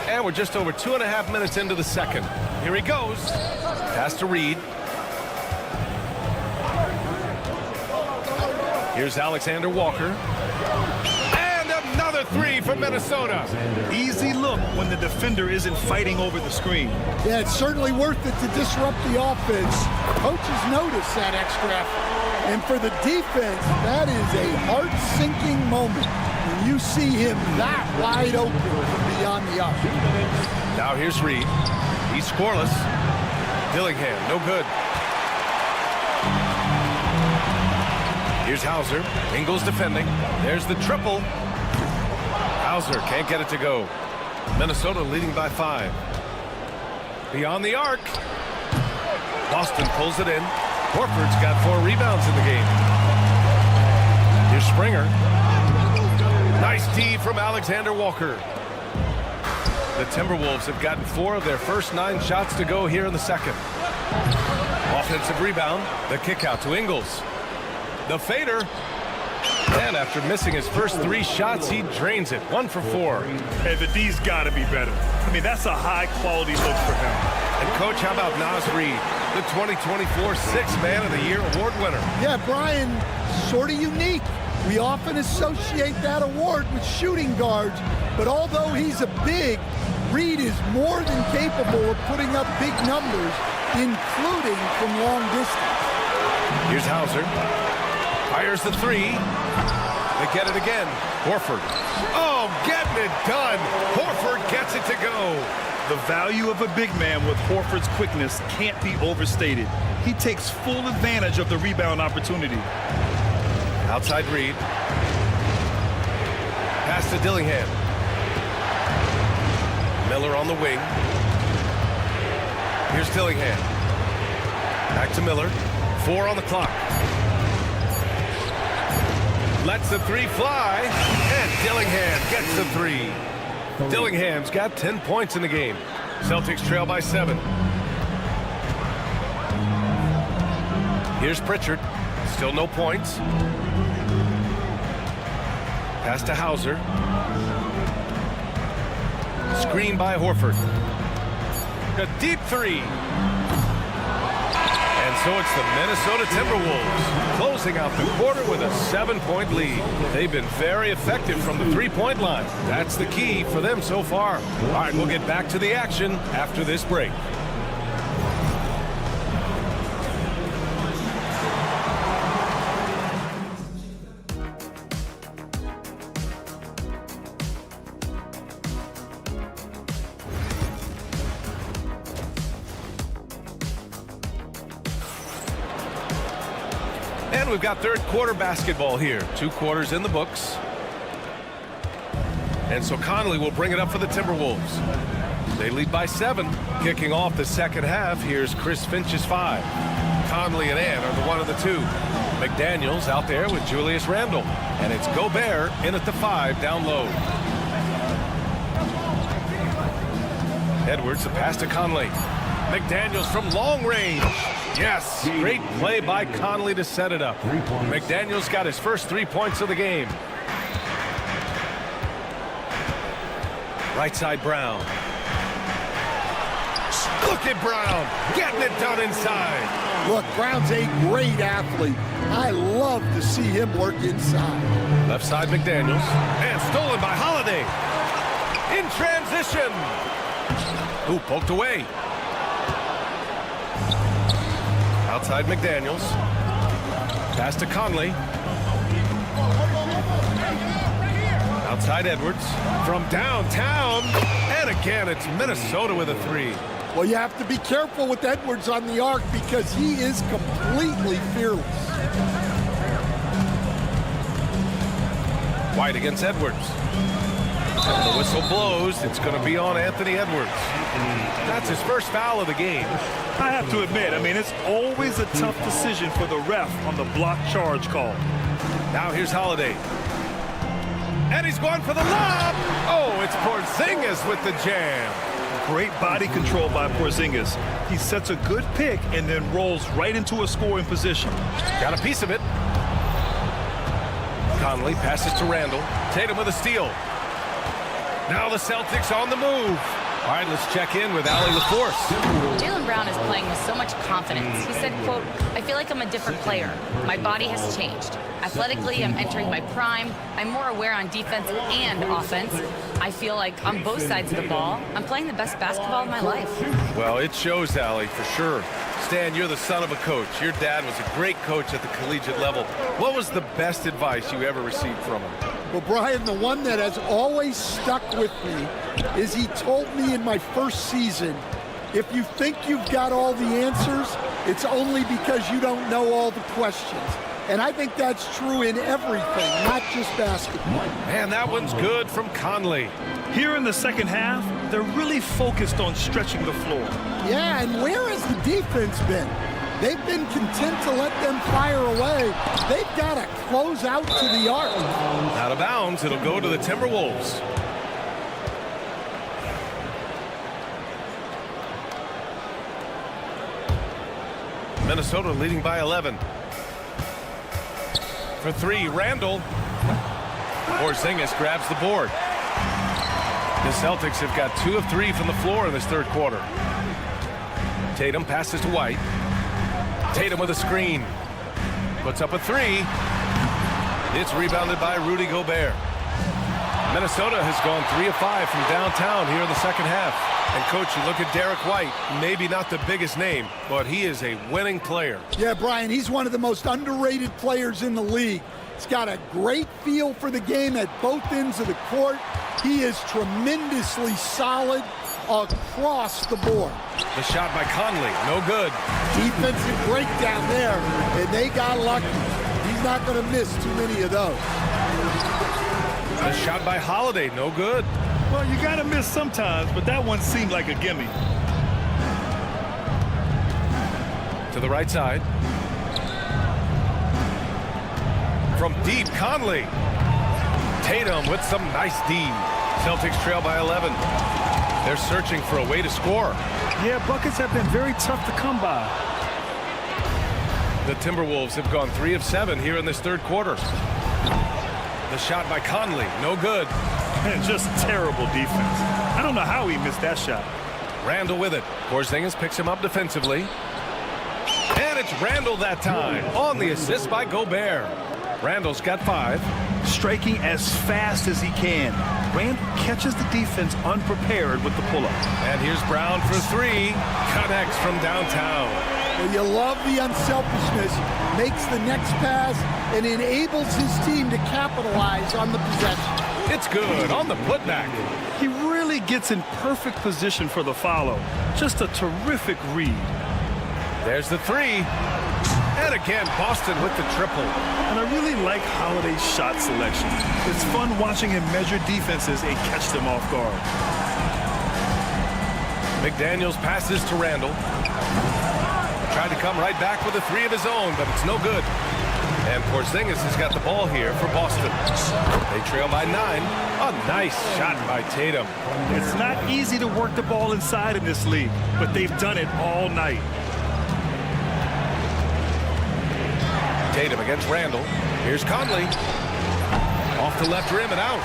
And we're just over 2.5 minutes into the second. Here he goes. Pass to Reed. Here's Alexander Walker. And another 3 for Minnesota. Easy look when the defender isn't fighting over the screen. Yeah, it's certainly worth it to disrupt the offense. Coaches notice that extra effort. And for the defense, that is a heart-sinking moment when you see him that wide open from beyond the arc. Now here's Reed. He's scoreless. Dillingham, no good. Here's Hauser. Ingles defending. There's the triple. Hauser can't get it to go. Minnesota leading by 5. Beyond the arc. Boston pulls it in. Horford's got 4 rebounds in the game. Here's Springer. Nice D from Alexander Walker. The Timberwolves have gotten 4 of their first 9 shots to go here in the second. Offensive rebound. The kick out to Ingles. The fader. And after missing his first 3 shots, he drains it. 1 for 4. Hey, the D's got to be better. I mean, that's a high-quality look for him. And, Coach, how about Naz Reid, the 2024 Sixth Man of the Year award winner? Yeah, Brian, sort of unique. We often associate that award with shooting guards, but although he's a big, Reid is more than capable of putting up big numbers, including from long distance. Here's Hauser. Fires the 3. They get it again. Horford. Oh, getting it done. Horford gets it to go. The value of a big man with Horford's quickness can't be overstated. He takes full advantage of the rebound opportunity. Outside Reid. Pass to Dillingham. Miller on the wing. Here's Dillingham. Back to Miller. 4 on the clock. Lets the 3 fly. And Dillingham gets the 3. Dillingham's got 10 points in the game. Celtics trail by 7. Here's Pritchard. Still no points. Pass to Hauser. Screen by Horford. A deep 3. And so it's the Minnesota Timberwolves closing out the quarter with a 7-point lead. They've been very effective from the 3-point line. That's the key for them so far. All right, we'll get back to the action after this break. And we've got third quarter basketball here. 2 quarters in the books. And so Conley will bring it up for the Timberwolves. They lead by 7. Kicking off the second half, here's Chris Finch's 5. Conley and Ant are the 1 of the 2. McDaniels out there with Julius Randle. And it's Gobert in at the 5 down low. Edwards, the pass to Conley. McDaniels from long range. Yes, great play by Conley to set it up. McDaniels got his first 3 points of the game. Right side Brown. Look at Brown getting it done inside. Look, Brown's a great athlete. I love to see him work inside. Left side McDaniels. And stolen by Holiday. In transition. Ooh, poked away. Outside McDaniels. Pass to Conley. Outside Edwards. From downtown. And again, it's Minnesota with a 3. Well, you have to be careful with Edwards on the arc because he is completely fearless. White against Edwards. And the whistle blows. It's going to be on Anthony Edwards. That's his first foul of the game. I have to admit, I mean, it's always a tough decision for the ref on the block charge call. Now here's Holiday. And he's going for the lob. Oh, it's Porzingis with the jam. Great body control by Porzingis. He sets a good pick and then rolls right into a scoring position. Got a piece of it. Conley passes to Randle. Tatum with a steal. Now the Celtics on the move. All right, let's check in with Allie LaForce. Jaylen Brown is playing with so much confidence. He said, quote, "I feel like I'm a different player. My body has changed. Athletically, I'm entering my prime. I'm more aware on defense and offense. I feel like on both sides of the ball, I'm playing the best basketball of my life." Well, it shows, Allie, for sure. Stan, you're the son of a coach. Your dad was a great coach at the collegiate level. What was the best advice you ever received from him? Well, Brian, the one that has always stuck with me is he told me in my first season, if you think you've got all the answers, it's only because you don't know all the questions. And I think that's true in everything, not just basketball. Man, that one's good from Conley. Here in the second half, they're really focused on stretching the floor. Yeah, and where has the defense been? They've been content to let them fire away. They've got to close out to the arc. Out of bounds, it'll go to the Timberwolves. Minnesota leading by 11. For three, Randall. Porzingis grabs the board. The Celtics have got 2 of 3 from the floor in this third quarter. Tatum passes to White. Tatum with a screen. Puts up a 3. It's rebounded by Rudy Gobert. Minnesota has gone 3 of 5 from downtown here in the second half. And, Coach, you look at Derek White, maybe not the biggest name, but he is a winning player. Yeah, Brian, he's one of the most underrated players in the league. He's got a great feel for the game at both ends of the court. He is tremendously solid across the board. The shot by Conley, no good. Defensive breakdown there, and they got lucky. He's not going to miss too many of those. The shot by Holiday, no good. Well, you got to miss sometimes, but that one seemed like a gimme. To the right side. From deep, Conley. Tatum with some nice D. Celtics trail by 11. They're searching for a way to score. Yeah, buckets have been very tough to come by. The Timberwolves have gone 3 of 7 here in this third quarter. The shot by Conley, no good. And just terrible defense. I don't know how he missed that shot. Randall with it. Porzingis picks him up defensively. And it's Randall that time on the assist by Gobert. Randall's got 5. Striking as fast as he can. Randall catches the defense unprepared with the pull-up. And here's Brown for 3. Connects from downtown. Well, you love the unselfishness. Makes the next pass and enables his team to capitalize on the possession. It's good on the putback. He really gets in perfect position for the follow. Just a terrific read. There's the 3. And again, Boston with the triple. And I really like Holiday's shot selection. It's fun watching him measure defenses and catch them off guard. McDaniels passes to Randall. Tried to come right back with a 3 of his own, but it's no good. And Porzingis has got the ball here for Boston. They trail by 9. A nice shot by Tatum. It's not easy to work the ball inside in this league, but they've done it all night. Tatum against Randall. Here's Conley. Off the left rim and out.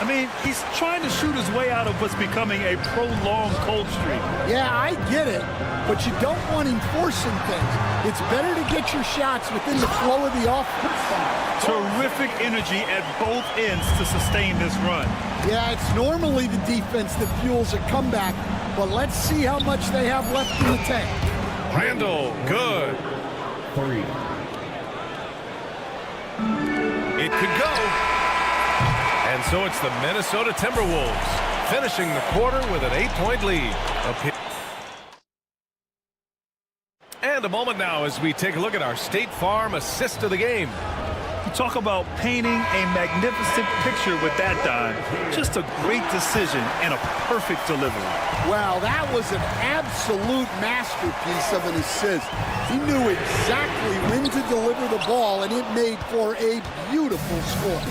I mean, he's trying to shoot his way out of what's becoming a prolonged cold streak. Yeah, I get it, but you don't want him forcing things. It's better to get your shots within the flow of the offense. Terrific energy at both ends to sustain this run. Yeah, it's normally the defense that fuels a comeback, but let's see how much they have left in the tank. Randall, good. 3. It could go. And so it's the Minnesota Timberwolves finishing the quarter with an 8-point lead. And a moment now as we take a look at our State Farm assist of the game. You talk about painting a magnificent picture with that dime. Just a great decision and a perfect delivery. Wow, that was an absolute masterpiece of an assist. He knew exactly when to deliver the ball, and it made for a beautiful score.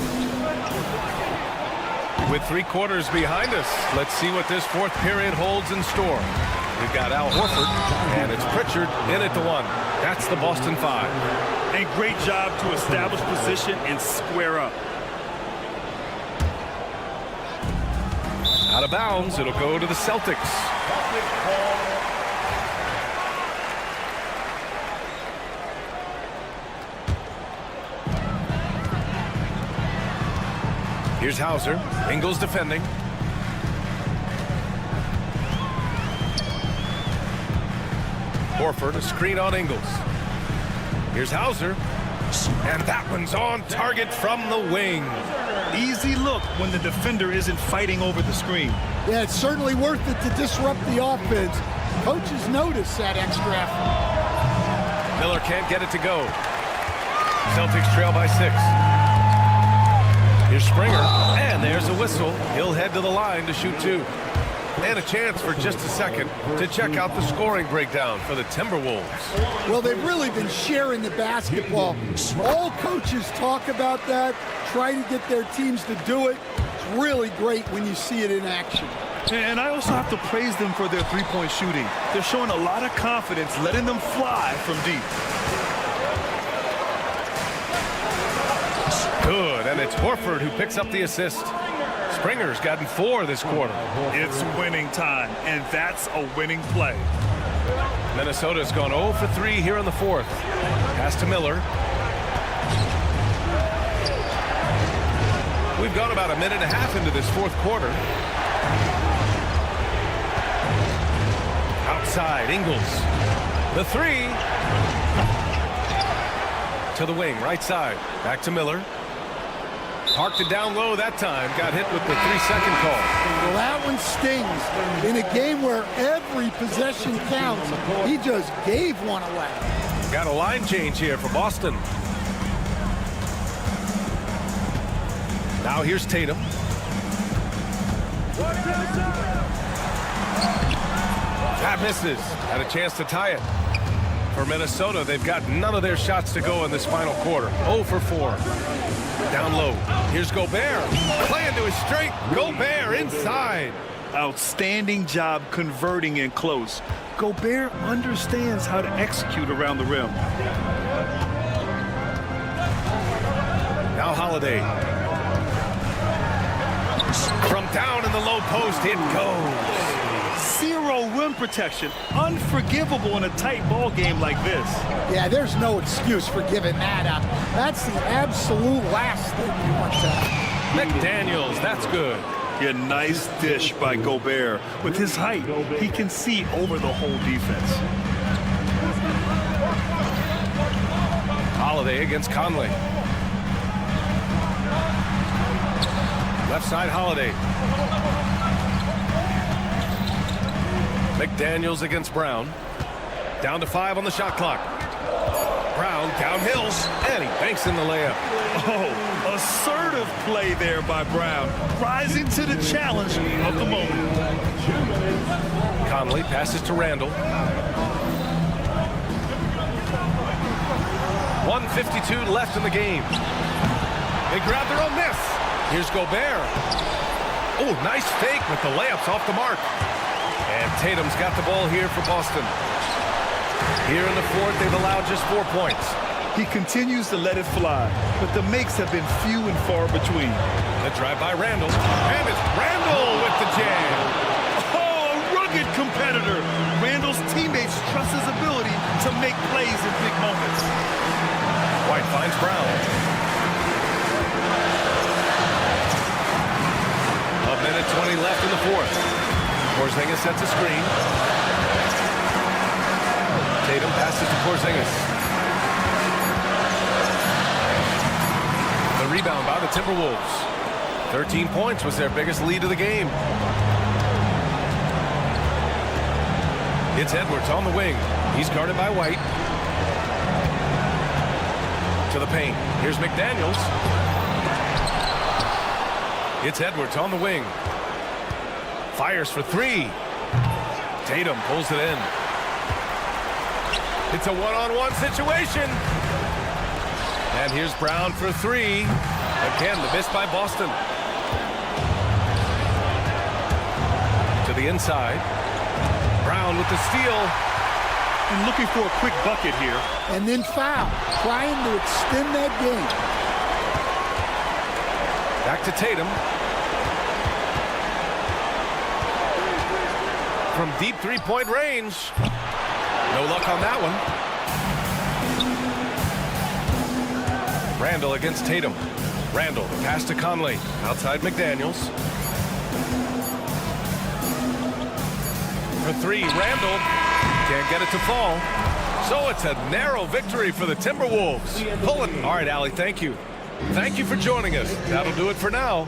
With 3 quarters behind us, let's see what this fourth period holds in store. We've got Al Horford, and it's Pritchard in at the 1. That's the Boston 5. And great job to establish position and square up. Out of bounds, it'll go to the Celtics. Here's Hauser. Ingles defending. Horford, a screen on Ingles. Here's Hauser. And that one's on target from the wing. Easy look when the defender isn't fighting over the screen. Yeah, it's certainly worth it to disrupt the offense. Coaches notice that extra effort. Miller can't get it to go. Celtics trail by 6. Here's Springer, and there's a whistle. He'll head to the line to shoot 2. And a chance for just a second to check out the scoring breakdown for the Timberwolves. Well, they've really been sharing the basketball. All coaches talk about that, try to get their teams to do it. It's really great when you see it in action. And I also have to praise them for their three-point shooting. They're showing a lot of confidence, letting them fly from deep. Good, and it's Horford who picks up the assist. Springer's gotten 4 this quarter. It's winning time, and that's a winning play. Minnesota's gone 0 for 3 here in the fourth. Pass to Miller. We've gone about a minute and a half into this fourth quarter. Outside, Ingles. The 3. To the wing, right side. Back to Miller. Parked it down low that time. Got hit with the 3-second call. Well, that one stings. In a game where every possession counts, he just gave one away. Got a line change here for Boston. Now here's Tatum. That misses. Had a chance to tie it. For Minnesota, they've got none of their shots to go in this final quarter. 0 for 4. Down low. Here's Gobert. Playing to his strength. Gobert inside. Outstanding job converting in close. Gobert understands how to execute around the rim. Now Holiday. From down in the low post, it goes. Zero rim protection. Unforgivable in a tight ball game like this. Yeah, there's no excuse for giving that up. That's the absolute last thing you want to have. McDaniels, that's good. Yeah, nice dish by Gobert. With his height, he can see over the whole defense. Holiday against Conley. Left side, Holiday. McDaniels against Brown. Down to 5 on the shot clock. Brown downhill, and he banks in the layup. Oh, assertive play there by Brown. Rising to the challenge of the moment. Conley passes to Randall. 1:52 left in the game. They grab their own miss. Here's Gobert. Oh, nice fake, but the layup's off the mark. And Tatum's got the ball here for Boston. Here in the fourth, they've allowed just 4 points. He continues to let it fly, but the makes have been few and far between. The drive by Randall. And it's Randall with the jam. Oh, a rugged competitor. Randall's teammates trust his ability to make plays in big moments. White finds Brown. A minute 20 left in the fourth. Porzingis sets a screen. Tatum passes to Porzingis. The rebound by the Timberwolves. 13 points was their biggest lead of the game. It's Edwards on the wing. He's guarded by White. To the paint. Here's McDaniels. It's Edwards on the wing. Fires for 3. Tatum pulls it in. It's a one-on-one situation. And here's Brown for 3. Again, the miss by Boston. To the inside. Brown with the steal. And looking for a quick bucket here. And then foul, trying to extend that game. Back to Tatum. From deep three-point range. No luck on that one. Randall against Tatum. Randall, pass to Conley. Outside McDaniels. For 3, Randall. Can't get it to fall. So it's a narrow victory for the Timberwolves. Pulling. All right, Allie, thank you. Thank you for joining us. That'll do it for now.